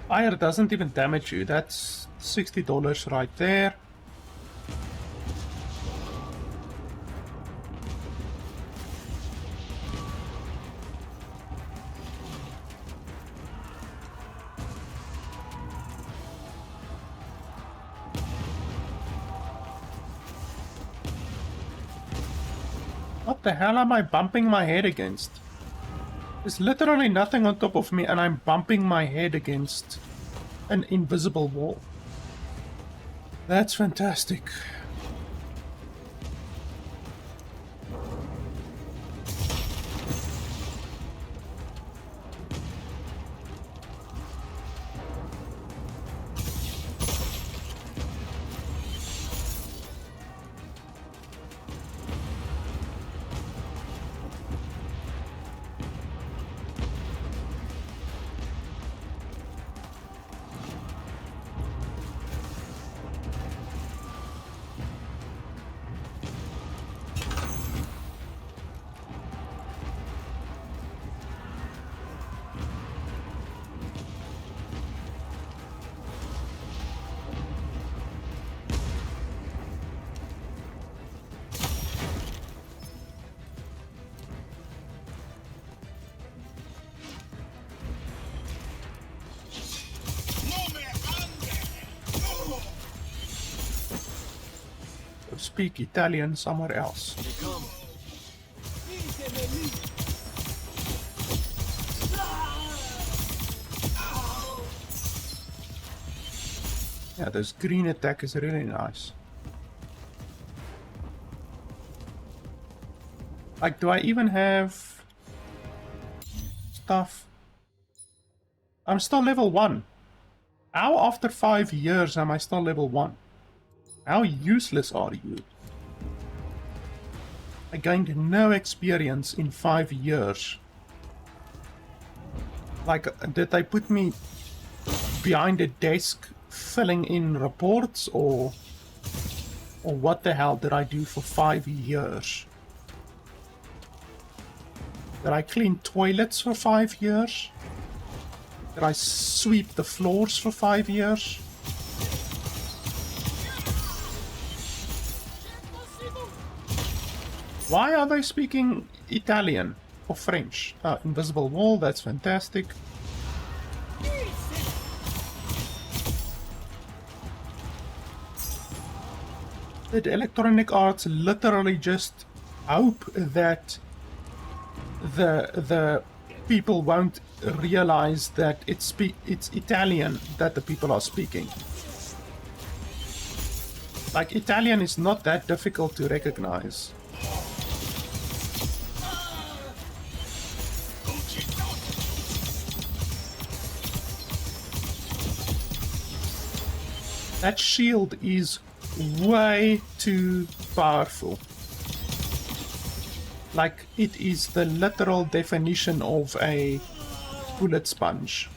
Fire doesn't even damage you. That's $60 right there. What the hell am I bumping my head against? There's literally nothing on top of me and I'm bumping my head against an invisible wall. That's fantastic. speak Italian somewhere else. They come. Yeah, this green attack is really nice. Like, do I even have stuff? I'm still level 1. How after 5 years am I still level 1? How useless are you? I gained no experience in 5 years. Like, did they put me behind a desk filling in reports, or what the hell did I do for 5 years? Did I clean toilets for 5 years? Did I sweep the floors for 5 years? Why are they speaking Italian or French? Invisible wall, that's fantastic. Did Electronic Arts literally just hope that the people won't realize that it's Italian that the people are speaking? Like, Italian is not that difficult to recognize. That shield is way too powerful. Like, it is the literal definition of a bullet sponge.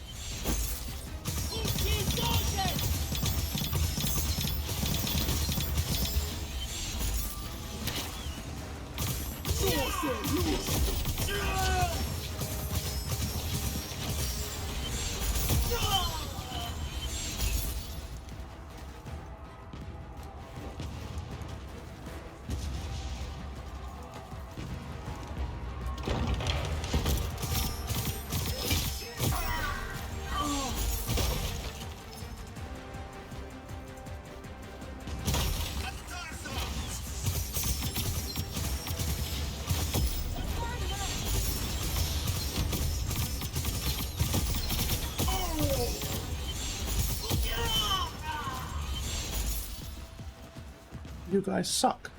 You guys suck.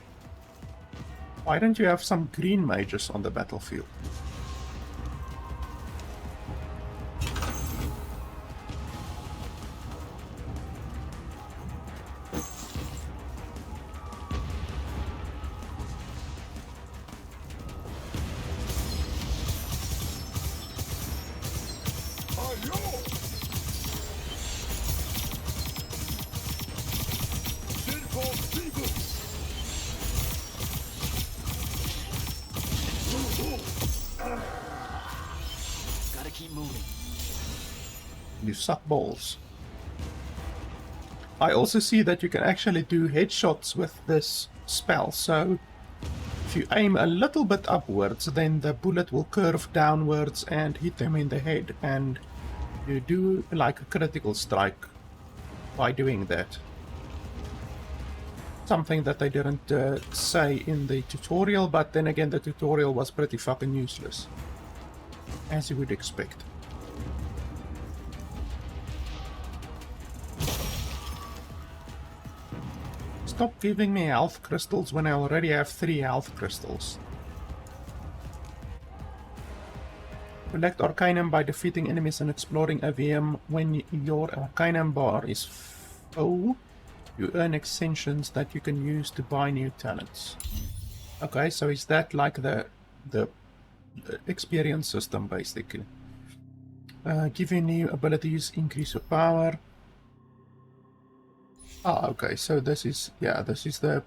Why don't you have some green mages on the battlefield? You suck balls. I also see that you can actually do headshots with this spell, so if you aim a little bit upwards, then the bullet will curve downwards and hit them in the head, and you do like a critical strike by doing that. Something that they didn't say in the tutorial, but then again the tutorial was pretty fucking useless, as you would expect. Stop giving me health crystals when I already have 3 health crystals. Collect Arcanum by defeating enemies and exploring Aveum. When your Arcanum bar is full, you earn extensions that you can use to buy new talents. Okay, so is that like the experience system, basically? Give you new abilities, increase your power. Ah, okay, so this is, yeah, this is the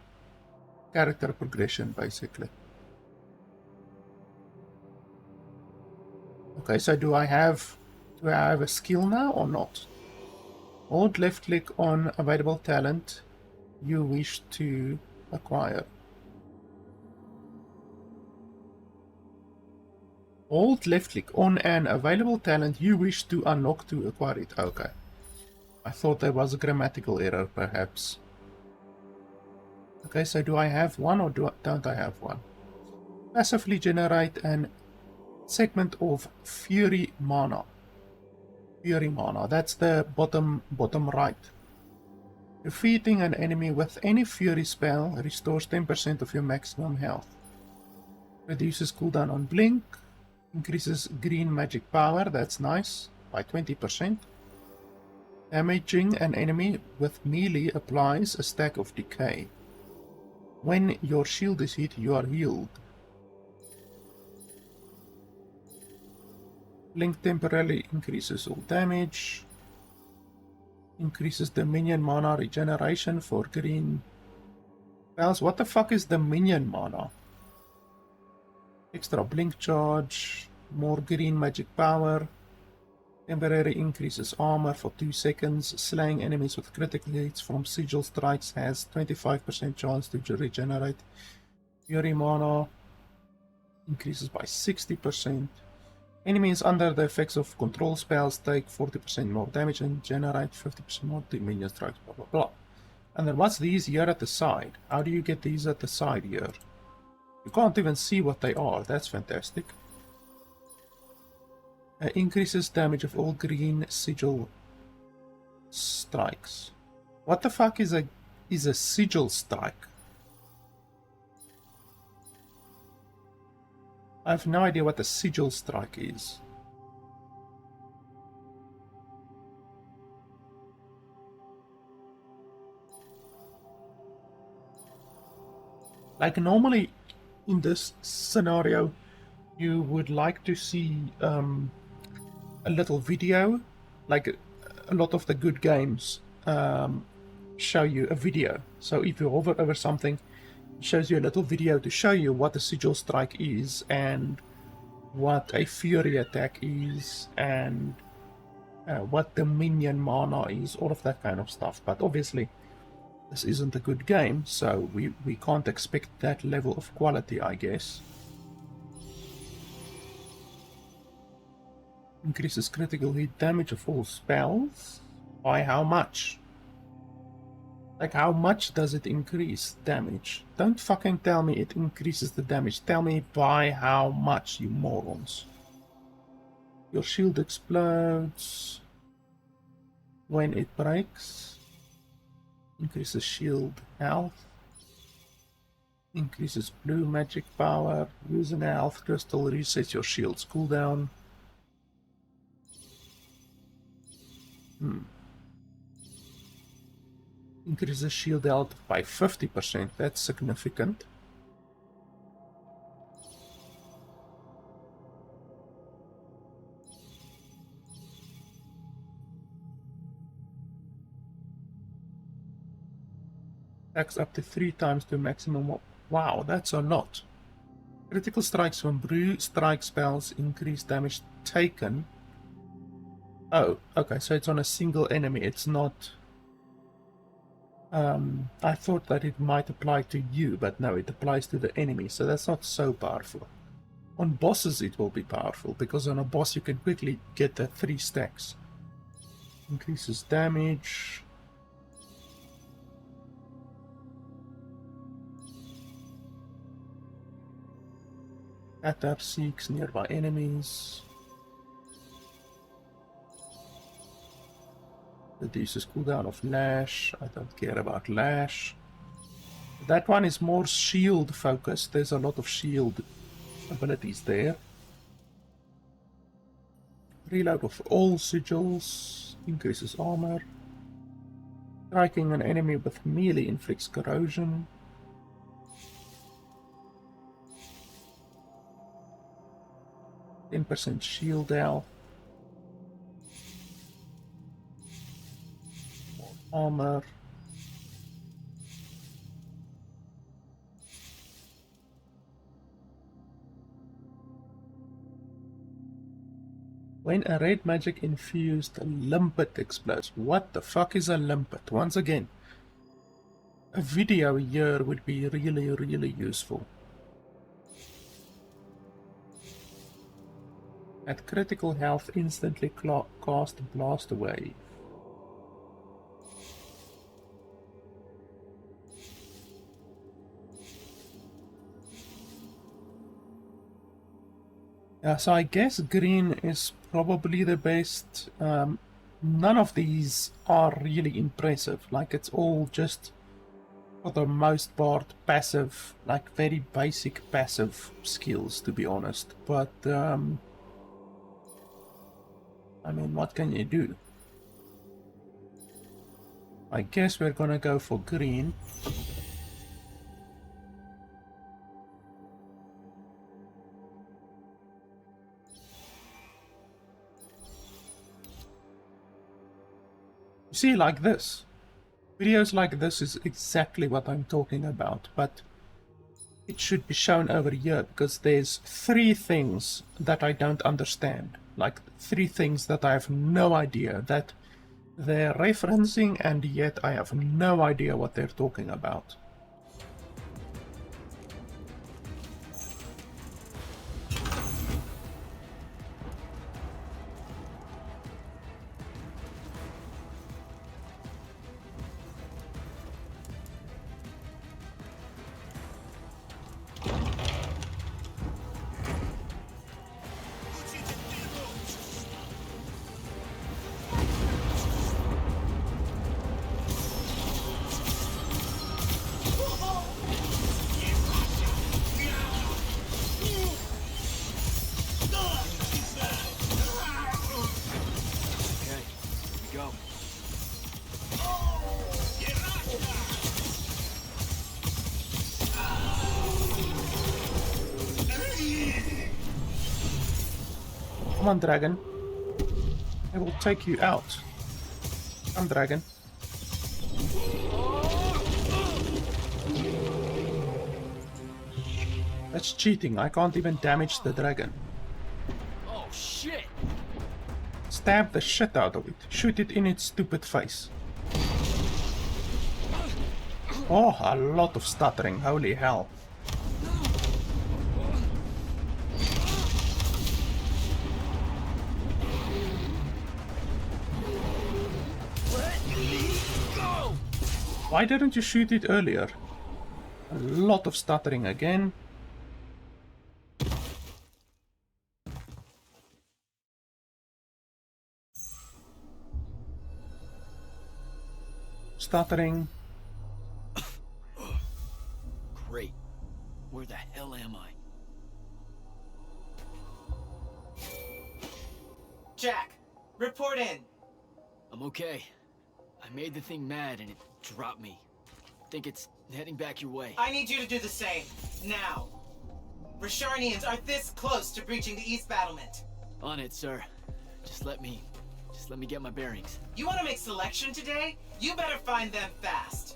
character progression, basically. Okay, so do I have a skill now or not? Hold left click on available talent you wish to acquire. Hold left click on an available talent you wish to unlock to acquire it. Okay. I thought there was a grammatical error, perhaps. Okay, so do I have one or don't I have one? Passively generate an segment of Fury Mana. Fury Mana, that's the bottom right. Defeating an enemy with any Fury spell restores 10% of your maximum health. Reduces cooldown on Blink. Increases green magic power, that's nice, by 20%. Damaging an enemy with melee applies a stack of decay. When your shield is hit, you are healed. Blink temporarily increases all damage. Increases the minion mana regeneration for green spells. What the fuck is the minion mana? Extra blink charge. More green magic power. Temporary increases armor for 2 seconds. Slaying enemies with critical hits from sigil strikes has 25% chance to regenerate. Fury mana increases by 60%. Enemies under the effects of control spells take 40% more damage and generate 50% more minion strikes, blah blah blah. And then what's these here at the side? How do you get these at the side here? You can't even see what they are, that's fantastic. Increases damage of all green sigil strikes. What the fuck is a sigil strike? I have no idea what a sigil strike is. Like normally in this scenario you would like to see a little video, like a lot of the good games show you a video. So if you hover over something, it shows you a little video to show you what a sigil strike is and what a fury attack is and what the minion mana is, all of that kind of stuff. But obviously this isn't a good game, so we can't expect that level of quality, I guess. Increases critical hit damage of all spells. By how much? Like, how much does it increase damage? Don't fucking tell me it increases the damage. Tell me by how much, you morons. Your shield explodes when it breaks. Increases shield health. Increases blue magic power. Using a health crystal resets your shield's cooldown. Increases shield health by 50%. That's significant. Attacks up to 3 times the maximum. Wow, that's a lot. Critical strikes from blue strike spells increase damage taken. Oh, okay, so it's on a single enemy. It's not... I thought that it might apply to you, but no, it applies to the enemy, so that's not so powerful. On bosses it will be powerful, because on a boss you can quickly get the 3 stacks. Increases damage. Attack seeks nearby enemies. Reduces cooldown of Lash. I don't care about Lash. That one is more shield focused. There's a lot of shield abilities there. Reload of all sigils. Increases armor. Striking an enemy with melee inflicts corrosion. %10 shield health. Armor. When a red magic infused limpet explodes. What the fuck is a limpet? Once again, a video here would be really useful. At critical health, instantly cast Blast Away. Yeah, so I guess green is probably the best. None of these are really impressive. Like, it's all just, for the most part, passive, like very basic passive skills, to be honest. But, I mean, what can you do? I guess we're gonna go for green. You see, like this. Videos like this is exactly what I'm talking about, but it should be shown over here because there's 3 things that I don't understand. Like 3 things that I have no idea that they're referencing, and yet I have no idea what they're talking about. Come on, dragon. I will take you out. Come, dragon. That's cheating. I can't even damage the dragon. Oh, shit! Stab the shit out of it. Shoot it in its stupid face. Oh, a lot of stuttering. Holy hell. Why didn't you shoot it earlier? A lot of stuttering again. Stuttering. Great. Where the hell am I? Jack, report in. I'm okay. I made the thing mad and it dropped me. Think it's heading back your way. I need you to do the same, now. Rasharnians are this close to breaching the East battlement. On it, sir. Just let me get my bearings. You want to make selection today? You better find them fast.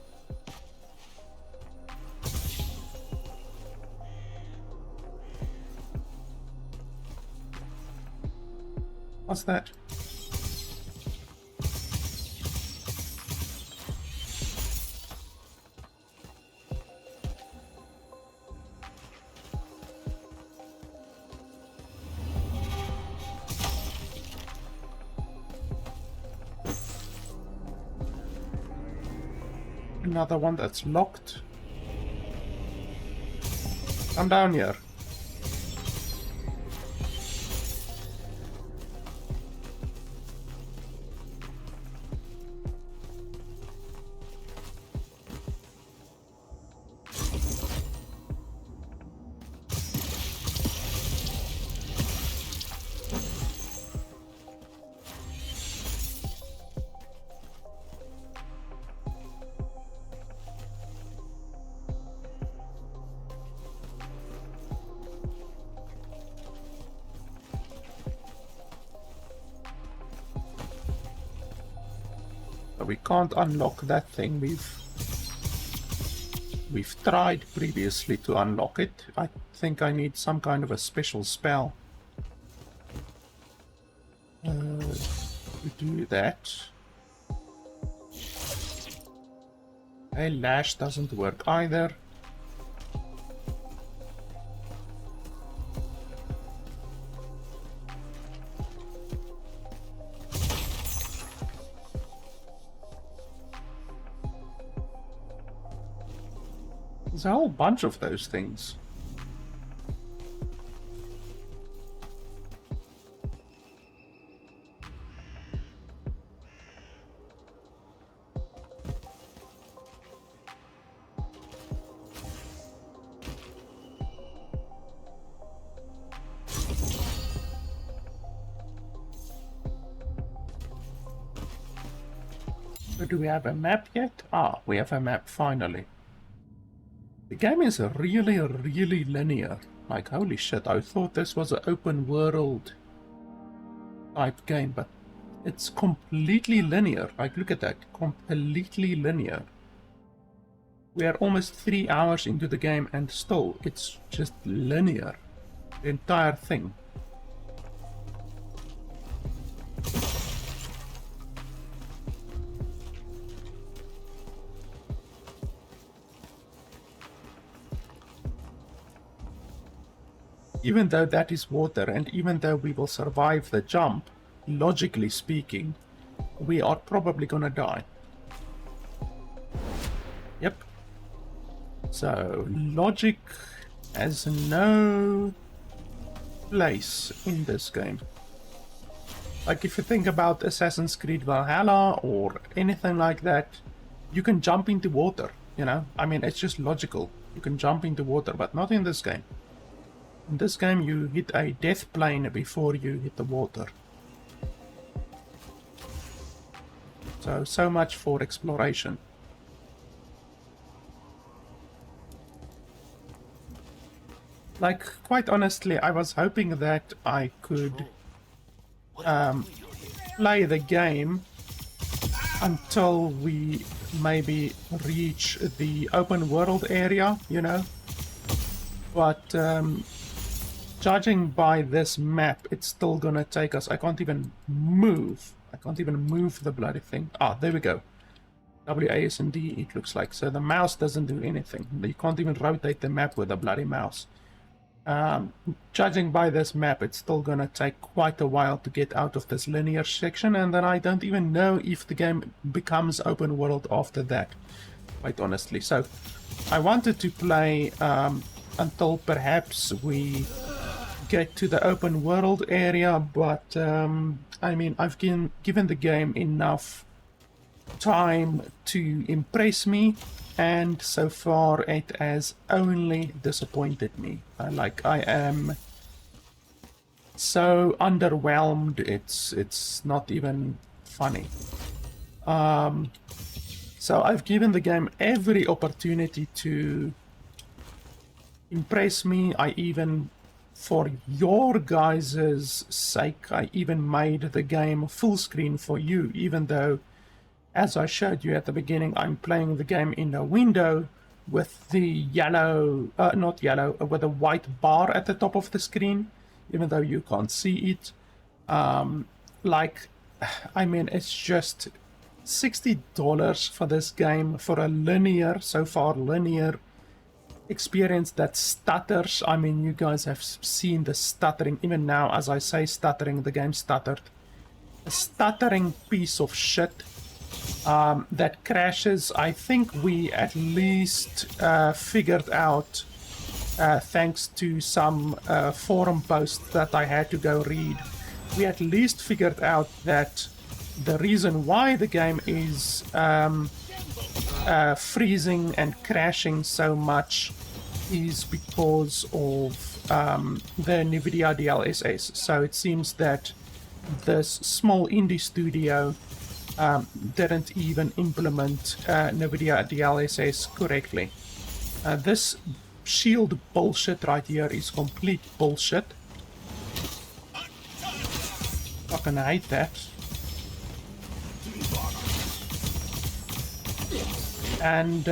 What's that? Another one that's locked. Come down here. We can't unlock that thing. We've tried previously to unlock it. I think I need some kind of a special spell to do that. A lash doesn't work either. There's a whole bunch of those things. So do we have a map yet? Ah, we have a map finally. The game is really, really linear. Like, holy shit, I thought this was an open world type game, but it's completely linear. Like, look at that, completely linear. We are almost 3 hours into the game and still it's just linear. The entire thing. Even though that is water, and even though we will survive the jump, logically speaking, we are probably gonna die. Yep. So, logic has no place in this game. Like, if you think about Assassin's Creed Valhalla or anything like that, you can jump into water, you know? I mean, it's just logical. You can jump into water, but not in this game. In this game, you hit a death plane before you hit the water. So much for exploration. Like, quite honestly, I was hoping that I could play the game until we maybe reach the open world area, you know? But judging by this map, it's still gonna take us. I can't even move. I can't even move the bloody thing. Ah, there we go. WASD, it looks like. So the mouse doesn't do anything. You can't even rotate the map with a bloody mouse. Judging by this map, it's still gonna take quite a while to get out of this linear section, and then I don't even know if the game becomes open world after that, quite honestly. So I wanted to play until perhaps we get to the open world area, but I mean, I've given the game enough time to impress me, and so far it has only disappointed me. I am so underwhelmed, it's not even funny. So I've given the game every opportunity to impress me. I even, for your guys' sake, I even made the game full screen for you, even though, as I showed you at the beginning, I'm playing the game in a window with the yellow, not yellow, with a white bar at the top of the screen, even though you can't see it. Like, I mean, it's just $60 for this game, for a linear, so far linear experience that stutters. I mean, you guys have seen the stuttering. Even now, as I say stuttering, the game stuttered. A stuttering piece of shit. That crashes. I think we at least figured out, thanks to some forum posts that I had to go read, we at least figured out that the reason why the game is freezing and crashing so much is because of the Nvidia DLSS. So it seems that this small indie studio didn't even implement Nvidia DLSS correctly. This shield bullshit right here is complete bullshit. Fucking hate that. And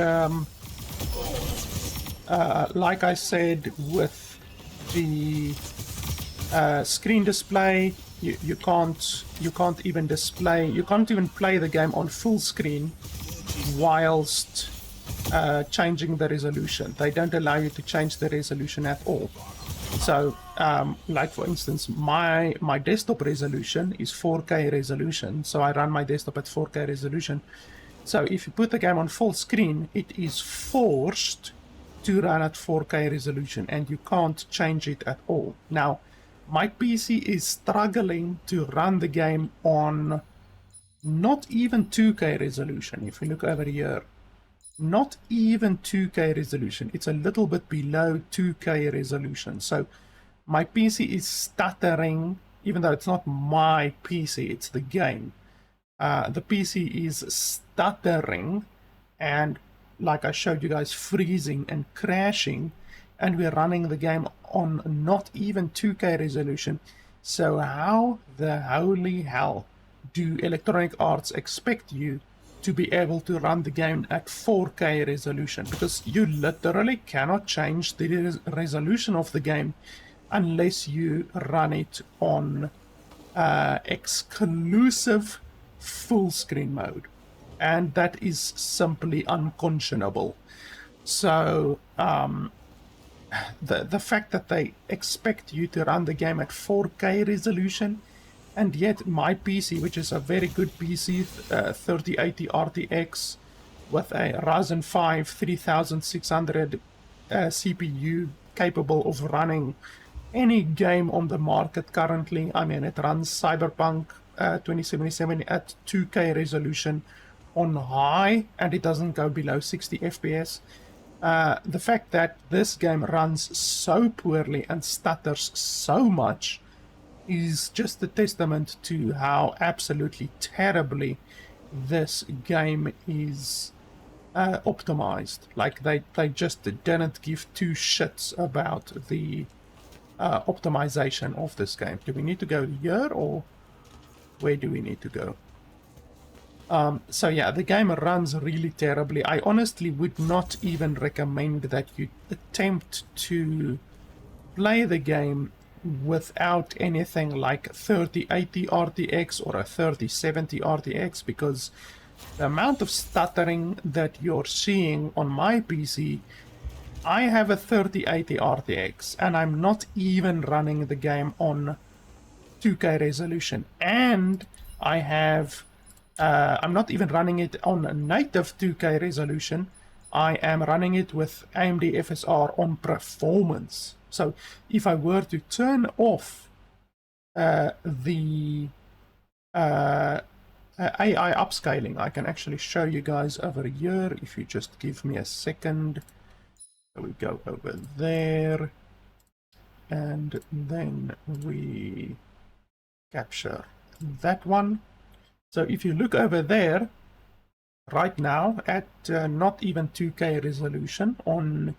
like I said, with the screen display, you can't even play the game on full screen whilst changing the resolution. They don't allow you to change the resolution at all. So like for instance, my desktop resolution is 4K resolution, so I run my desktop at 4K resolution. So if you put the game on full screen, it is forced to run at 4K resolution, and you can't change it at all. Now, my PC is struggling to run the game on not even 2K resolution. If you look over here, not even 2K resolution. It's a little bit below 2K resolution. So my PC is stuttering, even though it's not my PC, it's the game. the PC is stuttering and, like I showed you guys, freezing and crashing, and we're running the game on not even 2K resolution. So how the holy hell do Electronic Arts expect you to be able to run the game at 4K resolution? Because you literally cannot change the resolution of the game unless you run it on exclusive full screen mode, and that is simply unconscionable. So the fact that they expect you to run the game at 4K resolution, and yet my PC, which is a very good PC, 3080 RTX with a Ryzen 5 3600 CPU, capable of running any game on the market currently. I mean, it runs Cyberpunk 2077 at 2K resolution on high, and it doesn't go below 60 FPS. The fact that this game runs so poorly and stutters so much is just a testament to how absolutely terribly this game is optimized. Like, they just didn't give two shits about the optimization of this game. Do we need to go here, or where do we need to go? So yeah, the game runs really terribly. I honestly would not even recommend that you attempt to play the game without anything like 3080 RTX or a 3070 RTX, because the amount of stuttering that you're seeing on my PC, I have a 3080 RTX and I'm not even running the game on 2K resolution, and I have I'm not even running it on native 2K resolution. I am running it with AMD FSR on performance. So if I were to turn off the AI upscaling, I can actually show you guys over here. If you just give me a second. So we go over there, and then we capture that one. So if you look over there, right now at not even 2K resolution on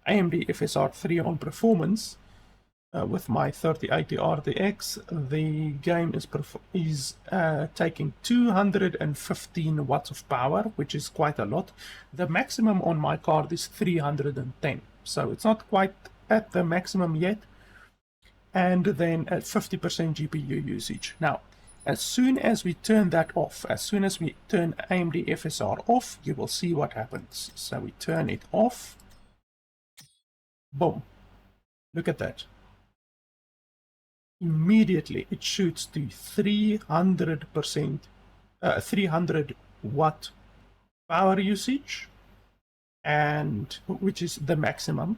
AMD FSR 3 on performance, with my 3080 RTX, the game is taking 215 watts of power, which is quite a lot. The maximum on my card is 310, so it's not quite at the maximum yet. And then at 50% GPU usage. Now, as soon as we turn that off, as soon as we turn AMD FSR off, you will see what happens. So we turn it off. Boom. Look at that. Immediately it shoots to 300%, 300 watt power usage, and which is the maximum.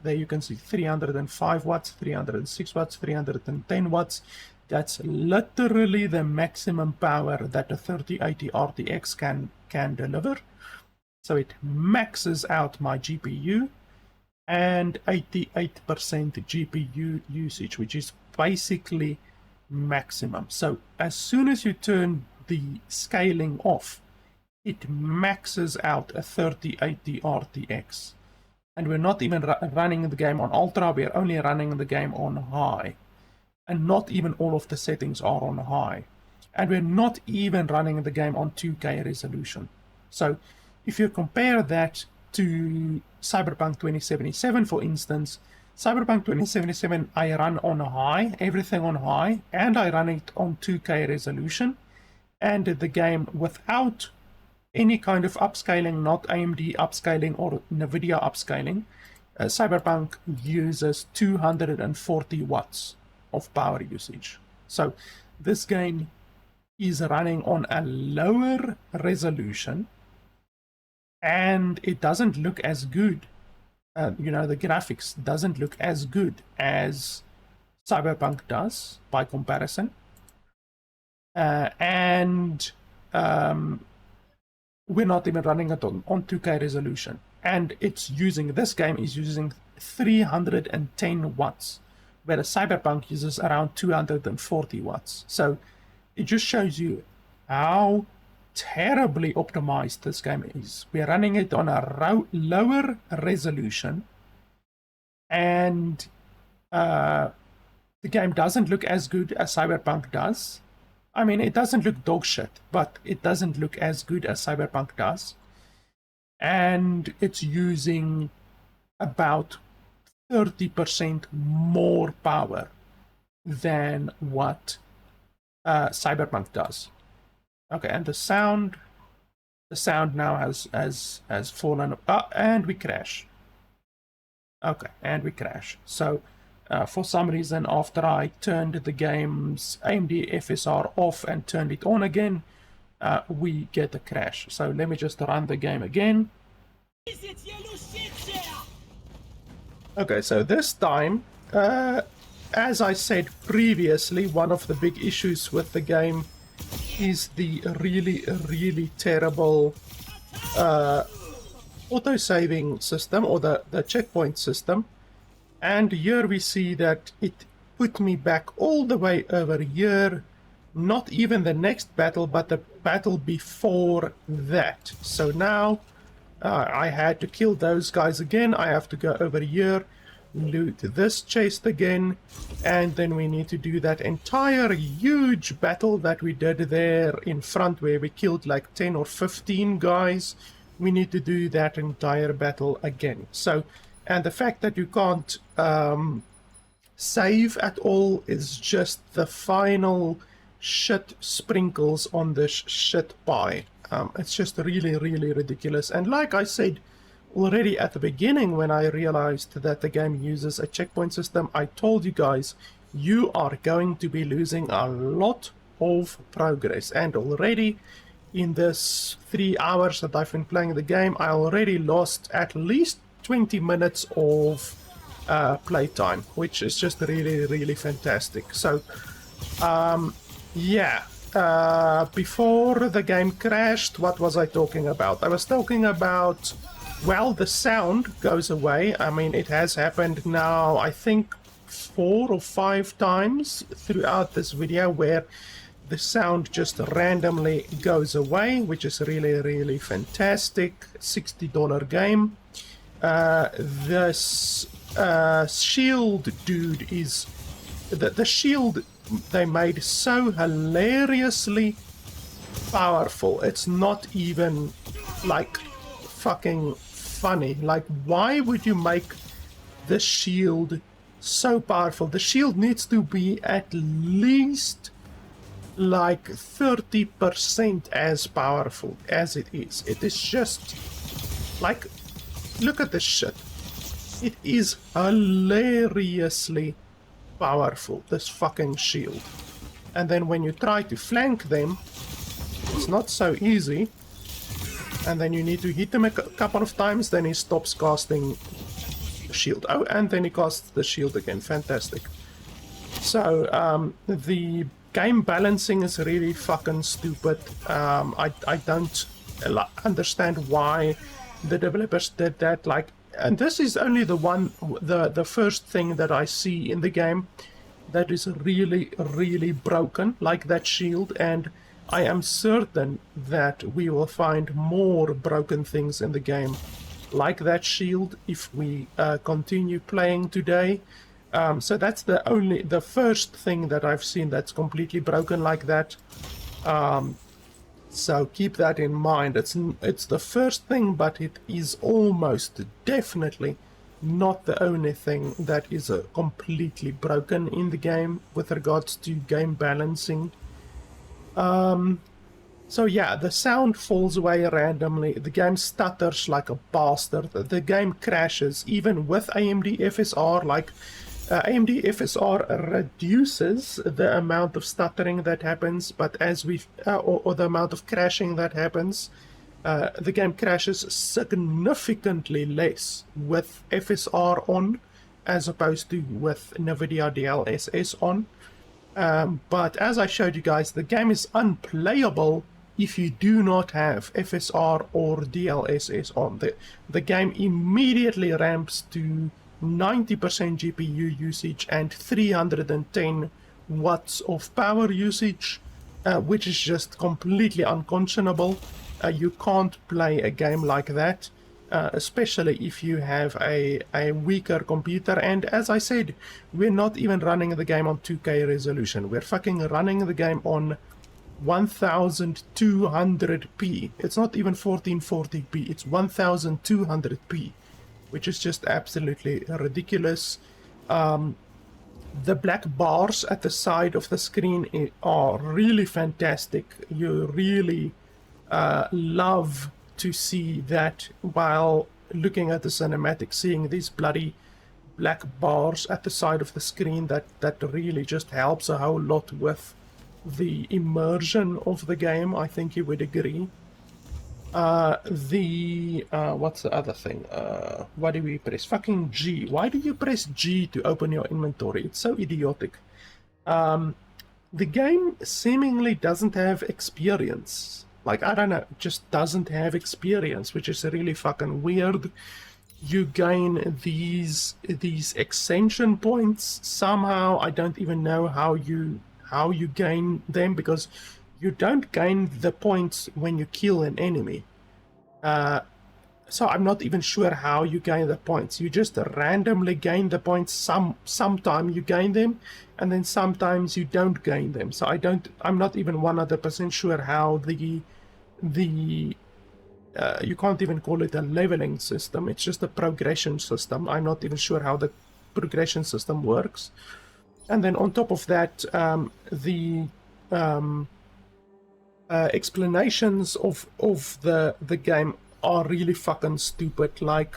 There you can see 305 watts, 306 watts, 310 watts. That's literally the maximum power that a 3080 RTX can deliver. So it maxes out my GPU, and 88% GPU usage, which is basically maximum. So as soon as you turn the scaling off, it maxes out a 3080 RTX. And we're not even running the game on ultra, we're only running the game on high. And not even all of the settings are on high. And we're not even running the game on 2K resolution. So if you compare that to Cyberpunk 2077, for instance, Cyberpunk 2077 I run on high, everything on high, and I run it on 2K resolution, and the game without any kind of upscaling, not AMD upscaling or Nvidia upscaling, Cyberpunk uses 240 watts of power usage. So this game is running on a lower resolution, and it doesn't look as good. You know, the graphics doesn't look as good as Cyberpunk does by comparison. And we're not even running it on 2K resolution. And it's using, this game is using 310 watts, whereas Cyberpunk uses around 240 watts. So it just shows you how terribly optimized this game is. We're running it on a lower resolution, and the game doesn't look as good as Cyberpunk does. I mean, it doesn't look dog shit, but it doesn't look as good as Cyberpunk does. And it's using about 30% more power than what Cyberpunk does. Okay, and the sound now has fallen. And we crash. Okay, and we crash. So for some reason, after I turned the game's AMD FSR off and turned it on again, we get a crash. So let me just run the game again. Okay, so this time, as I said previously, one of the big issues with the game is the really terrible auto-saving system, or the checkpoint system. And here we see that it put me back all the way over here, not even the next battle, but the battle before that. So now I had to kill those guys again. I have to go over here, loot this chest again, and then we need to do that entire huge battle that we did there in front, where we killed like 10 or 15 guys. We need to do that entire battle again. So, and the fact that you can't save at all is just the final shit sprinkles on this shit pie. It's just really ridiculous. And like I said already at the beginning, when I realized that the game uses a checkpoint system, I told you guys, you are going to be losing a lot of progress. And already in this 3 hours that I've been playing the game, I already lost at least 20 minutes of playtime, which is just really fantastic. So yeah, before the game crashed, what was I talking about? I was talking about, well, the sound goes away. I mean, it has happened now, I think 4 or 5 times throughout this video, where the sound just randomly goes away, which is really fantastic. $60 game. This shield dude is the shield they made so hilariously powerful. It's not even like fucking funny. Like, why would you make the shield so powerful? The shield needs to be at least like 30% as powerful as it is. It is just like, look at this shit. It is hilariously powerful, this fucking shield. And then when you try to flank them, it's not so easy. And then you need to hit him a couple of times, then he stops casting the shield. Oh, and then he casts the shield again. Fantastic. So the game balancing is really fucking stupid. I don't understand why the developers did that. Like, and this is only the first thing that I see in the game that is really broken, like that shield. And I am certain that we will find more broken things in the game, like that shield, if we continue playing today. So that's the first thing that I've seen that's completely broken like that. So keep that in mind. It's the first thing, but it is almost definitely not the only thing that is completely broken in the game with regards to game balancing. So yeah, the sound falls away randomly. The game stutters like a bastard. The game crashes even with AMD FSR. Like, AMD FSR reduces the amount of stuttering that happens, but as or the amount of crashing that happens, the game crashes significantly less with FSR on, as opposed to with Nvidia DLSS on. But as I showed you guys, the game is unplayable if you do not have FSR or DLSS on. The game immediately ramps to 90% GPU usage and 310 watts of power usage. which is just completely unconscionable. You can't play a game like that, especially if you have a weaker computer. And as I said, we're not even running the game on 2K resolution. We're fucking running the game on 1200p. It's not even 1440p, it's 1200p, which is just absolutely ridiculous. The black bars at the side of the screen are really fantastic. You really love to see that while looking at the cinematic, seeing these bloody black bars at the side of the screen, that really just helps a whole lot with the immersion of the game. I think you would agree. What's the other thing? What do we press? Fucking G. Why do you press G to open your inventory? It's so idiotic. The game seemingly doesn't have experience. Like, I don't know, it just doesn't have experience, which is really fucking weird. You gain these ascension points somehow. I don't even know how you gain them, because you don't gain the points when you kill an enemy. So I'm not even sure how you gain the points. You just randomly gain the points. Sometimes you gain them, and then sometimes you don't gain them. So I'm not even 100% sure how you can't even call it a leveling system. It's just a progression system. I'm not even sure how the progression system works. And then on top of that, the explanations of the game are really fucking stupid. Like,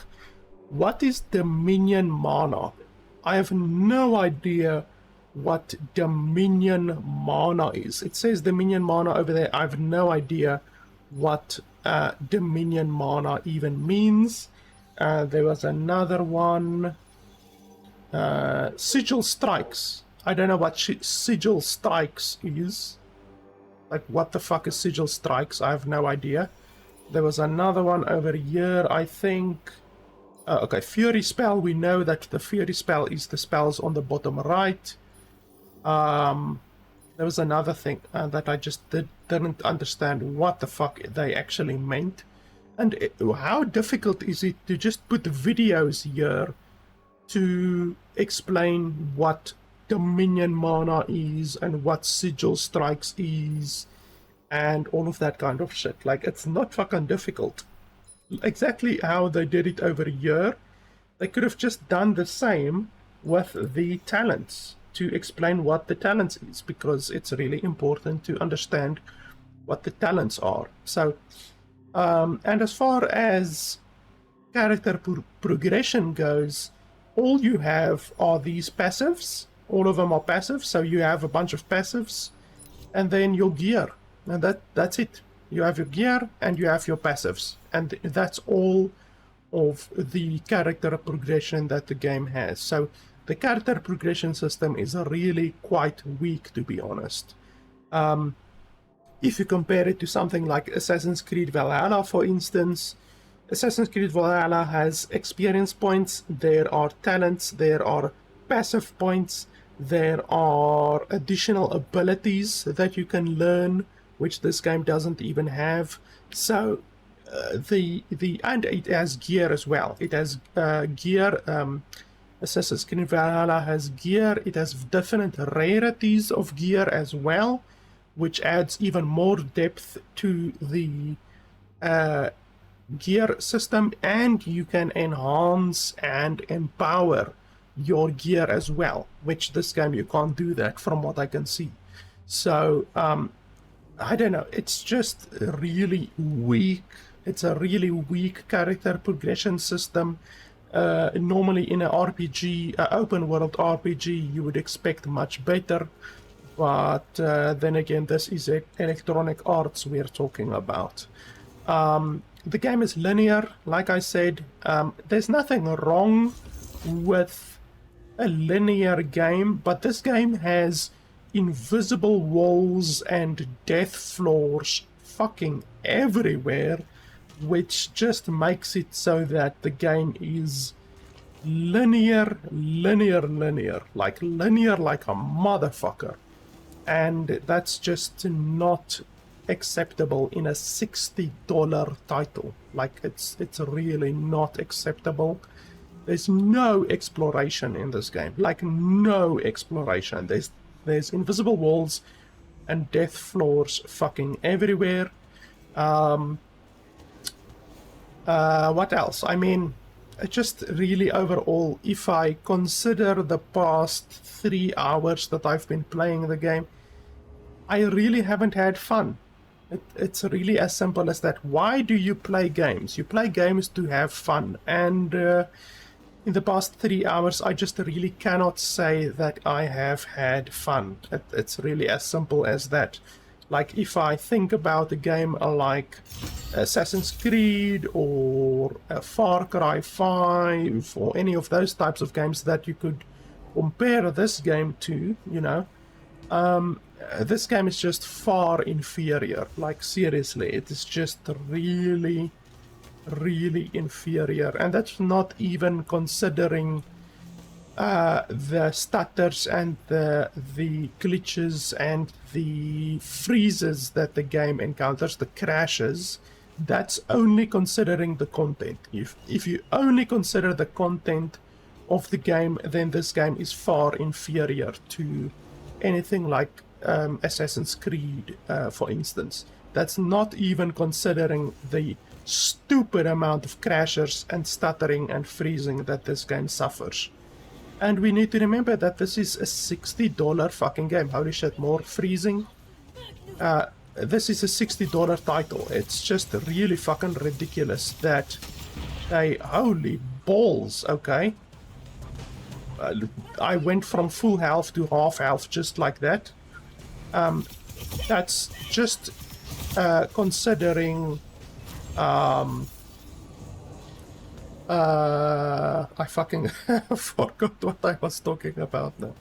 what is Dominion Mana? I have no idea what Dominion Mana is. It says Dominion Mana over there. I have no idea what Dominion Mana even means. There was another one. Sigil Strikes. I don't know what Sigil Strikes is. Like, what the fuck is Sigil Strikes? I have no idea. There was another one over here, I think. Okay, Fury Spell. We know that the Fury Spell is the spells on the bottom right. There was another thing that I just didn't understand what the fuck they actually meant. And how difficult is it to just put videos here to explain what Dominion Mana is and what Sigil Strikes is and all of that kind of shit. Like, it's not fucking difficult. Exactly how they did it over here, they could have just done the same with the talents to explain what the talents is, because it's really important to understand what the talents are. So, and as far as character progression goes, all you have are these passives. All of them are passive, so you have a bunch of passives, and then your gear, and that's it. You have your gear and you have your passives, and that's all of the character progression that the game has. So the character progression system is really quite weak, to be honest. If you compare it to something like Assassin's Creed Valhalla, for instance, Assassin's Creed Valhalla has experience points, there are talents, there are passive points, there are additional abilities that you can learn, which this game doesn't even have. So and it has gear as well. It has gear. Assassin's Creed Valhalla has gear. It has different rarities of gear as well, which adds even more depth to the gear system, and you can enhance and empower your gear as well, which this game you can't do that from what I can see. So I don't know, it's just really weak. It's a really weak character progression system. Normally in an RPG, open world RPG, you would expect much better, but then again, this is Electronic Arts we're talking about. The game is linear, like I said. There's nothing wrong with a linear game, but this game has invisible walls and death floors fucking everywhere, which just makes it so that the game is linear like a motherfucker. and that's just not acceptable in a $60 title. Like, it's really not acceptable. There's no exploration in this game, like no exploration. There's invisible walls and death floors fucking everywhere. What else? I mean, just really overall, if I consider the past 3 hours that I've been playing the game, I really haven't had fun. It's really as simple as that. Why do you play games? You play games to have fun, and in the past 3 hours, I just really cannot say that I have had fun. It's really as simple as that. Like, if I think about a game like Assassin's Creed or Far Cry 5 or any of those types of games that you could compare this game to, you know, this game is just far inferior. Like, seriously, it is just really inferior, and that's not even considering the stutters and the glitches and the freezes that the game encounters, the crashes. That's only considering the content. If you only consider the content of the game, then this game is far inferior to anything like Assassin's Creed, for instance. That's not even considering the stupid amount of crashes and stuttering and freezing that this game suffers. And we need to remember that this is a $60 fucking game. Holy shit, more freezing. This is a $60 title. It's just really fucking ridiculous that they... Holy balls, okay. I went from full health to half health just like that. That's just considering... I fucking forgot what I was talking about now.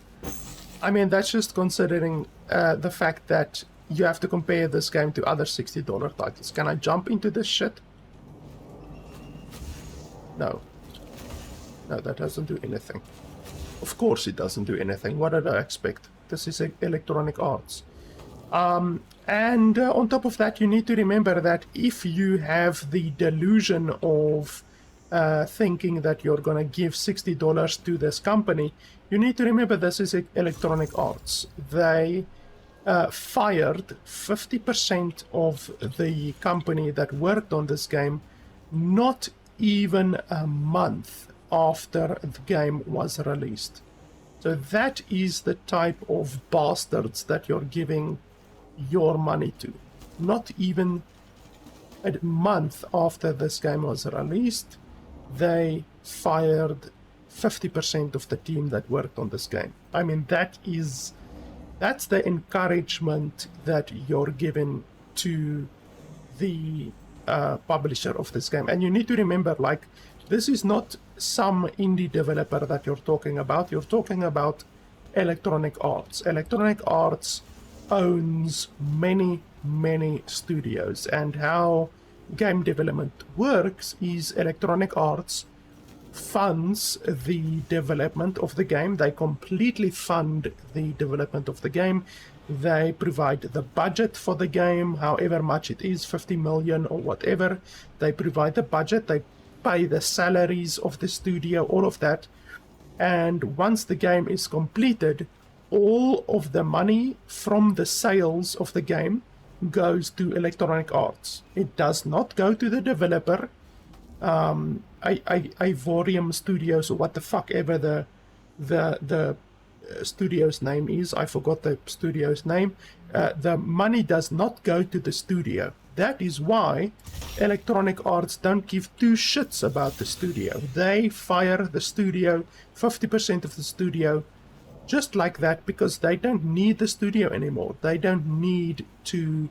I mean, that's just considering the fact that you have to compare this game to other $60 titles. Can I jump into this shit? No. No, that doesn't do anything. Of course it doesn't do anything. What did I expect? This is Electronic Arts. And on top of that, you need to remember that if you have the delusion of thinking that you're gonna give $60 to this company, you need to remember this is Electronic Arts. They fired 50% of the company that worked on this game not even a month after the game was released. So that is the type of bastards that you're giving your money to. Not even a month after this game was released, they fired 50% of the team that worked on this game. I mean, that's the encouragement that you're giving to the publisher of this game. And you need to remember, like, this is not some indie developer that you're talking about. You're talking about Electronic Arts. Electronic Arts owns many studios, and how game development works is Electronic Arts funds the development of the game. They completely fund the development of the game. They provide the budget for the game, however much it is, 50 million or whatever. They provide the budget, they pay the salaries of the studio, all of that. And once the game is completed, all of the money from the sales of the game goes to Electronic Arts. It does not go to the developer. Ivorium Studios, or what the fuck ever the studio's name is. I forgot the studio's name. The money does not go to the studio. That is why Electronic Arts don't give two shits about the studio. They fire the studio, 50% of the studio, just like that, because they don't need the studio anymore. They don't need to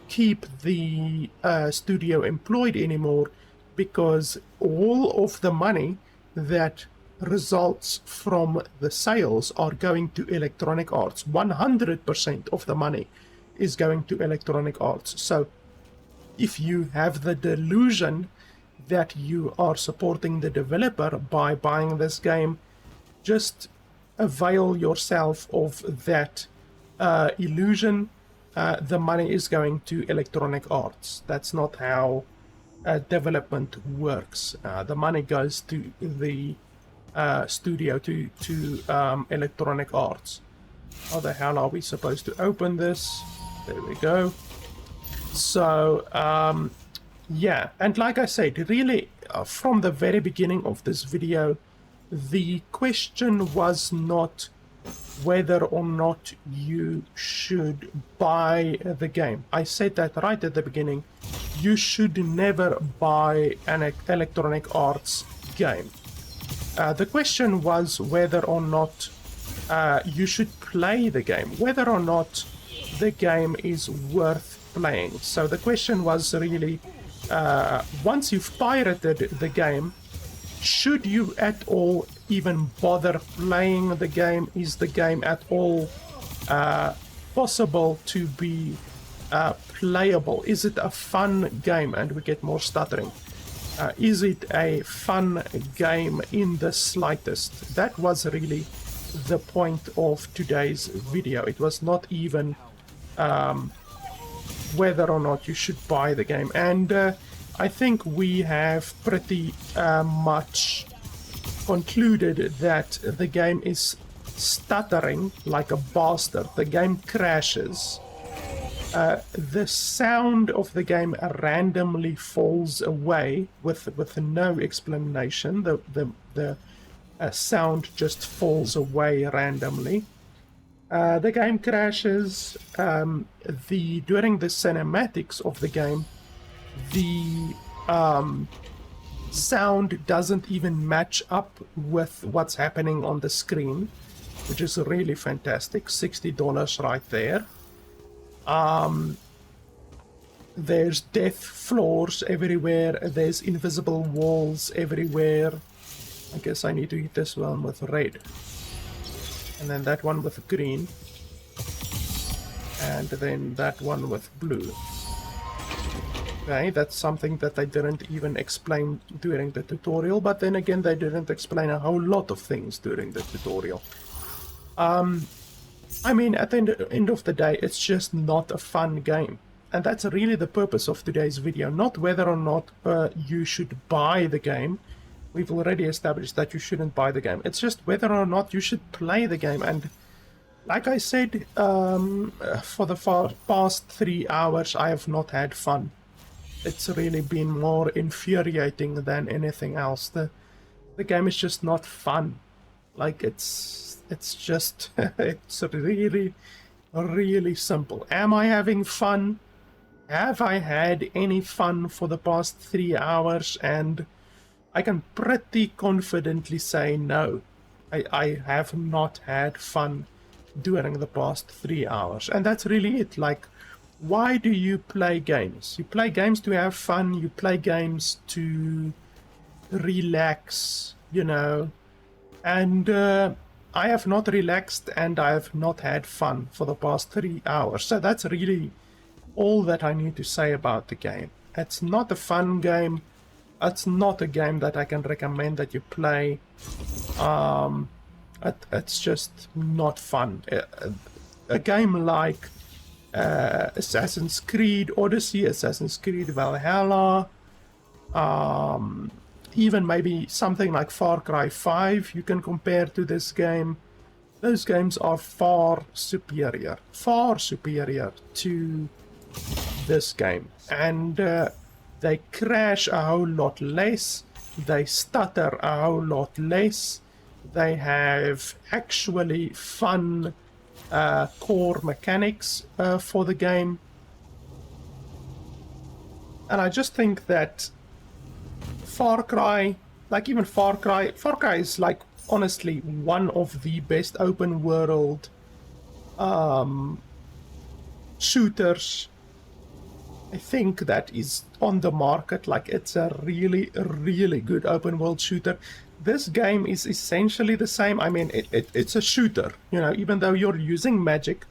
keep the studio employed anymore, because all of the money that results from the sales are going to Electronic Arts. 100% of the money is going to Electronic Arts. So if you have the delusion that you are supporting the developer by buying this game, just avail yourself of that illusion, the money is going to Electronic Arts. That's not how development works. The money goes to the studio, to Electronic Arts. How the hell are we supposed to open this? There we go. So yeah, and like I said, really from the very beginning of this video, the question was not whether or not you should buy the game. I said that right at the beginning. You should never buy an Electronic Arts game. The question was whether or not you should play the game, whether or not the game is worth playing. So the question was really, once you've pirated the game, should you at all even bother playing the game? Is the game at all possible to be playable? Is it a fun game? And we get more stuttering. Is it a fun game in the slightest? That was really the point of today's video. It was not even whether or not you should buy the game. And I think we have pretty much concluded that the game is stuttering like a bastard. The game crashes. The sound of the game randomly falls away with no explanation. The sound just falls away randomly. The game crashes. During the cinematics of the game, the sound doesn't even match up with what's happening on the screen, which is really fantastic. $60 right there. There's death floors everywhere. There's invisible walls everywhere. I guess I need to hit this one with red. And then that one with green. And then that one with blue. Okay, that's something that they didn't even explain during the tutorial, but then again they didn't explain a whole lot of things during the tutorial. I mean, at the end of the day, it's just not a fun game. And that's really the purpose of today's video, not whether or not you should buy the game. We've already established that you shouldn't buy the game. It's just whether or not you should play the game. And like I said, for the past 3 hours, I have not had fun. It's really been more infuriating than anything else. The game is just not fun. Like, it's just, it's really, really simple. Am I having fun? Have I had any fun for the past 3 hours? And I can pretty confidently say no. I have not had fun during the past 3 hours. And that's really it. Like, why do you play games? You play games to have fun. You play games to relax, you know. And I have not relaxed and I have not had fun for the past 3 hours. So that's really all that I need to say about the game. It's not a fun game. It's not a game that I can recommend that you play. It's just not fun. A game like Assassin's Creed Odyssey, Assassin's Creed Valhalla, even maybe something like Far Cry 5 you can compare to this game. Those games are far superior to this game. And they crash a whole lot less, they stutter a whole lot less, they have actually fun core mechanics for the game. And I just think that Far Cry, like even Far Cry is like honestly one of the best open world shooters I think that is on the market. Like, it's a really, really good open world shooter. This game is essentially the same. I mean, it's a shooter, you know, even though you're using magic,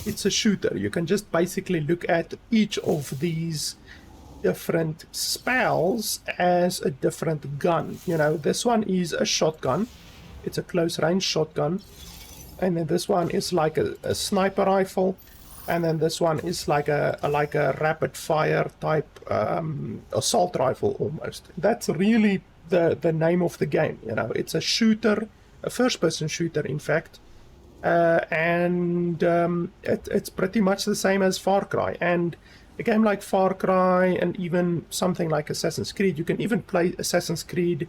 it's a shooter. You can just basically look at each of these different spells as a different gun. You know, this one is a shotgun. It's a close range shotgun. and then this one is like a sniper rifle, and then this one is like a rapid fire type assault rifle almost. That's really the name of the game. You know, it's a shooter, a first-person shooter, in fact, and it's pretty much the same as Far Cry. And a game like Far Cry and even something like Assassin's Creed, you can even play Assassin's Creed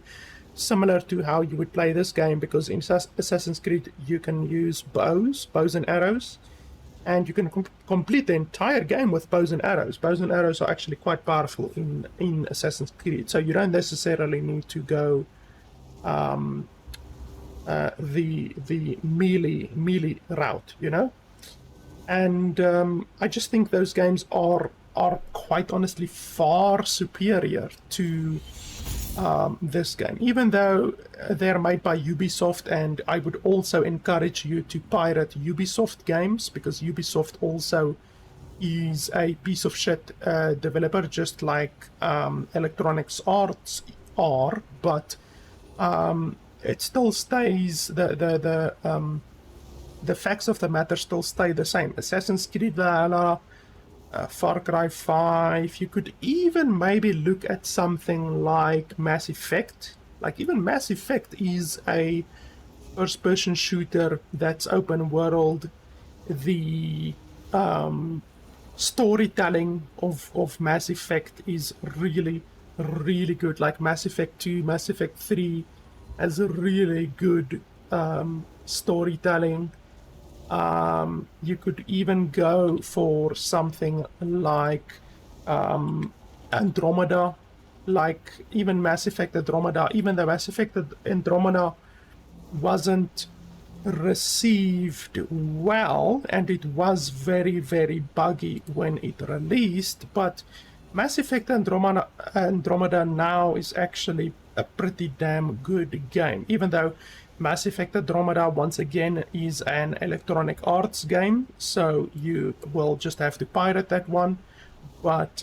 similar to how you would play this game, because in Assassin's Creed you can use bows and arrows, and you can complete the entire game with bows and arrows. Bows and arrows are actually quite powerful in Assassin's Creed, so you don't necessarily need to go the melee route, you know. And I just think those games are quite honestly far superior to this game, even though they're made by Ubisoft. And I would also encourage you to pirate Ubisoft games, because Ubisoft also is a piece of shit developer, just like Electronic Arts are, but it still stays, the facts of the matter still stay the same. Assassin's Creed Valhalla, Far Cry 5, you could even maybe look at something like Mass Effect. Like, even Mass Effect is a first-person shooter that's open world. The storytelling of Mass Effect is really, really good. Like Mass Effect 2, Mass Effect 3 has a really good storytelling. You could even go for something like Andromeda, like even Mass Effect Andromeda, even though Mass Effect Andromeda wasn't received well, and it was very, very buggy when it released, but Mass Effect Andromeda now is actually a pretty damn good game, even though Mass Effect Andromeda, once again, is an Electronic Arts game, so you will just have to pirate that one. But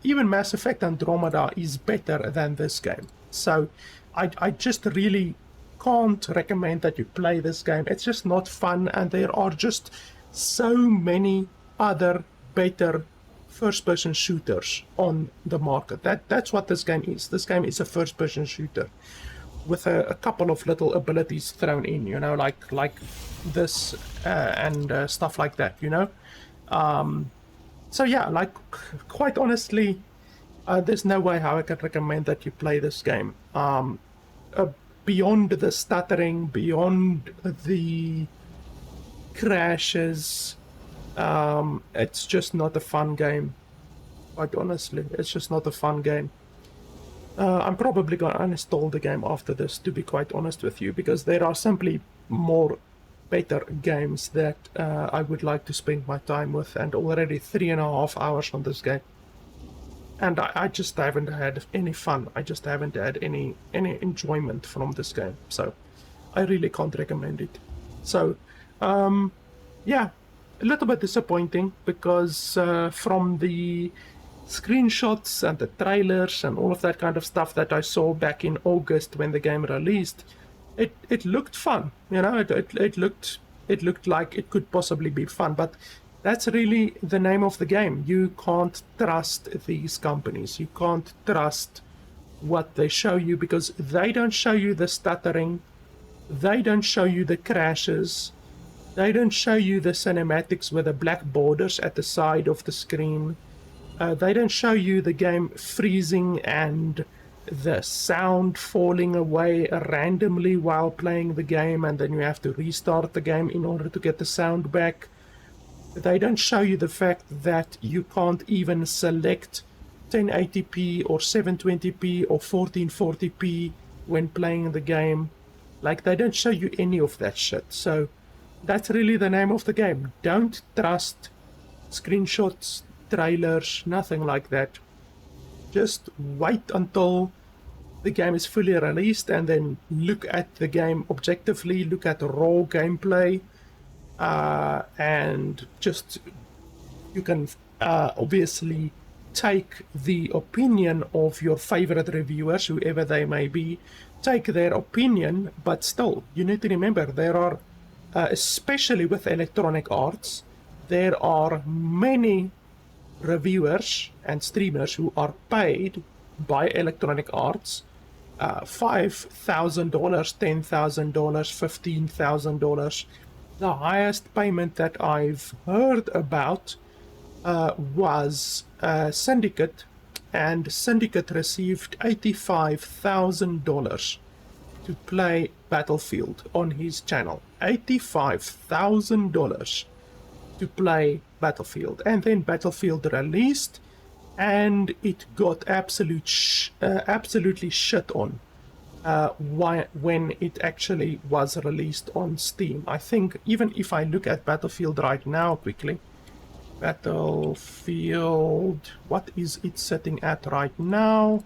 even Mass Effect Andromeda is better than this game. So I just really can't recommend that you play this game. It's just not fun, and there are just so many other better first-person shooters on the market. That's what this game is. This game is a first-person shooter with a couple of little abilities thrown in, you know, like this and stuff like that, you know. So yeah, like, quite honestly, there's no way how I can recommend that you play this game. Beyond the stuttering, beyond the crashes, it's just not a fun game. Quite honestly, it's just not a fun game. I'm probably going to uninstall the game after this, to be quite honest with you, because there are simply more better games that I would like to spend my time with, and already 3.5 hours on this game. And I just haven't had any fun. I just haven't had any enjoyment from this game. So I really can't recommend it. So, yeah, a little bit disappointing, because from the screenshots and the trailers and all of that kind of stuff that I saw back in August when the game released, it looked fun, you know. It looked like it could possibly be fun, but that's really the name of the game. You can't trust these companies. You can't trust what they show you, because they don't show you the stuttering, they don't show you the crashes, they don't show you the cinematics with the black borders at the side of the screen. They don't show you the game freezing and the sound falling away randomly while playing the game, and then you have to restart the game in order to get the sound back. They don't show you the fact that you can't even select 1080p or 720p or 1440p when playing the game. Like, they don't show you any of that shit. So that's really the name of the game. Don't trust screenshots, trailers, nothing like that. Just wait until the game is fully released, and then look at the game objectively, look at raw gameplay, and just, you can obviously take the opinion of your favorite reviewers, whoever they may be, take their opinion, but still, you need to remember there are especially with Electronic Arts, there are many reviewers and streamers who are paid by Electronic Arts $5,000, $10,000, $15,000. The highest payment that I've heard about was Syndicate, and Syndicate received $85,000 to play Battlefield on his channel. $85,000 to play Battlefield, and then Battlefield released, and it got absolutely shit on when it actually was released on Steam. I think even if I look at Battlefield right now quickly, Battlefield, what is it sitting at right now?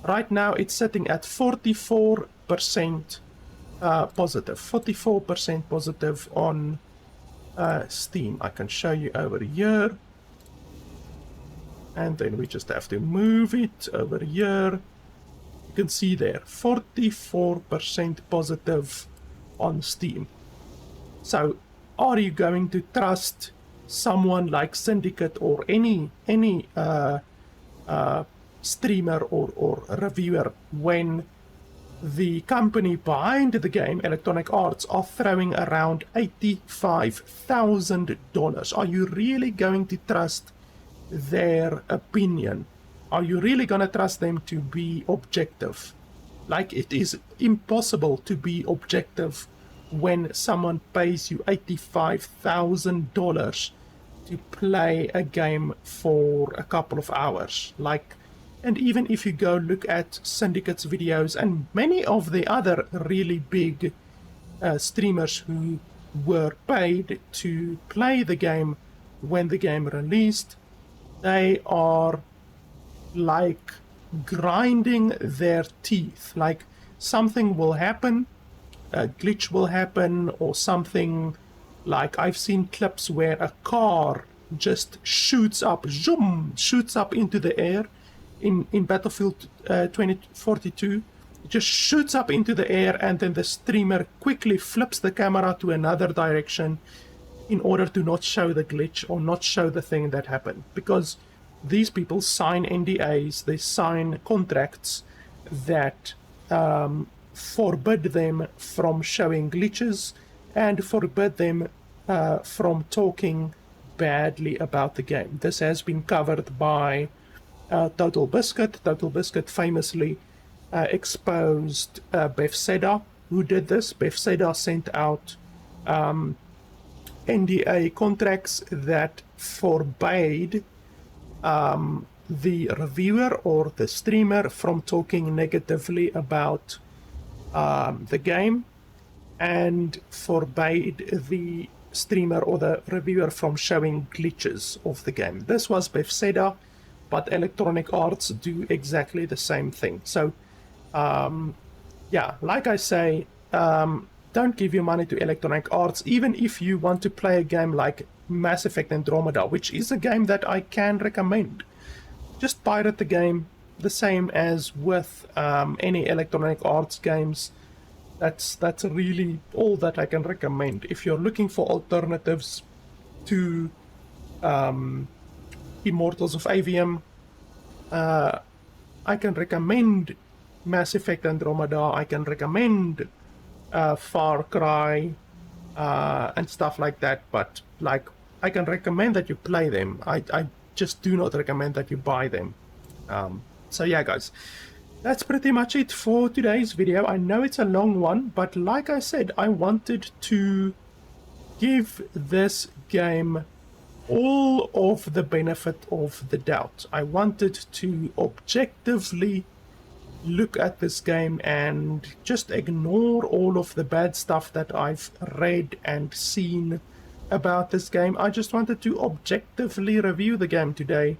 Right now it's sitting at 44% positive, 44% positive on Steam. I can show you over here, and then we just have to move it over here. You can see there 44% positive on Steam. So are you going to trust someone like Syndicate or any streamer or reviewer when the company behind the game, Electronic Arts, are throwing around $85,000? Are you really going to trust their opinion? Are you really going to trust them to be objective? Like, it is impossible to be objective when someone pays you $85,000 to play a game for a couple of hours. Like, and even if you go look at Syndicate's videos and many of the other really big streamers who were paid to play the game when the game released, they are like grinding their teeth. Like, something will happen, a glitch will happen, or something. Like, I've seen clips where a car just shoots up, zoom, shoots up into the air in Battlefield 2042. It just shoots up into the air, and then the streamer quickly flips the camera to another direction in order to not show the glitch or not show the thing that happened. Because these people sign NDAs, they sign contracts that forbid them from showing glitches and forbid them from talking badly about the game. This has been covered by Total Biscuit. Total Biscuit famously exposed Bethesda, who did this. Bethesda sent out NDA contracts that forbade the reviewer or the streamer from talking negatively about the game, and forbade the streamer or the reviewer from showing glitches of the game. This was Bethesda, but Electronic Arts do exactly the same thing. So, yeah, like I say, don't give your money to Electronic Arts, even if you want to play a game like Mass Effect Andromeda, which is a game that I can recommend. Just pirate the game, the same as with any Electronic Arts games. That's really all that I can recommend. If you're looking for alternatives to Immortals of Aveum, I can recommend Mass Effect Andromeda, I can recommend Far Cry and stuff like that, but like, I can recommend that you play them. I just do not recommend that you buy them. So yeah, guys, that's pretty much it for today's video. I know it's a long one, but like I said, I wanted to give this game all of the benefit of the doubt. I wanted to objectively look at this game and just ignore all of the bad stuff that I've read and seen about this game. I just wanted to objectively review the game today,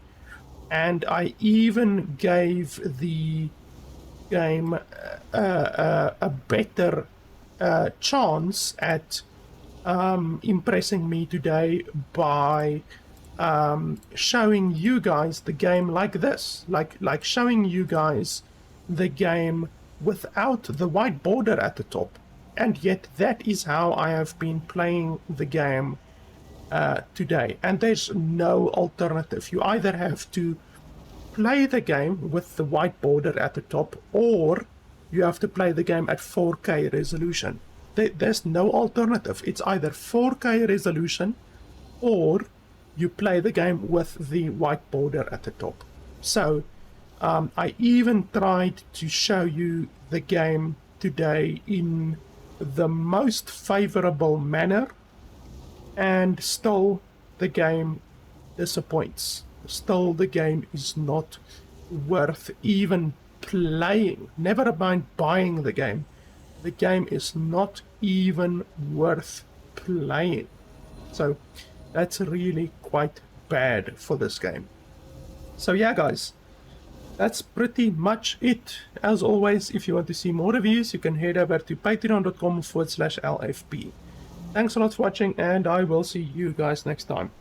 and I even gave the game a better chance at impressing me today by showing you guys the game like this, like showing you guys the game without the white border at the top. And yet that is how I have been playing the game today, and there's no alternative. You either have to play the game with the white border at the top, or you have to play the game at 4K resolution. There's no alternative. It's either 4K resolution or you play the game with the white border at the top. So I even tried to show you the game today in the most favorable manner, and still the game disappoints. Still the game is not worth even playing. Never mind buying the game. The game is not even worth playing. So that's really quite bad for this game. So yeah guys, that's pretty much it. As always, if you want to see more reviews, you can head over to patreon.com/LFP. Thanks a lot for watching, and I will see you guys next time.